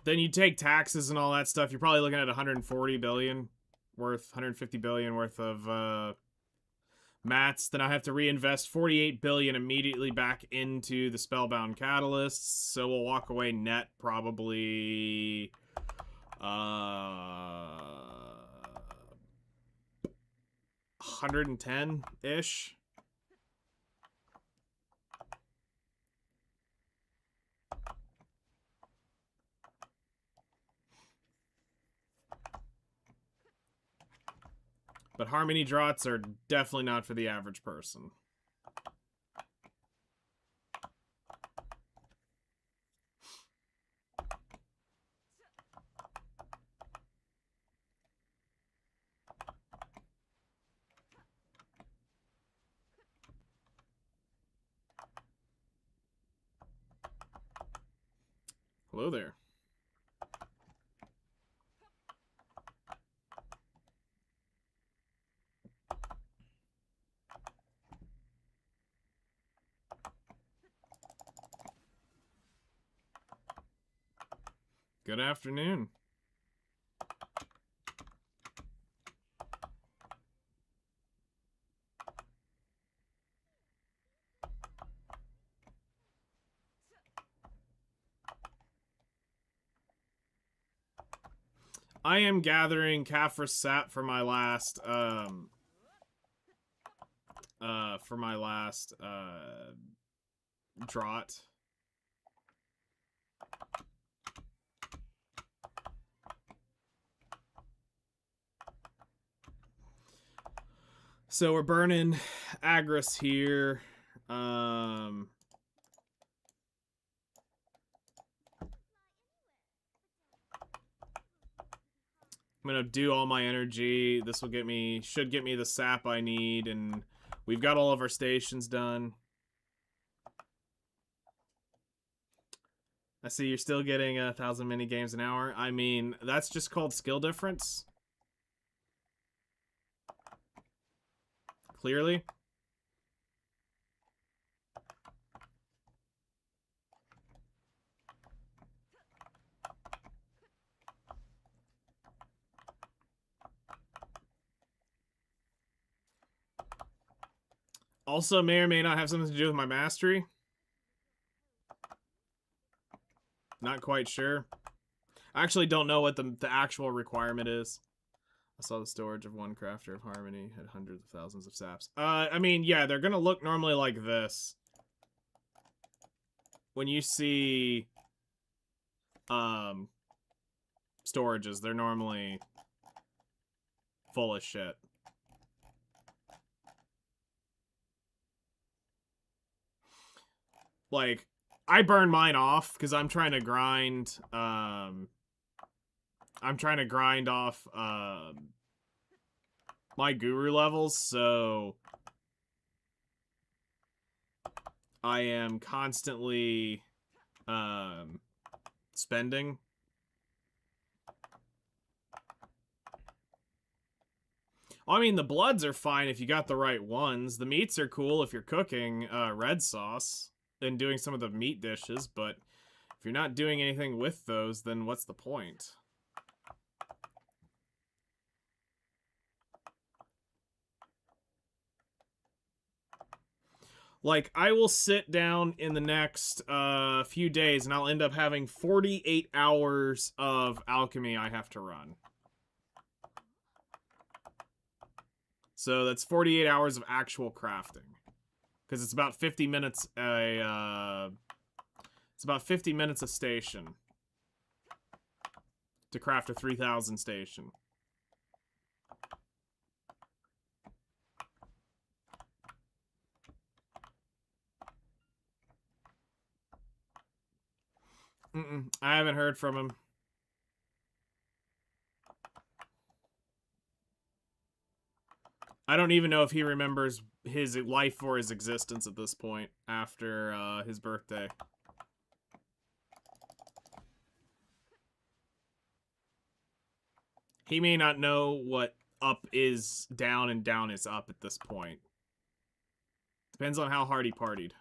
then you take taxes and all that stuff, you're probably looking at 140 billion worth, 150 billion worth of mats. Then I have to reinvest 48 billion immediately back into the Spellbound Catalysts. So we'll walk away net probably 110-ish. But Harmony Draughts are definitely not for the average person. Hello there. Good afternoon. I am gathering Caphras sap for my last draught. So we're burning Agris here. I'm gonna do all my energy. This will should get me the sap I need, and we've got all of our stations done. I see you're still getting 1,000 mini games an hour. I mean, that's just called skill difference. Clearly. Also may or may not have something to do with my mastery. Not quite sure. I actually don't know what the actual requirement is. I saw the storage of one crafter of Harmony had hundreds of thousands of saps. I mean, yeah, they're gonna look normally like this. When you see storages, they're normally full of shit. Like, I burn mine off because I'm trying to grind off my guru levels, so I am constantly spending. I mean, the bloods are fine if you got the right ones. The meats are cool if you're cooking red sauce and doing some of the meat dishes, but if you're not doing anything with those, then what's the point? Like, I will sit down in the next few days and I'll end up having 48 hours of alchemy I have to run. So that's 48 hours of actual crafting. Because it's about 50 minutes it's about 50 minutes a station to craft a 3,000 station. I haven't heard from him. I don't even know if he remembers his life or his existence at this point after his birthday. He may not know what up is down and down is up at this point. Depends on how hard he partied.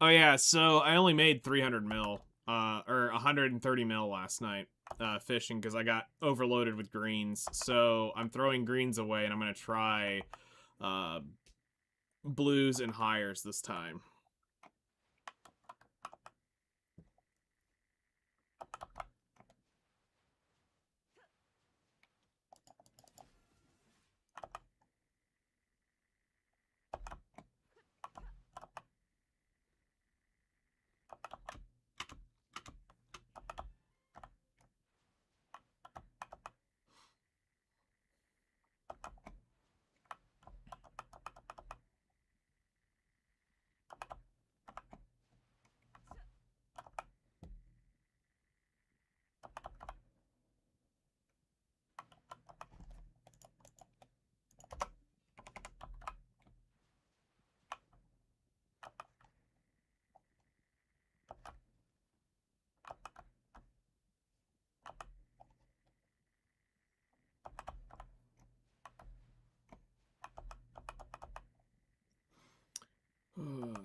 Oh yeah, so I only made 300 mil, or 130 mil last night, fishing because I got overloaded with greens. So I'm throwing greens away and I'm gonna try, blues and hires this time.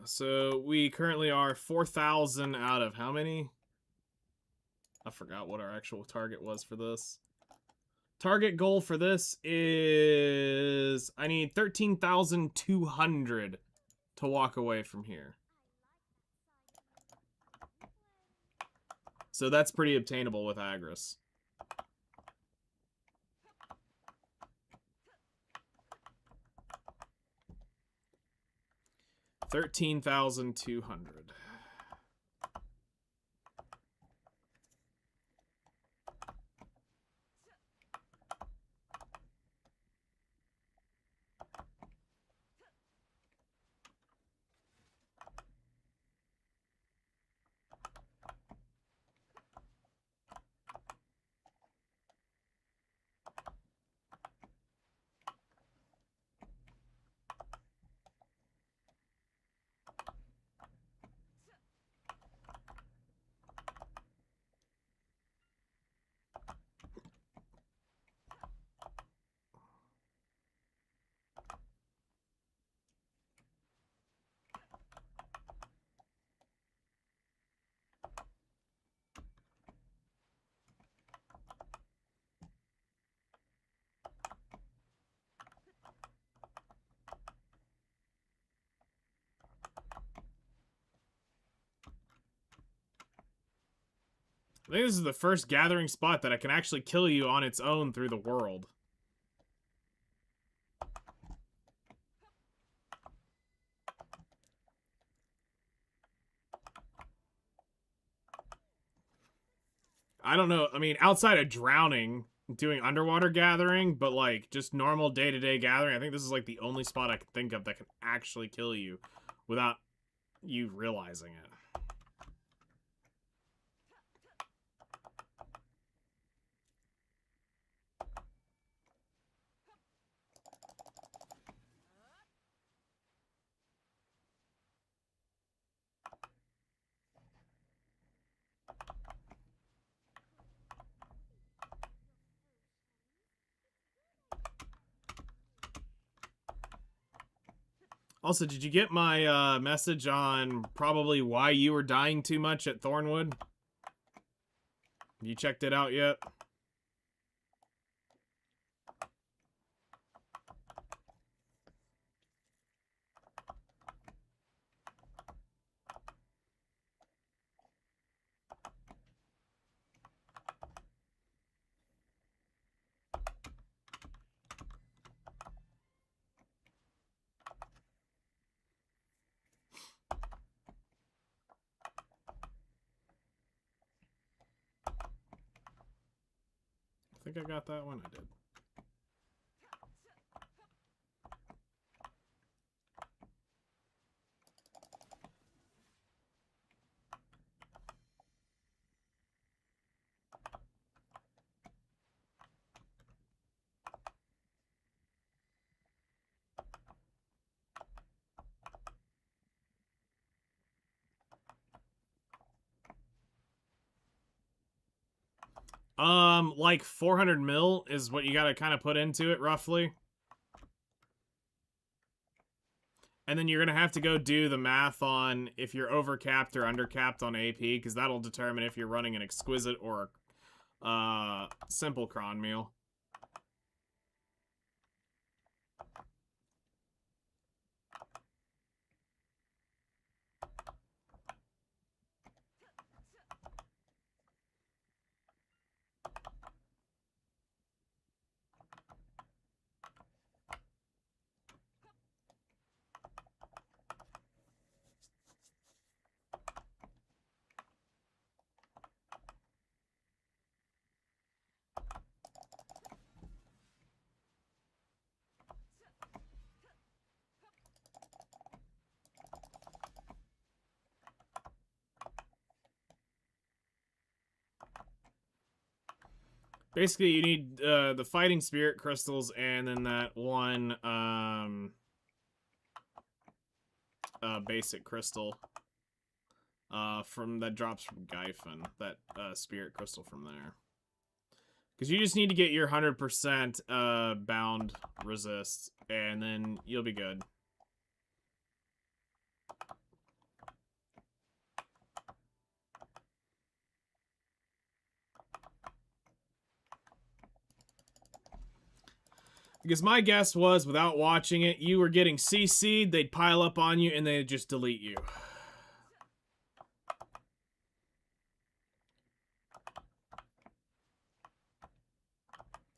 So we currently are 4,000 out of how many? I forgot what our actual target was for this. Target goal for this is I need 13,200 to walk away from here. So that's pretty obtainable with Agris. $13,200. I think this is the first gathering spot that I can actually kill you on its own through the world. I don't know. I mean, outside of drowning, doing underwater gathering, but like just normal day-to-day gathering, I think this is like the only spot I can think of that can actually kill you without you realizing it. Also, did you get my message on probably why you were dying too much at Thornwood? You checked it out yet? I think I got that one. I did. Like 400 mil is what you gotta kind of put into it, roughly. And then you're gonna have to go do the math on if you're overcapped or undercapped on AP, because that'll determine if you're running an exquisite or simple cron meal. Basically, you need the fighting spirit crystals and then that one basic crystal from that drops from Gyphon, that spirit crystal from there. Because you just need to get your 100% bound resist, and then you'll be good. Because my guess was, without watching it, you were getting CC'd, they'd pile up on you, and they'd just delete you.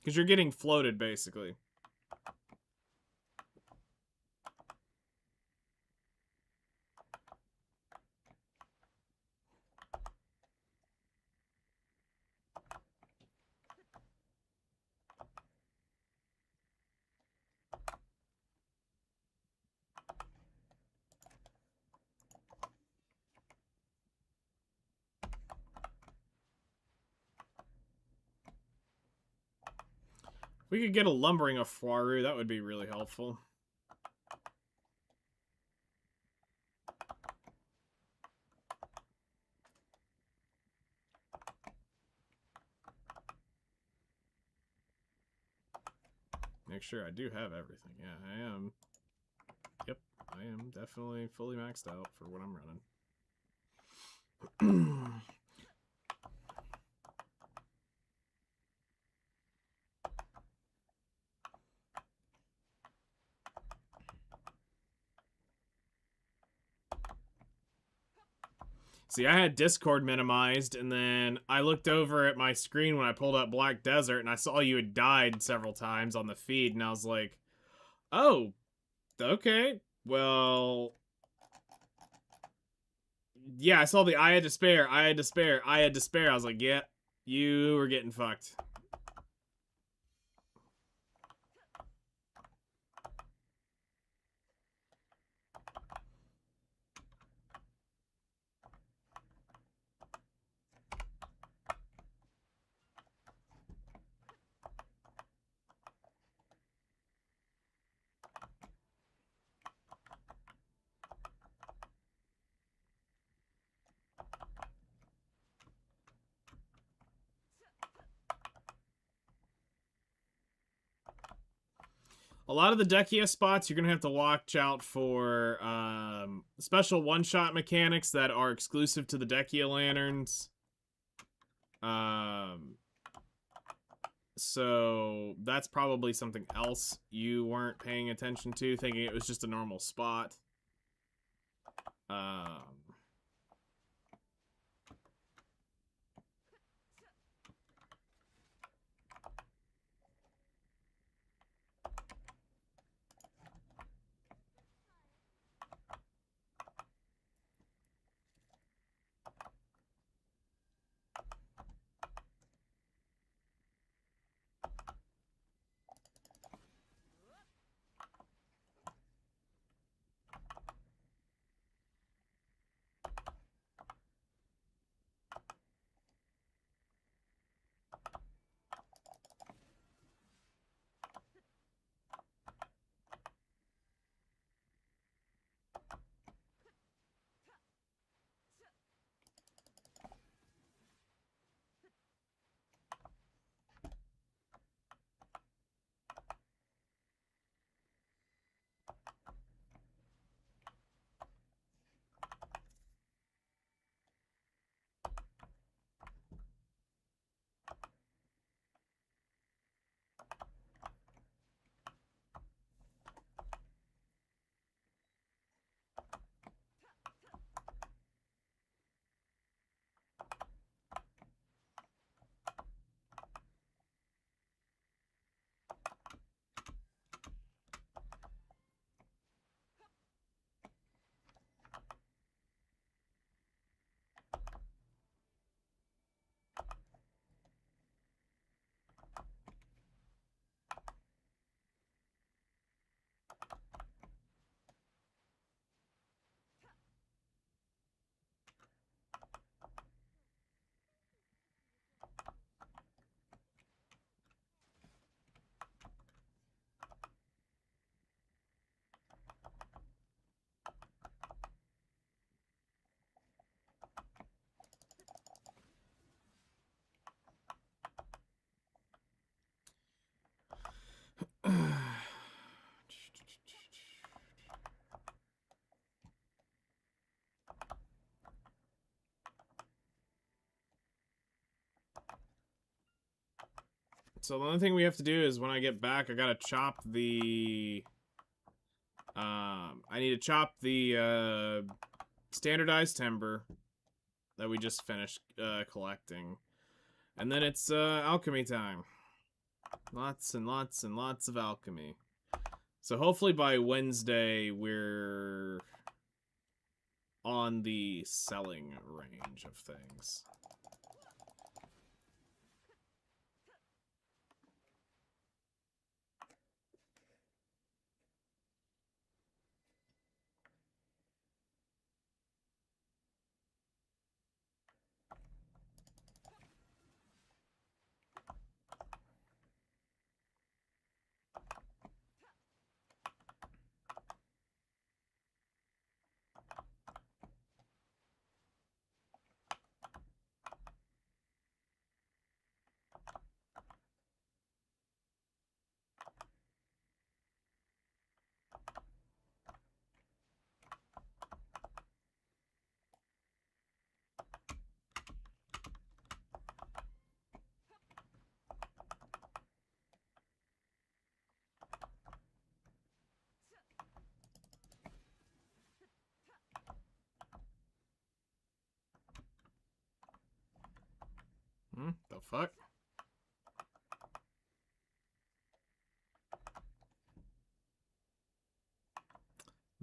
Because you're getting floated, basically. If we could get a lumbering of Fuaru, that would be really helpful. Make sure I do have everything. Yeah, I am. Yep, I am definitely fully maxed out for what I'm running. See, I had Discord minimized, and then I looked over at my screen when I pulled up Black Desert, and I saw you had died several times on the feed, and I was like, oh, okay, well, yeah, I saw the I had to spare, I had to spare, I had to spare. I was like, yeah, you were getting fucked. A lot of the Dekia spots, you're going to have to watch out for special one-shot mechanics that are exclusive to the Dekia lanterns. So that's probably something else you weren't paying attention to, thinking it was just a normal spot. So the only thing we have to do is when I get back, I gotta chop the... I need to chop the standardized timber that we just finished collecting. And then it's alchemy time. Lots and lots and lots of alchemy. So hopefully by Wednesday we're on the selling range of things. The fuck?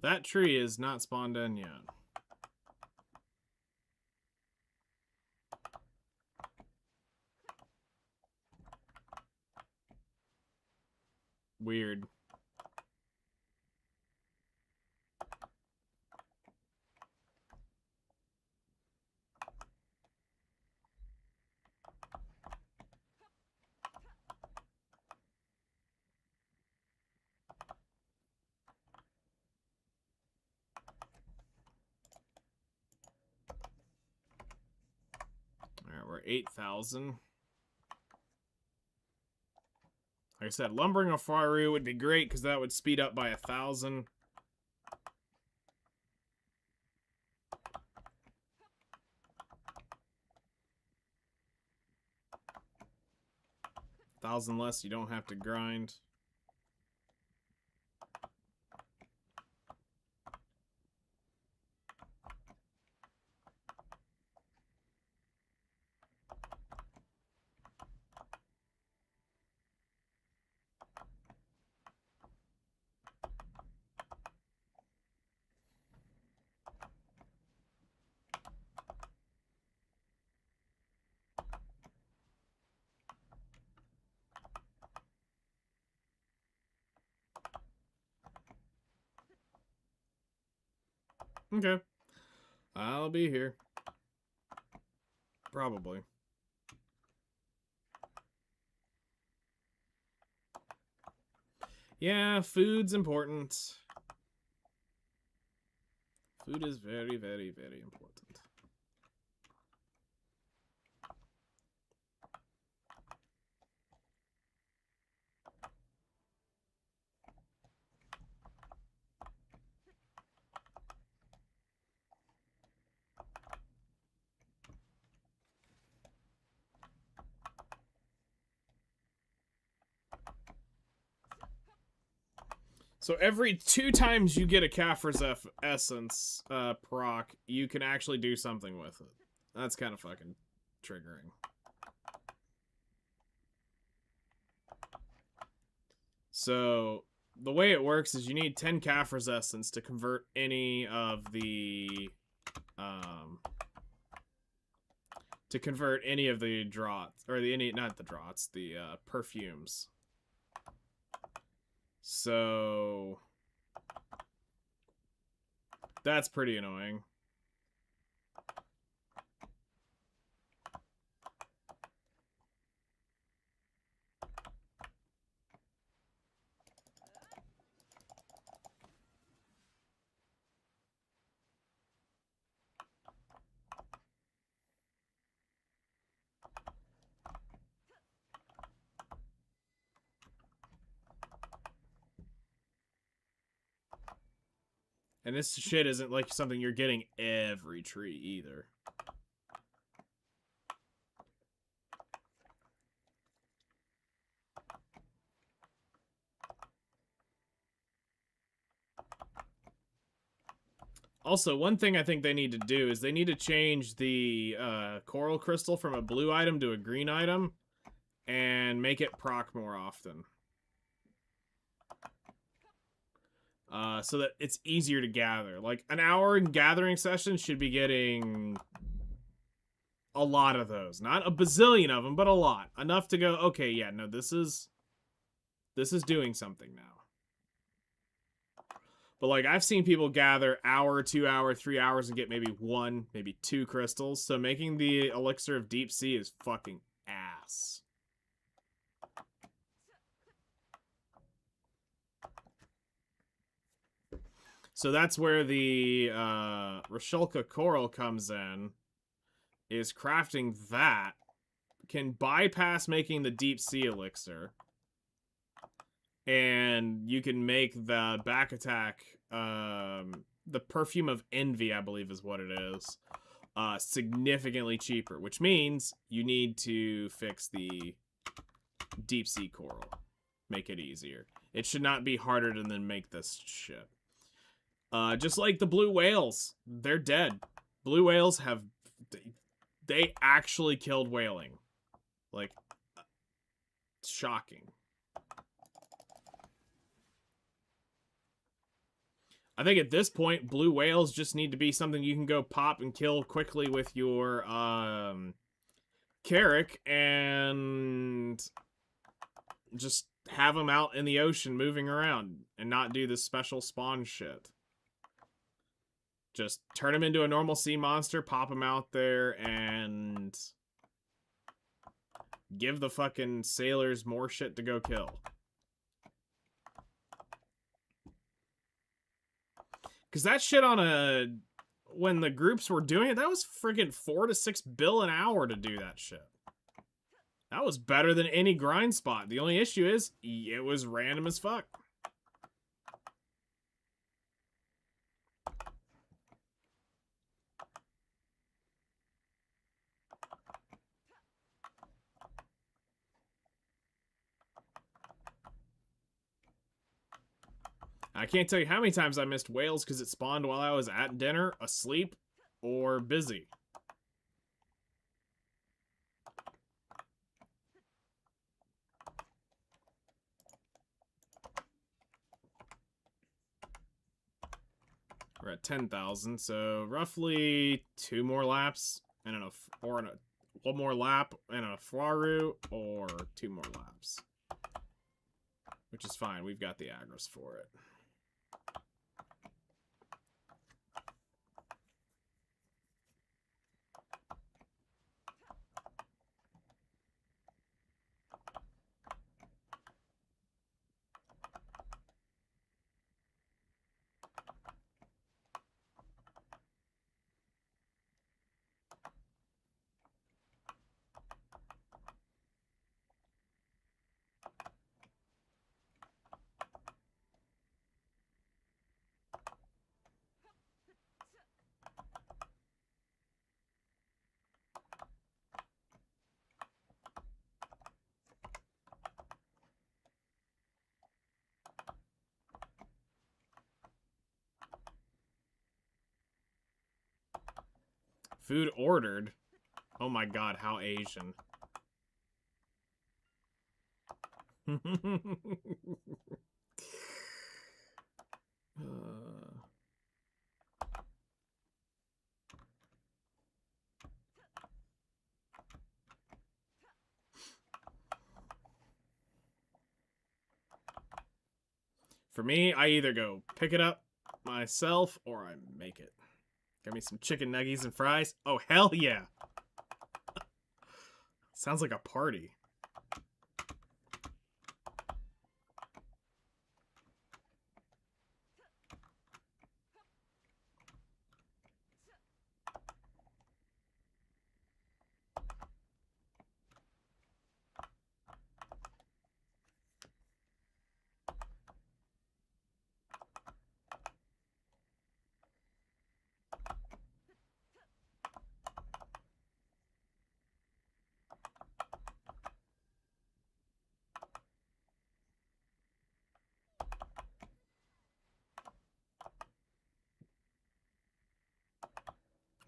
That tree is not spawned in yet. Weird. Alright, we're 8,000. Like I said, lumbering a Faru would be great because that would speed up by 1,000. $1,000 less, you don't have to grind. Okay. I'll be here. Probably. Yeah, food's important. Food is very, very, very important. So every 2 times you get a Kaffir's Essence proc, you can actually do something with it. That's kind of fucking triggering. So the way it works is you need 10 Kaffir's Essence to convert any of the draughts, or not the draughts, the perfumes. So that's pretty annoying. And this shit isn't like something you're getting every tree either. Also, one thing I think they need to do is they need to change the coral crystal from a blue item to a green item and make it proc more often. So that it's easier to gather. Like, an hour in gathering sessions should be getting a lot of those. Not a bazillion of them, but a lot. Enough to go, okay, yeah, no, this is doing something now. But, like, I've seen people gather hour, 2 hour, 3 hours and get maybe 1, maybe 2 crystals. So making the Elixir of Deep Sea is fucking ass. So that's where the Rashulka Coral comes in, is crafting that. Can bypass making the Deep Sea Elixir. And you can make the back attack, the Perfume of Envy, I believe is what it is, significantly cheaper, which means you need to fix the Deep Sea Coral. Make it easier. It should not be harder to then make this shit. Just like the blue whales, they're dead. Blue whales have, they actually killed whaling. Like, shocking. I think at this point, blue whales just need to be something you can go pop and kill quickly with your Carrack and just have them out in the ocean moving around and not do this special spawn shit. Just turn them into a normal sea monster, pop them out there, and give the fucking sailors more shit to go kill. Because that shit on a... When the groups were doing it, that was friggin' 4 to 6 bill an hour to do that shit. That was better than any grind spot. The only issue is, it was random as fuck. I can't tell you how many times I missed whales because it spawned while I was at dinner, asleep, or busy. We're at 10,000, so roughly 2 more laps and one more lap and a Faru, or 2 more laps. Which is fine, we've got the aggros for it. Food ordered? Oh my god, how Asian. For me, I either go pick it up myself or I make it. Got me some chicken nuggies and fries. Oh, hell yeah. Sounds like a party.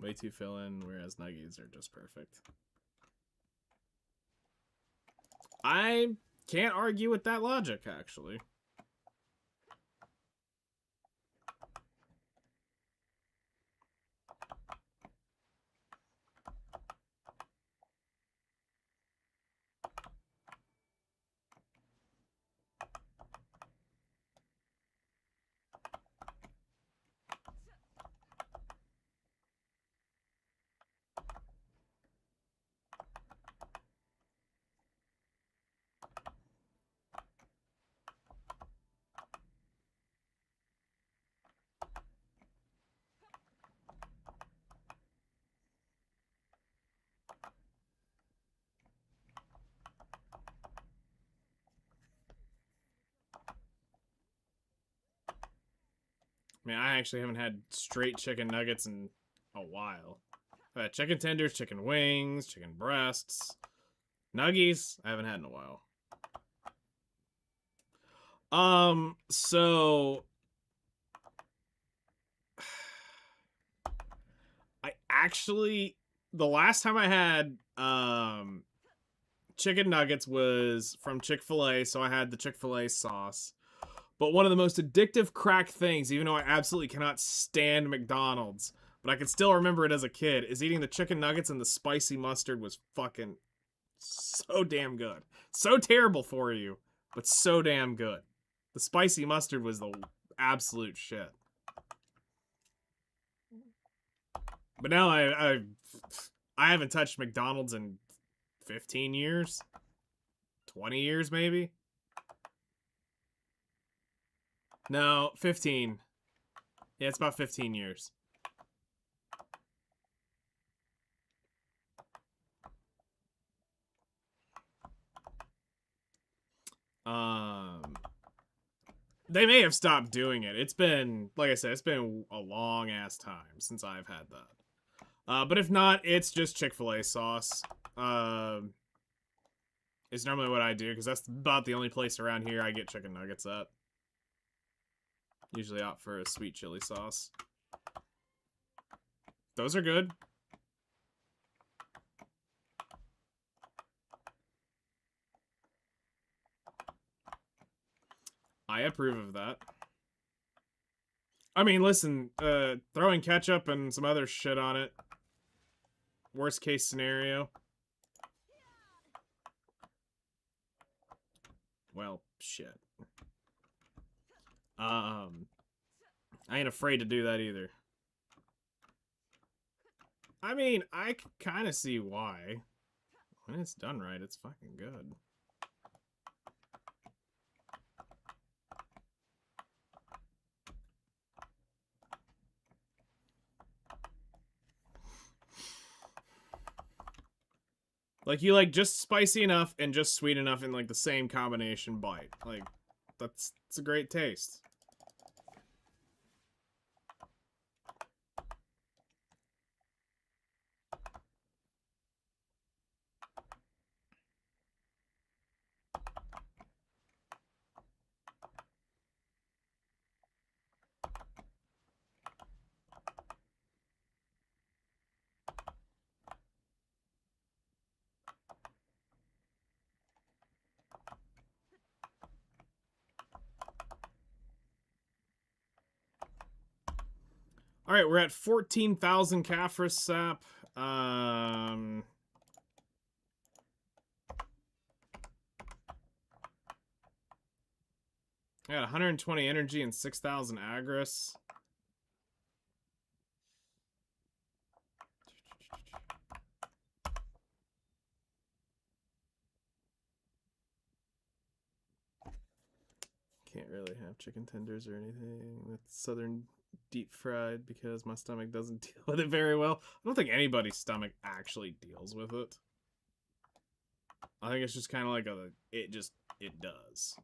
Way too fill-in, whereas nuggies are just perfect. I can't argue with that logic, actually. Man, I actually haven't had straight chicken nuggets in a while. I've had chicken tenders, chicken wings, chicken breasts. Nuggies, I haven't had in a while. So I actually the last time I had chicken nuggets was from Chick-fil-A, so I had the Chick-fil-A sauce. But one of the most addictive crack things, even though I absolutely cannot stand McDonald's, but I can still remember it as a kid, is eating the chicken nuggets, and the spicy mustard was fucking so damn good. So terrible for you, but so damn good. The spicy mustard was the absolute shit. But now I haven't touched McDonald's in 15 years? 20 years, maybe? No, 15. Yeah, it's about 15 years. They may have stopped doing it. It's been, like I said, it's been a long ass time since I've had that. But if not, it's just Chick-fil-A sauce. It's normally what I do, because that's about the only place around here I get chicken nuggets at. Usually opt for a sweet chili sauce. Those are good. I approve of that. I mean, listen, throwing ketchup and some other shit on it. Worst case scenario. Well, shit. I ain't afraid to do that either. I mean, I can kind of see why. When it's done right, it's fucking good. Like, you like just spicy enough and just sweet enough in like the same combination bite. Like, it's a great taste. All right, we're at 14,000 Caphras sap. I got 120 energy and 6,000 Agris. Can't really have chicken tenders or anything with southern deep fried because my stomach doesn't deal with it very well. I don't think anybody's stomach actually deals with it. I think it's just kind of like it does.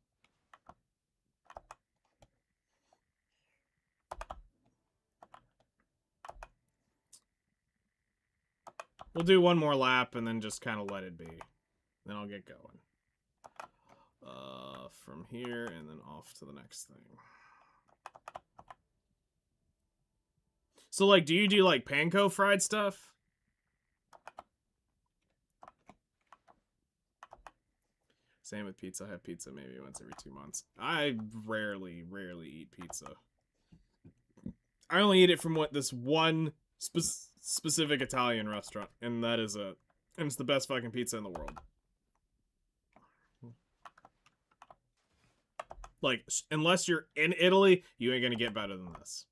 We'll do one more lap and then just kind of let it be. Then I'll get going. From here and then off to the next thing. So, like, do you do, like, panko fried stuff? Same with pizza. I have pizza maybe once every 2 months. I rarely eat pizza. I only eat it from this one specific Italian restaurant, and and it's the best fucking pizza in the world. Like, unless you're in Italy, you ain't gonna get better than this.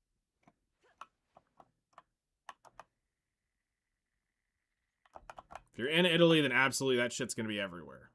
If you're in Italy, then absolutely that shit's gonna be everywhere.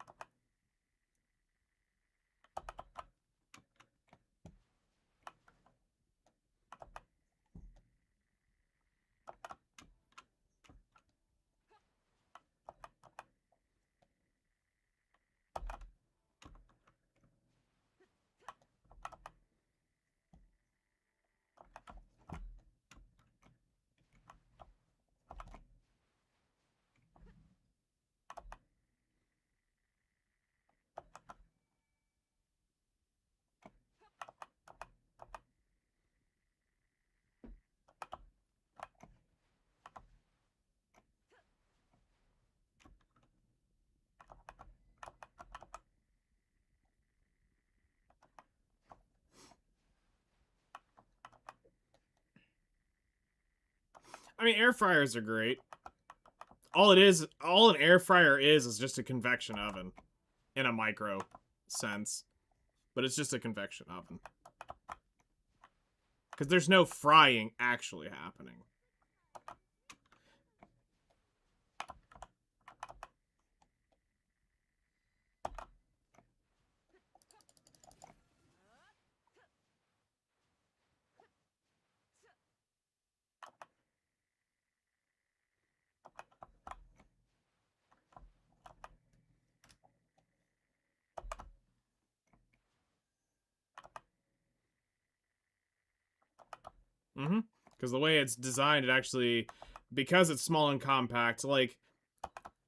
I mean, air fryers are great. All an air fryer is just a convection oven in a micro sense. But it's just a convection oven. Because there's no frying actually happening. Mm-hmm. Because the way it's designed, it actually, because it's small and compact, like,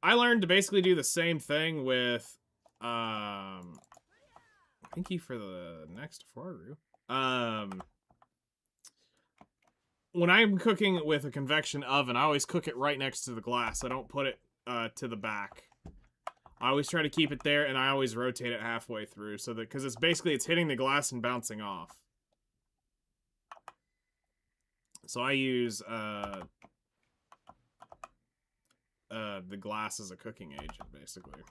I learned to basically do the same thing with, thank you for the next Faru. When I'm cooking with a convection oven, I always cook it right next to the glass. I don't put it, to the back. I always try to keep it there, and I always rotate it halfway through, so that, because it's hitting the glass and bouncing off. So I use, the glass as a cooking agent, basically.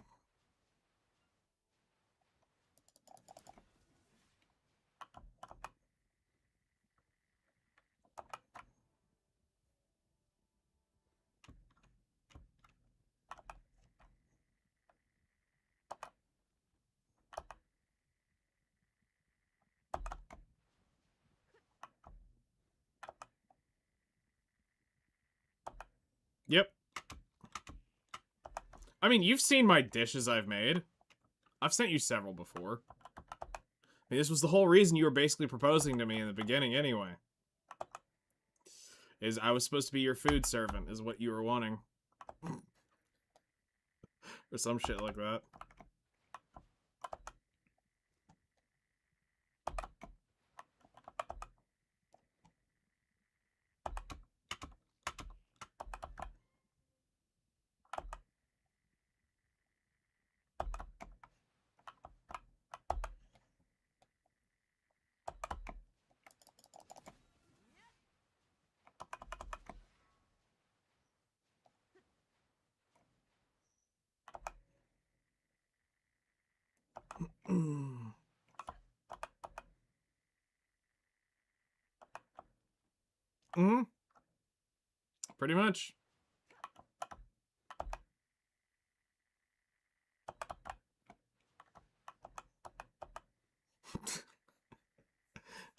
Yep. I mean, you've seen my dishes I've made. I've sent you several before. I mean, this was the whole reason you were basically proposing to me in the beginning anyway. Is I was supposed to be your food servant, is what you were wanting. Or some shit like that. Mm-hmm. Pretty much.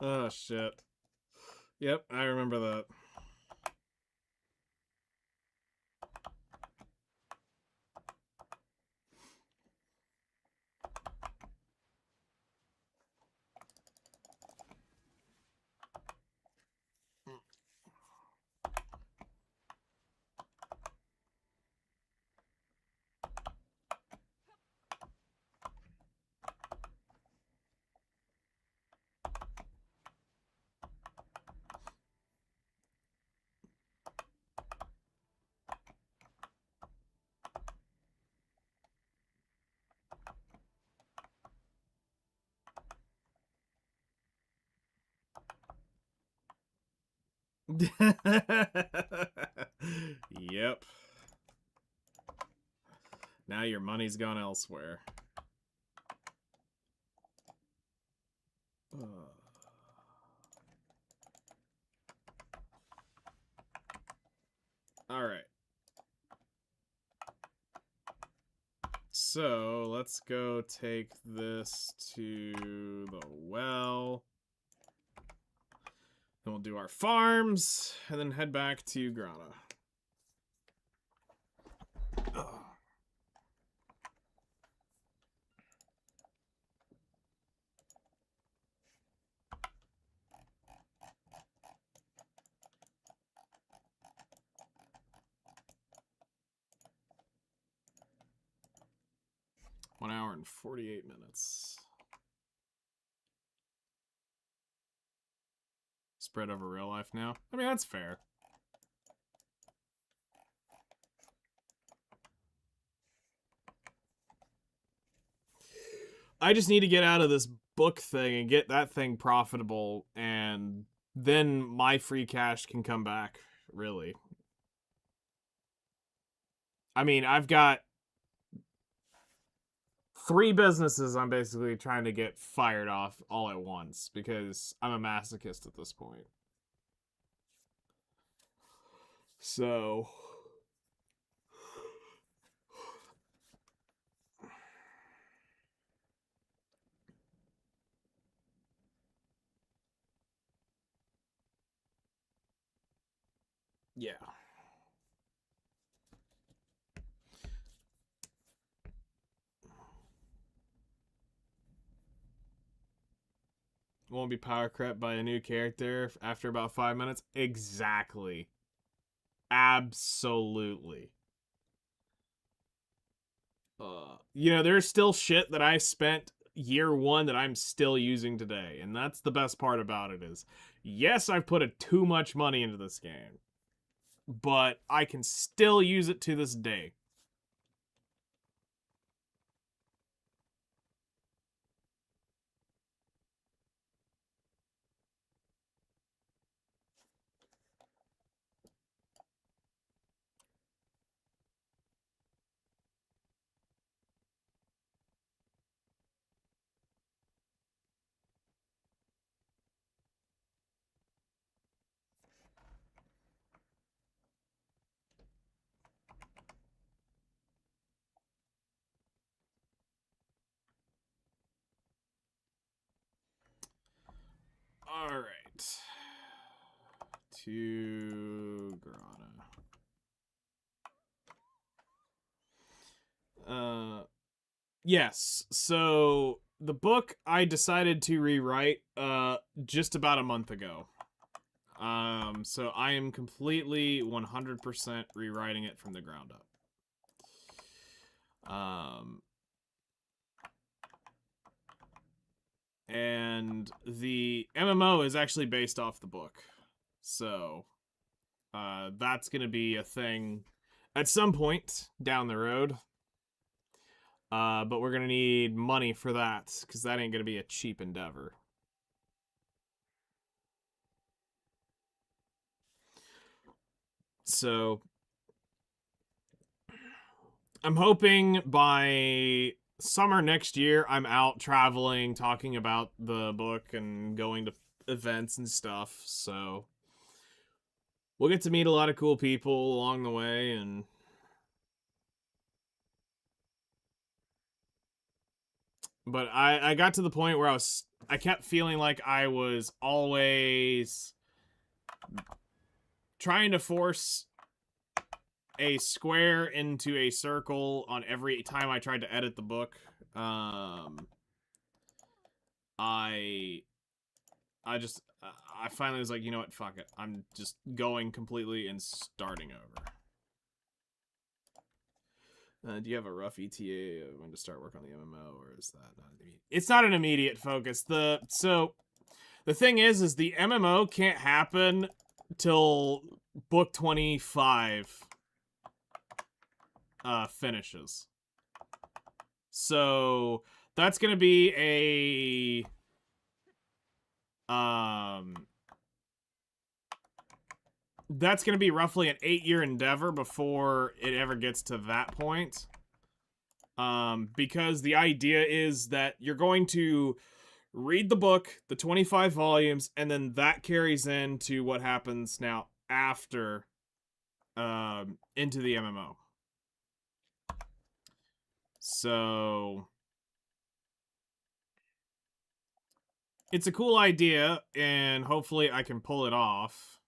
Oh, shit. Yep, I remember that. Yep. Now your money's gone elsewhere. All right. So let's go take this to the well. Then we'll do our farms and then head back to Grana. Ugh. One hour and 48 minutes. Spread over real life now. I mean, that's fair. I just need to get out of this book thing and get that thing profitable, and then my free cash can come back, really. I mean, I've got 3 businesses I'm basically trying to get fired off all at once because I'm a masochist at this point. So... yeah. Won't be power crept by a new character after about 5 minutes? Exactly. Absolutely. You know, there's still shit that I spent year 1 that I'm still using today, and that's the best part about it is, yes, I've put too much money into this game, but I can still use it to this day. Alright. To Grana. Yes, so the book I decided to rewrite just about a month ago. So I am completely 100% rewriting it from the ground up. And the MMO is actually based off the book. So that's going to be a thing at some point down the road. But we're going to need money for that, because that ain't going to be a cheap endeavor. So I'm hoping by summer next year I'm out traveling, talking about the book and going to events and stuff. So we'll get to meet a lot of cool people along the way, and but I got to the point where I kept feeling like I was always trying to force a square into a circle on every time I tried to edit the book. I finally was like, you know what, fuck it. I'm just going completely and starting over. Do you have a rough ETA when to start work on the MMO, or is that not immediate? It's not an immediate focus. So the thing is the MMO can't happen till book 25 finishes. So that's gonna be that's going to be roughly an 8-year endeavor before it ever gets to that point. Because the idea is that you're going to read the book, the 25 volumes, and then that carries into what happens now after, into the MMO. So it's a cool idea, and hopefully I can pull it off.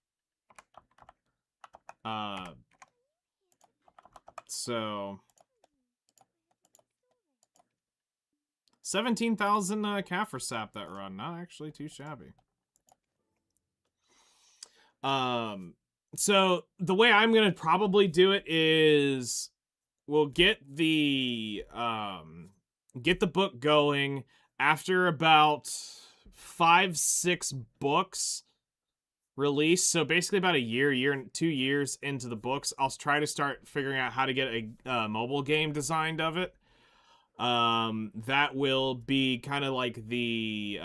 So 17,000 Kaffir sap that run. Not actually too shabby. So the way I'm gonna probably do it is we'll get the book going after about 5-6 books release. So basically about a year and 2 years into the books, I'll try to start figuring out how to get a mobile game designed of it. That will be kind of like the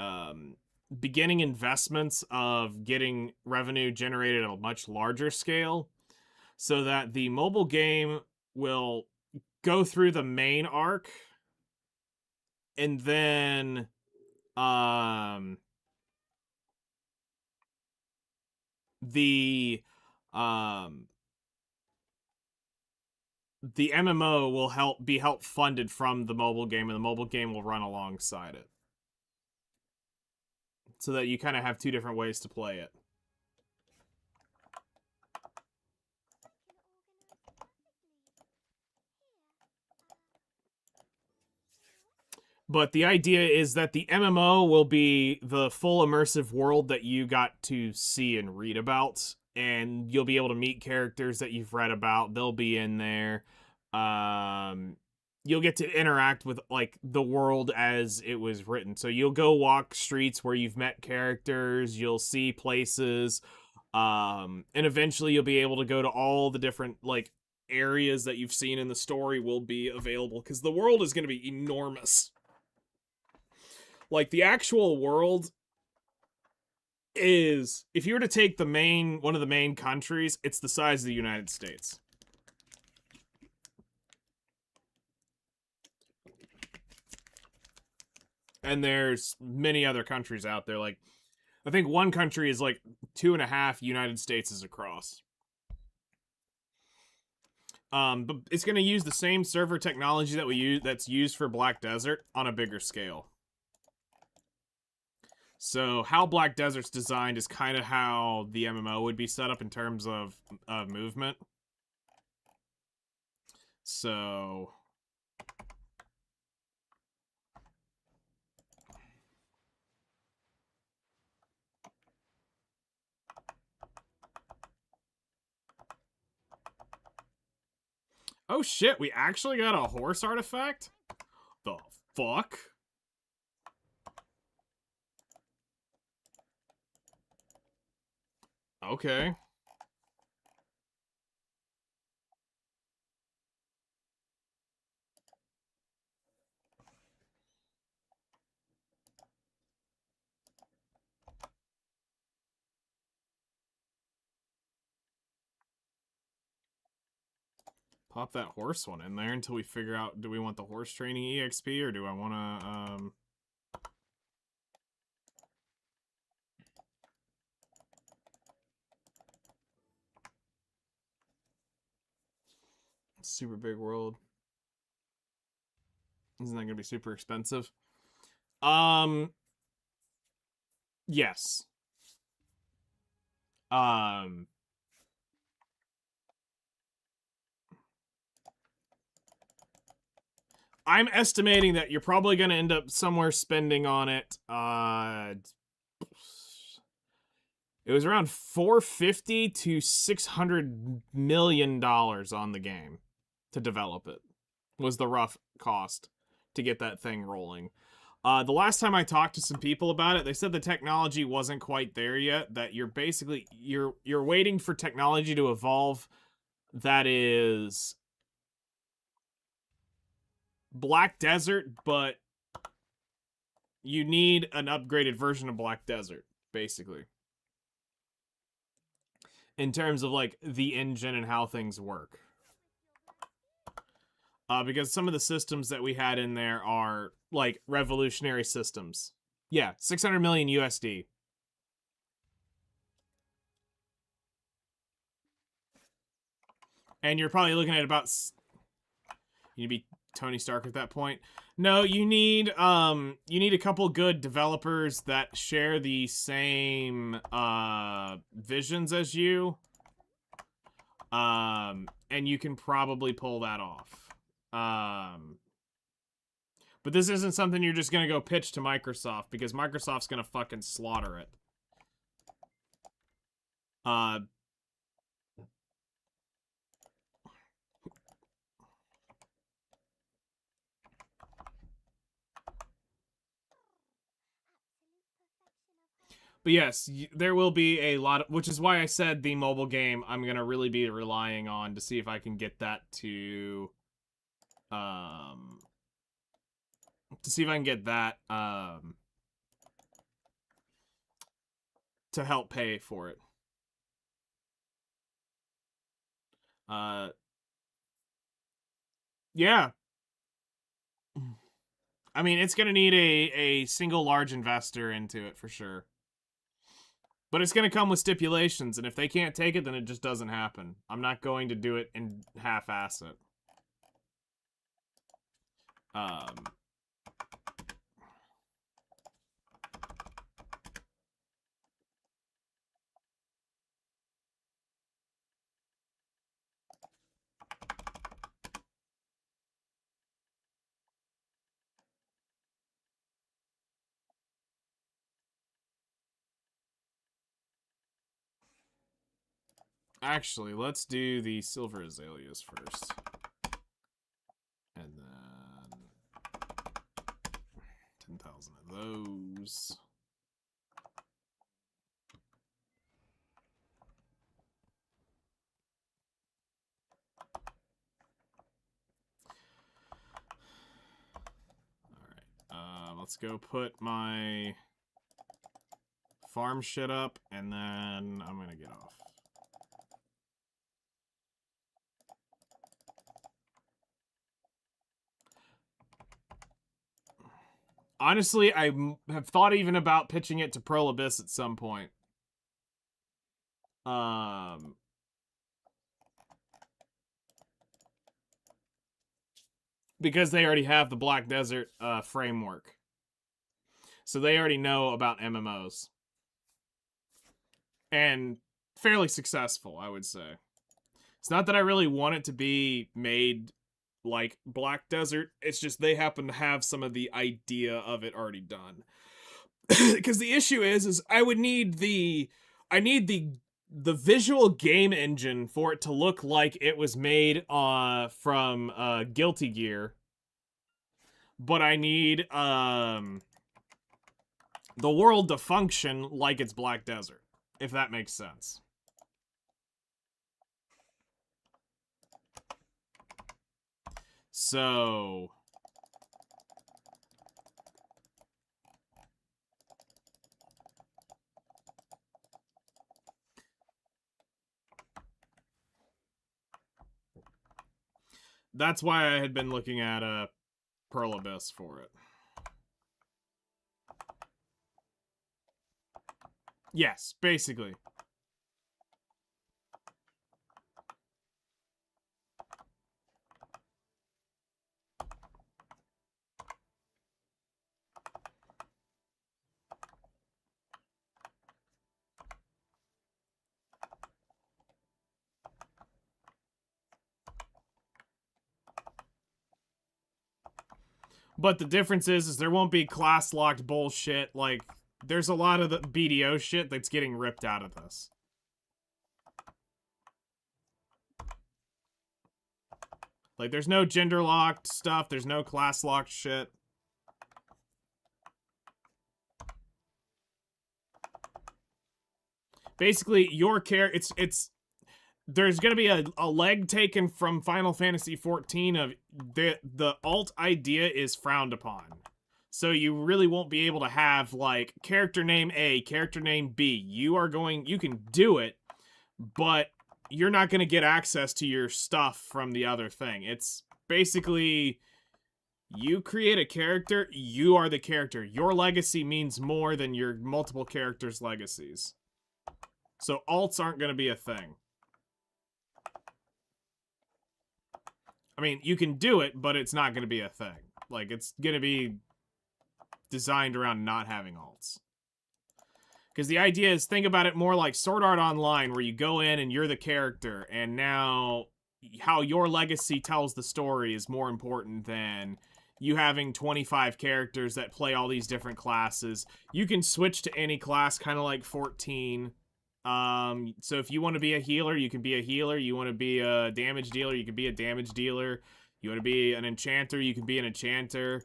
beginning investments of getting revenue generated at a much larger scale, so that the mobile game will go through the main arc, and then the MMO will be funded from the mobile game, and the mobile game will run alongside it, so that you kind of have two different ways to play it. But the idea is that the MMO will be the full immersive world that you got to see and read about, and you'll be able to meet characters that you've read about. They'll be in there. You'll get to interact with like the world as it was written. So you'll go walk streets where you've met characters. You'll see places, and eventually you'll be able to go to all the different like areas that you've seen in the story will be available, because the world is going to be enormous. Like, the actual world is, if you were to take one of the main countries, it's the size of the United States. And there's many other countries out there. Like, I think one country is like 2.5 United States across. But it's going to use the same server technology that's used for Black Desert on a bigger scale. So how Black Desert's designed is kind of how the MMO would be set up in terms of movement. So oh shit, we actually got a horse artifact? The fuck? Okay. Pop that horse one in there until we figure out, do we want the horse training EXP, or do I want to, super big world. Isn't that going to be super expensive? Yes. I'm estimating that you're probably going to end up somewhere spending on it, it was around $450 to $600 million on the game to develop it, was the rough cost to get that thing rolling. The last time I talked to some people about it, they said the technology wasn't quite there yet, that you're basically, you're waiting for technology to evolve that is Black Desert, but you need an upgraded version of Black Desert, basically. in terms of like the engine and how things work. Because some of the systems that we had in there are like revolutionary systems. Yeah, 600 million USD. And you're probably looking at about you need to be Tony Stark at that point. No, you need a couple good developers that share the same visions as you. And you can probably pull that off. But this isn't something you're just gonna go pitch to Microsoft, because Microsoft's gonna fucking slaughter it. But yes, there will be a lot of, which is why I said the mobile game I'm gonna really be relying on to see if I can get that to to help pay for it. Yeah. I mean, it's gonna need a single large investor into it for sure. But it's going to come with stipulations, and if they can't take it, then it just doesn't happen. I'm not going to do it and half-ass it. Actually, let's do the Silver Azaleas first. And then 10,000 of those. Alright, let's go put my farm shit up, and then I'm gonna get off. Honestly, I have thought even about pitching it to Prolibis at some point. Because they already have the Black Desert framework. So they already know about MMOs. And fairly successful, I would say. It's not that I really want it to be made like Black Desert, it's just they happen to have some of the idea of it already done. Because the issue is I need the visual game engine for it to look like it was made from Guilty Gear, but I need the world to function like it's Black Desert, if that makes sense. So that's why I had been looking at Pearl Abyss for it. Yes, basically. But the difference is there won't be class-locked bullshit. Like, there's a lot of the BDO shit that's getting ripped out of this. Like, there's no gender-locked stuff. There's no class-locked shit. Basically, your character... There's gonna be a leg taken from Final Fantasy XIV of the alt idea is frowned upon. So you really won't be able to have, like, character name A, character name B. You can do it, but you're not going to get access to your stuff from the other thing. It's basically you create a character, you are the character. Your legacy means more than your multiple characters' legacies. So alts aren't going to be a thing. I mean, you can do it, but it's not going to be a thing. Like, it's going to be designed around not having alts. Because the idea is, think about it more like Sword Art Online, where you go in and you're the character, and now how your legacy tells the story is more important than you having 25 characters that play all these different classes. You can switch to any class, kind of like 14. So if you want to be a healer, you can be a healer. You want to be a damage dealer, you can be a damage dealer. You want to be an enchanter, you can be an enchanter.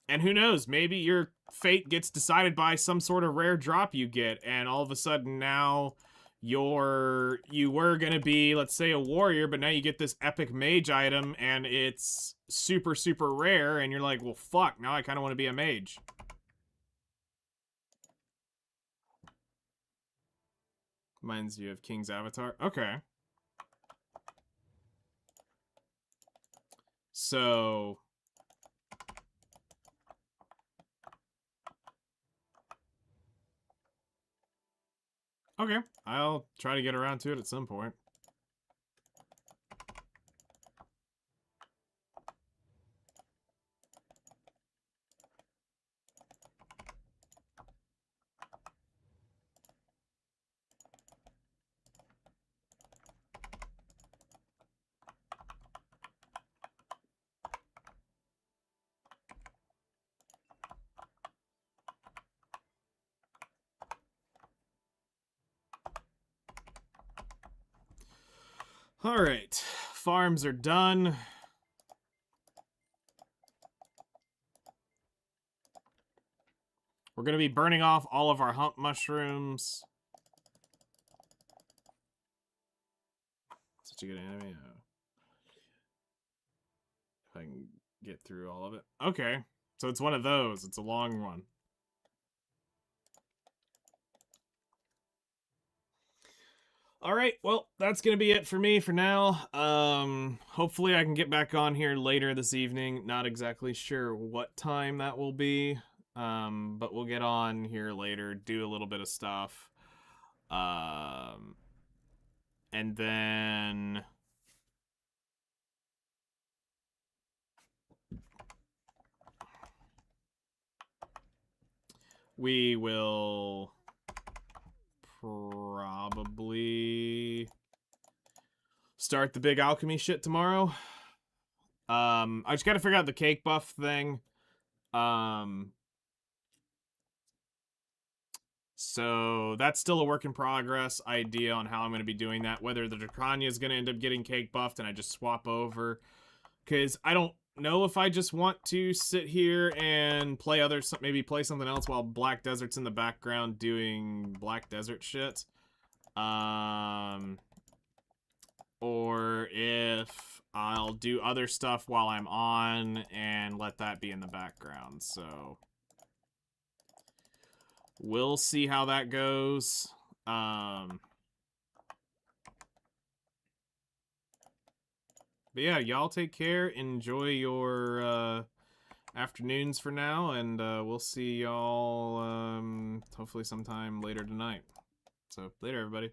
And who knows, maybe your fate gets decided by some sort of rare drop you get, and all of a sudden now you were gonna be, let's say, a warrior, but now you get this epic mage item, and it's super, super rare, and you're like, well, fuck, now I kind of want to be a mage. Reminds you of King's Avatar? Okay. So... okay, I'll try to get around to it at some point. Alright, farms are done. We're going to be burning off all of our hump mushrooms. Such a good enemy. If I can get through all of it. Okay, so it's one of those. It's a long one. Alright, well, that's going to be it for me for now. Hopefully I can get back on here later this evening. Not exactly sure what time that will be. But we'll get on here later, do a little bit of stuff. And then... we will probably start the big alchemy shit tomorrow. I just gotta figure out the cake buff thing. So that's still a work in progress idea on how I'm going to be doing that. Whether the Dracania is going to end up getting cake buffed and I just swap over. Because I don't know if I just want to sit here and play maybe play something else while Black Desert's in the background doing Black Desert shit. Or if I'll do other stuff while I'm on and let that be in the background. So... we'll see how that goes. But yeah, y'all take care. Enjoy your afternoons for now, and we'll see y'all hopefully sometime later tonight. So, later, everybody.